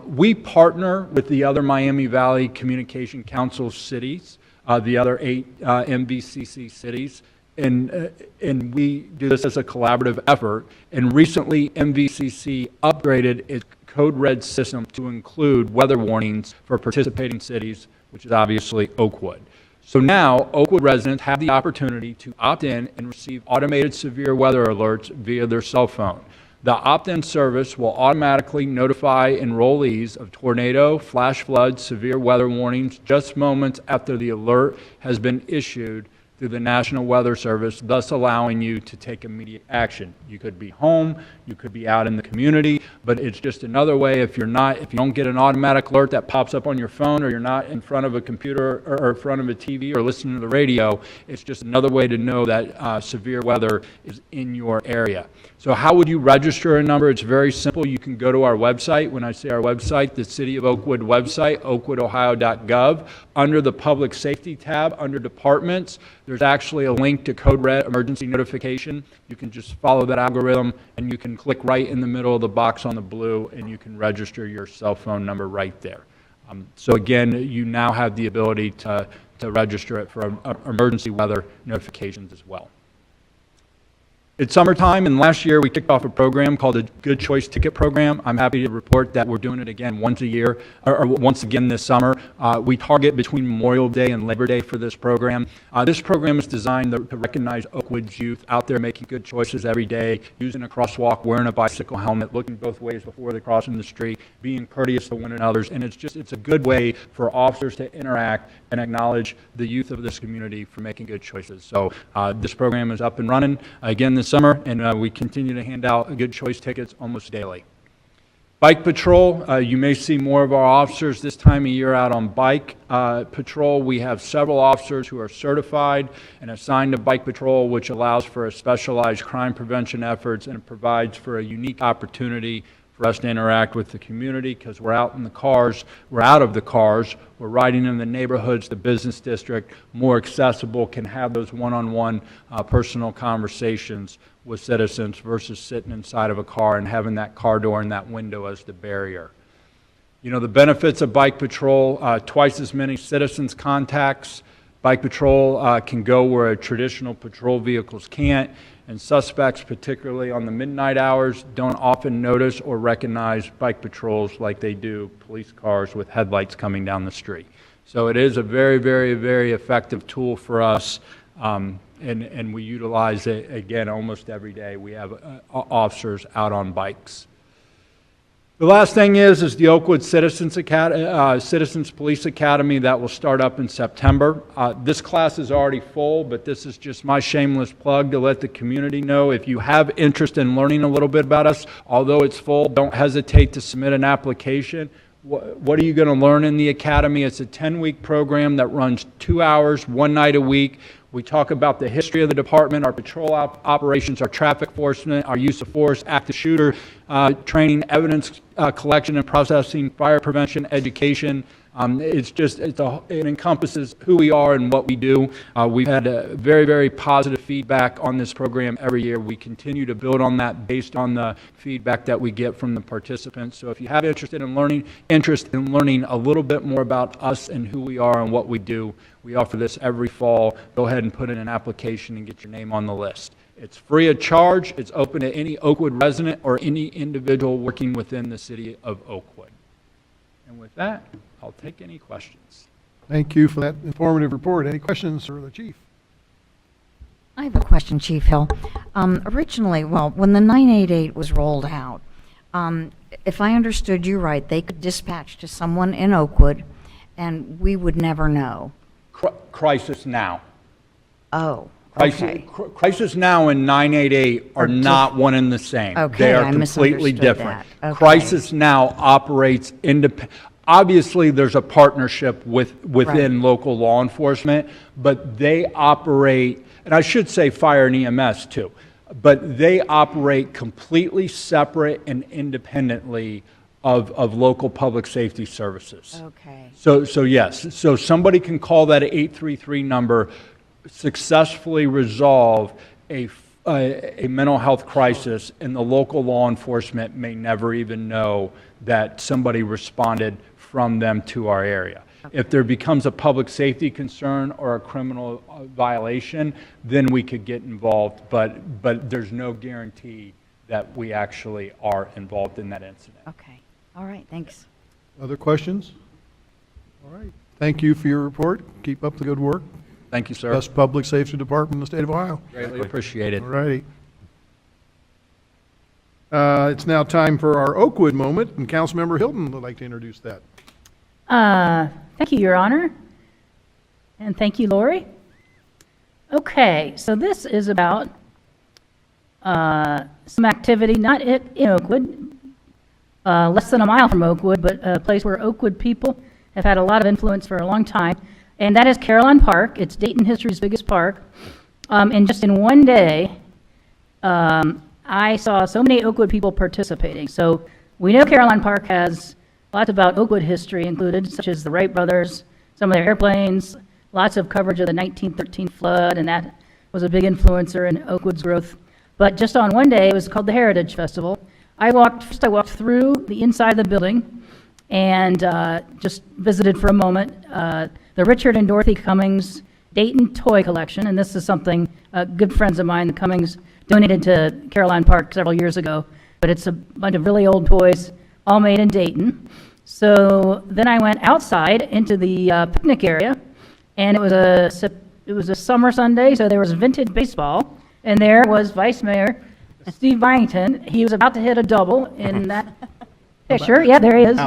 We partner with the other Miami Valley Communication Council cities, the other 8 MVCC cities, and we do this as a collaborative effort. And recently, MVCC upgraded its Code Red system to include weather warnings for participating cities, which is obviously Oakwood. So now, Oakwood residents have the opportunity to opt in and receive automated severe weather alerts via their cell phone. The opt-in service will automatically notify enrollees of tornado, flash flood, severe weather warnings just moments after the alert has been issued through the National Weather Service, thus allowing you to take immediate action. You could be home, you could be out in the community, but it's just another way. If you don't get an automatic alert that pops up on your phone, or you're not in front of a computer or in front of a TV or listening to the radio, it's just another way to know that severe weather is in your area. So how would you register a number? It's very simple. You can go to our website. When I say our website, the City of Oakwood website, oakwoodohio.gov. Under the Public Safety tab, under Departments, there's actually a link to Code Red emergency notification. You can just follow that algorithm, and you can click right in the middle of the box on the blue, and you can register your cell phone number right there. So again, you now have the ability to register it for emergency weather notifications as well. It's summertime, and last year we kicked off a program called the Good Choice Ticket Program. I'm happy to report that we're doing it again once a year, or once again this summer. We target between Memorial Day and Labor Day for this program. This program is designed to recognize Oakwood's youth out there making good choices every day, using a crosswalk, wearing a bicycle helmet, looking both ways before they cross in the street, being courteous to one another, and it's a good way for officers to interact and acknowledge the youth of this community for making good choices. So this program is up and running again this summer, and we continue to hand out Good Choice tickets almost daily. Bike patrol, you may see more of our officers this time of year out on bike patrol. We have several officers who are certified and assigned to bike patrol, which allows for a specialized crime prevention efforts, and it provides for a unique opportunity for us to interact with the community, because we're out in the cars, we're out of the cars, we're riding in the neighborhoods, the business district, more accessible, can have those one-on-one personal conversations with citizens versus sitting inside of a car and having that car door and that window as the barrier. You know, the benefits of bike patrol, twice as many citizens contacts. Bike patrol can go where traditional patrol vehicles can't, and suspects, particularly on the midnight hours, don't often notice or recognize bike patrols like they do police cars with headlights coming down the street. So it is a very, very, very effective tool for us, and we utilize it, again, almost every day. We have officers out on bikes. The last thing is the Oakwood Citizens Police Academy that will start up in September. This class is already full, but this is just my shameless plug to let the community know, if you have interest in learning a little bit about us, although it's full, don't hesitate to submit an application. What are you going to learn in the academy? It's a 10-week program that runs 2 hours, one night a week. We talk about the history of the department, our patrol operations, our traffic enforcement, our use of force, active shooter training, evidence collection and processing, fire prevention, education. It encompasses who we are and what we do. We've had a very, very positive feedback on this program every year. We continue to build on that based on the feedback that we get from the participants. So if you have interest in learning a little bit more about us and who we are and what we do, we offer this every fall. Go ahead and put in an application and get your name on the list. It's free of charge. It's open to any Oakwood resident or any individual working within the city of Oakwood. And with that, I'll take any questions. Thank you for that informative report. Any questions for the chief? I have a question, Chief Hill. Originally, when the 988 was rolled out, if I understood you right, they could dispatch to someone in Oakwood, and we would never know. Crisis Now. Oh, okay. Crisis Now and 988 are not one and the same. Okay, they are I completely misunderstood different. that. Okay. Crisis Now operates independent. Obviously, there's a partnership within local law enforcement, but they operate, and I should say fire and EMS too, but they operate completely separate and independently of local public safety services. Okay. So yes, so somebody can call that 833 number, successfully resolve a mental health crisis, and the local law enforcement may never even know that somebody responded from them to our area. Okay. If there becomes a public safety concern or a criminal violation, then we could get involved, but there's no guarantee that we actually are involved in that incident. Okay. All right. Thanks. Other questions? All right. Thank you for your report. Keep up the good work. Thank you, sir. Best public safety department in the state of Ohio. Greatly appreciated. All righty. It's now time for our Oakwood moment, and Councilmember Hilton would like to introduce that. Thank you, Your Honor. And thank you, Lori. Okay, so this is about some activity, not in Oakwood, less than a mile from Oakwood, but a place where Oakwood people have had a lot of influence for a long time, and that is Caroline Park. It's Dayton history's biggest park. And just in one day, I saw so many Oakwood people participating. So we know Caroline Park has lots about Oakwood history included, such as the Wright brothers, some of their airplanes, lots of coverage of the 1913 flood, and that was a big influencer in Oakwood's growth. But just on one day, it was called the Heritage Festival. I walked through the inside of the building and just visited for a moment. The Richard and Dorothy Cummings Dayton toy collection, and this is something good friends of mine, the Cummings, donated to Caroline Park several years ago, but it's a bunch of really old toys, all made in Dayton. So then I went outside into the picnic area, and it was a summer Sunday, so there was vintage baseball, and there was Vice Mayor Steve Byington. He was about to hit a double in that picture. Yeah, there he is.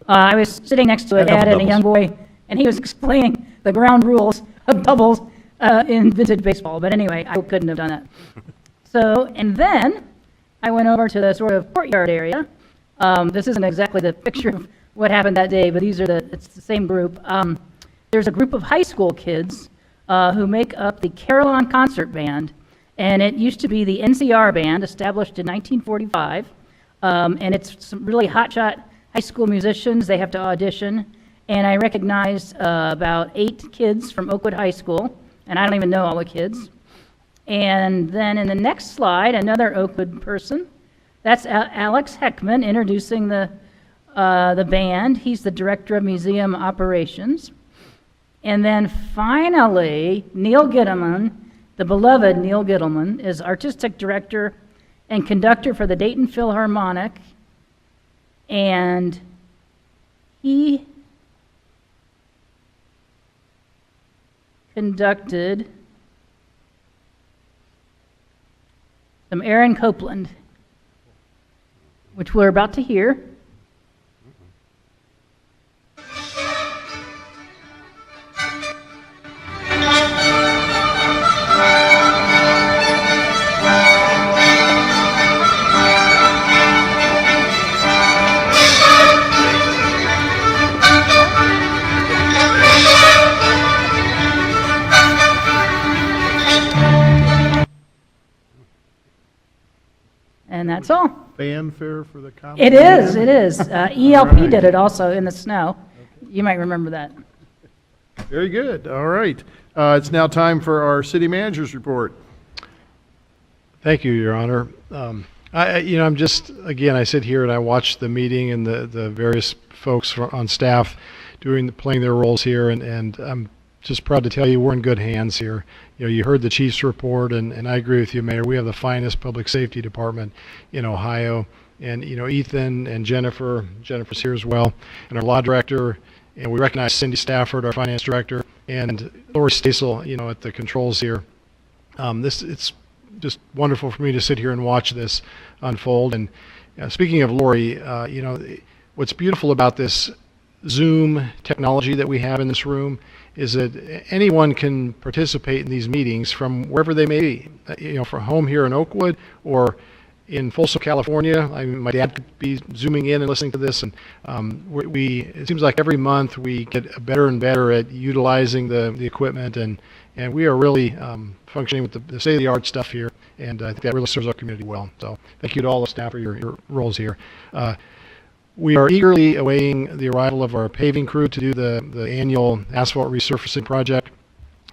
I was sitting next to a dad and a young boy, and he was explaining the ground rules of doubles in vintage baseball. But anyway, I couldn't have done that. So, and then I went over to the sort of courtyard area. This isn't exactly the picture of what happened that day, but it's the same group. There's a group of high school kids who make up the Carillon Concert Band, and it used to be the NCR Band, established in 1945, and it's some really hotshot high school musicians. They have to audition, and I recognized about 8 kids from Oakwood High School, and I don't even know all the kids. And then in the next slide, another Oakwood person. That's Alex Heckman introducing the band. He's the director of museum operations. And then finally, Neil Gittleman, the beloved Neil Gittleman, is artistic director and conductor for the Dayton Philharmonic. And he conducted some Aaron Copland, which we're about to hear. And that's all. Fanfare for the common. It is, it is. ELP did it also in the snow. You might remember that. Very good. All right. It's now time for our city manager's report. Thank you, Your Honor. I'm just, again, I sit here and I watch the meeting and the various folks on staff playing their roles here, and I'm just proud to tell you we're in good hands here. You heard the chief's report, and I agree with you, Mayor. We have the finest public safety department in Ohio. And, Ethan and Jennifer's here as well, and our law director, and we recognize Cindy Stafford, our finance director, and Lori Stasel, at the controls here. It's just wonderful for me to sit here and watch this unfold. And speaking of Lori, what's beautiful about this Zoom technology that we have in this room is that anyone can participate in these meetings from wherever they may be, from home here in Oakwood or in Folsom, California. My dad could be zooming in and listening to this, and it seems like every month we get better and better at utilizing the equipment, and we are really functioning with the state-of-the-art stuff here, and I think that really serves our community well. So thank you to all the staff for your roles here. We are eagerly awaiting the arrival of our paving crew to do the annual asphalt resurfacing project.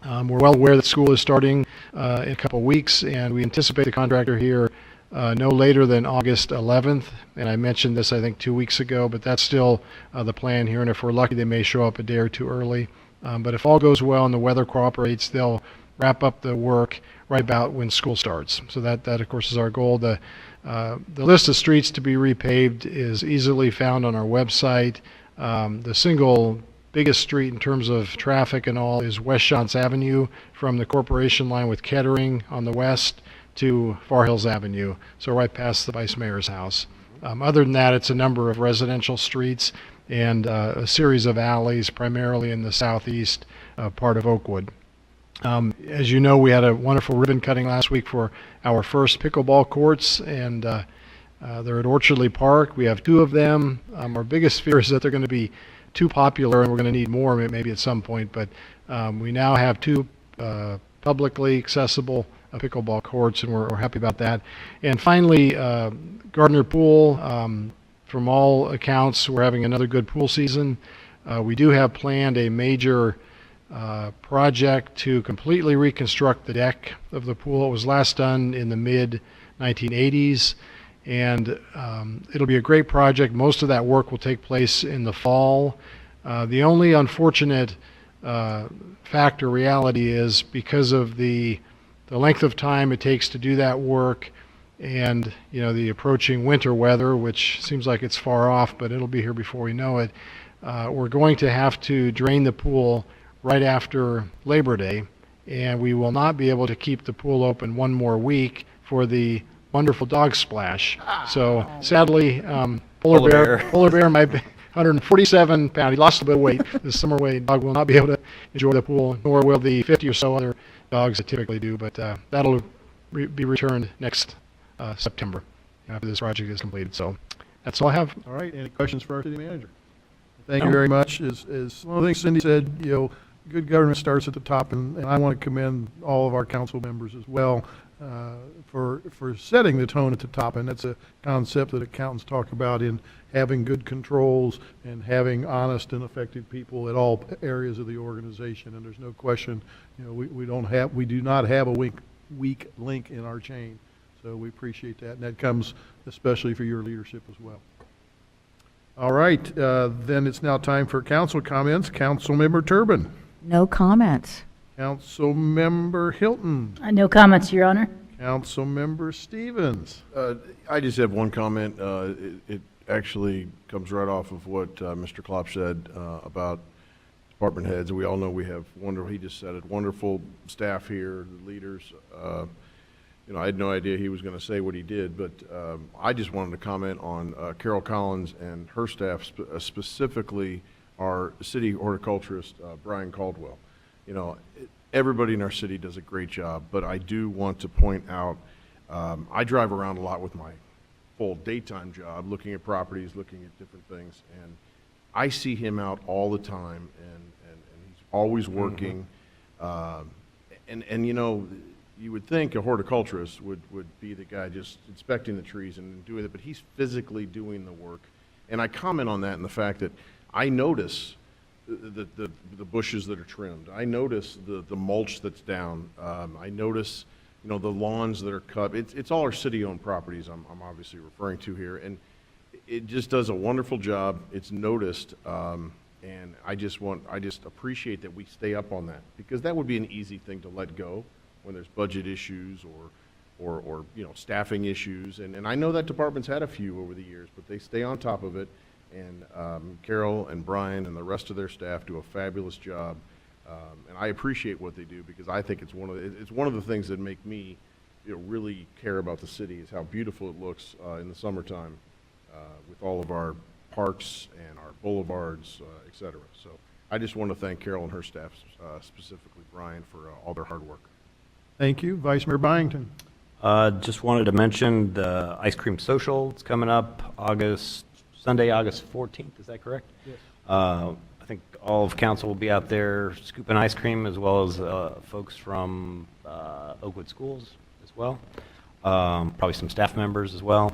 We're well aware that school is starting in a couple of weeks, and we anticipate the contractor here no later than August 11th. And I mentioned this, I think, 2 weeks ago, but that's still the plan here. And if we're lucky, they may show up a day or two early. But if all goes well and the weather cooperates, they'll wrap up the work right about when school starts. So that of course, is our goal. The list of streets to be repaved is easily found on our website. The single biggest street in terms of traffic and all is West Shantz Avenue from the Corporation line with Kettering on the west to Far Hills Avenue, so right past the Vice Mayor's house. Other than that, it's a number of residential streets and a series of alleys, primarily in the southeast part of Oakwood. As you know, we had a wonderful ribbon cutting last week for our first pickleball courts, and they're at Orchardly Park. We have 2 of them. Our biggest fear is that they're going to be too popular and we're going to need more maybe at some point, but we now have 2 publicly accessible pickleball courts, and we're happy about that. And finally, Gardner Pool, from all accounts, we're having another good pool season. We do have planned a major project to completely reconstruct the deck of the pool. It was last done in the mid-1980s, and it'll be a great project. Most of that work will take place in the fall. The only unfortunate fact or reality is because of the length of time it takes to do that work, and the approaching winter weather, which seems like it's far off, but it'll be here before we know it. We're going to have to drain the pool right after Labor Day, and we will not be able to keep the pool open one more week for the wonderful dog splash. So sadly, Polar Bear, my 147 pound, he lost a bit of weight this summer. Weight dog will not be able to enjoy the pool, nor will the 50 or so other dogs that typically do. But that'll be returned next September after this project is completed. So that's all I have. All right, any questions for our city manager? Thank you very much. As one of the things Cindy said, good government starts at the top, and I want to commend all of our council members as well for setting the tone at the top, and that's a concept that accountants talk about in having good controls and having honest and effective people at all areas of the organization. And there's no question, we do not have a weak link in our chain, so we appreciate that, and that comes especially for your leadership as well. All right, then it's now time for council comments. Councilmember Turbin. No comments. Councilmember Hilton. No comments, Your Honor. Councilmember Stevens. I just have one comment. It actually comes right off of what Mr. Klopp said about department heads. We all know we have he just said it, wonderful staff here, the leaders. I had no idea he was going to say what he did, but I just wanted to comment on Carol Collins and her staff, specifically our city horticulturist, Brian Caldwell. Everybody in our city does a great job, but I do want to point out, I drive around a lot with my full daytime job, looking at properties, looking at different things, and I see him out all the time, and he's always working. You would think a horticulturist would be the guy just inspecting the trees and doing it, but he's physically doing the work. And I comment on that in the fact that I notice the bushes that are trimmed. I notice the mulch that's down. I notice, the lawns that are cut. It's all our city-owned properties I'm obviously referring to here, and it just does a wonderful job. It's noticed, and I just appreciate that we stay up on that, because that would be an easy thing to let go when there's budget issues or staffing issues, and I know that department's had a few over the years, but they stay on top of it, and Carol and Brian and the rest of their staff do a fabulous job, and I appreciate what they do, because I think it's one of the things that make me really care about the city, is how beautiful it looks in the summertime with all of our parks and our boulevards, et cetera. So I just want to thank Carol and her staff, specifically Brian, for all their hard work. Thank you. Vice Mayor Byington. Just wanted to mention the ice cream social. It's coming up Sunday, August 14th. Is that correct? Yes. I think all of council will be out there scooping ice cream, as well as folks from Oakwood schools as well. Probably some staff members as well.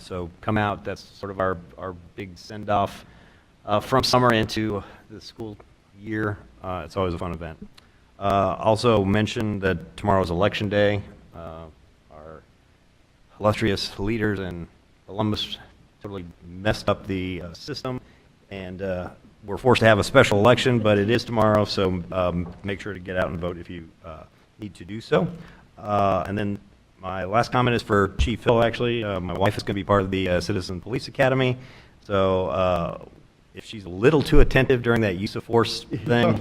So come out. That's sort of our big send-off from summer into the school year. It's always a fun event. Also mention that tomorrow's election day. Our illustrious leaders in Columbus totally messed up the system, and we're forced to have a special election, but it is tomorrow, so make sure to get out and vote if you need to do so. And then my last comment is for Chief Hill, actually. My wife is going to be part of the Citizen Police Academy, so if she's a little too attentive during that use of force thing,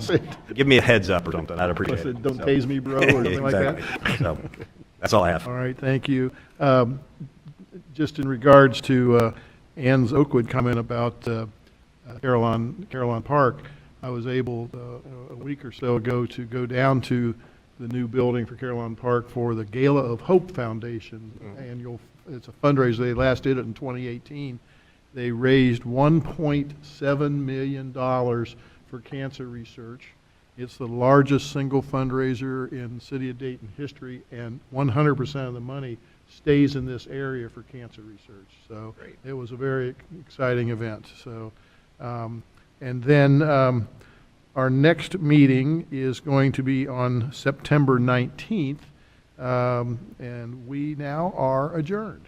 give me a heads up or something. I'd appreciate it. Don't tase me, bro, or something like that. So that's all I have. All right, thank you. Just in regards to Ann's Oakwood comment about Carillon Park, I was able a week or so ago to go down to the new building for Carillon Park for the Gala of Hope Foundation annual. It's a fundraiser. They last did it in 2018. They raised $1.7 million for cancer research. It's the largest single fundraiser in the city of Dayton history, and 100% of the money stays in this area for cancer research. So it was a very exciting event. So, and then our next meeting is going to be on September 19th, and we now are adjourned.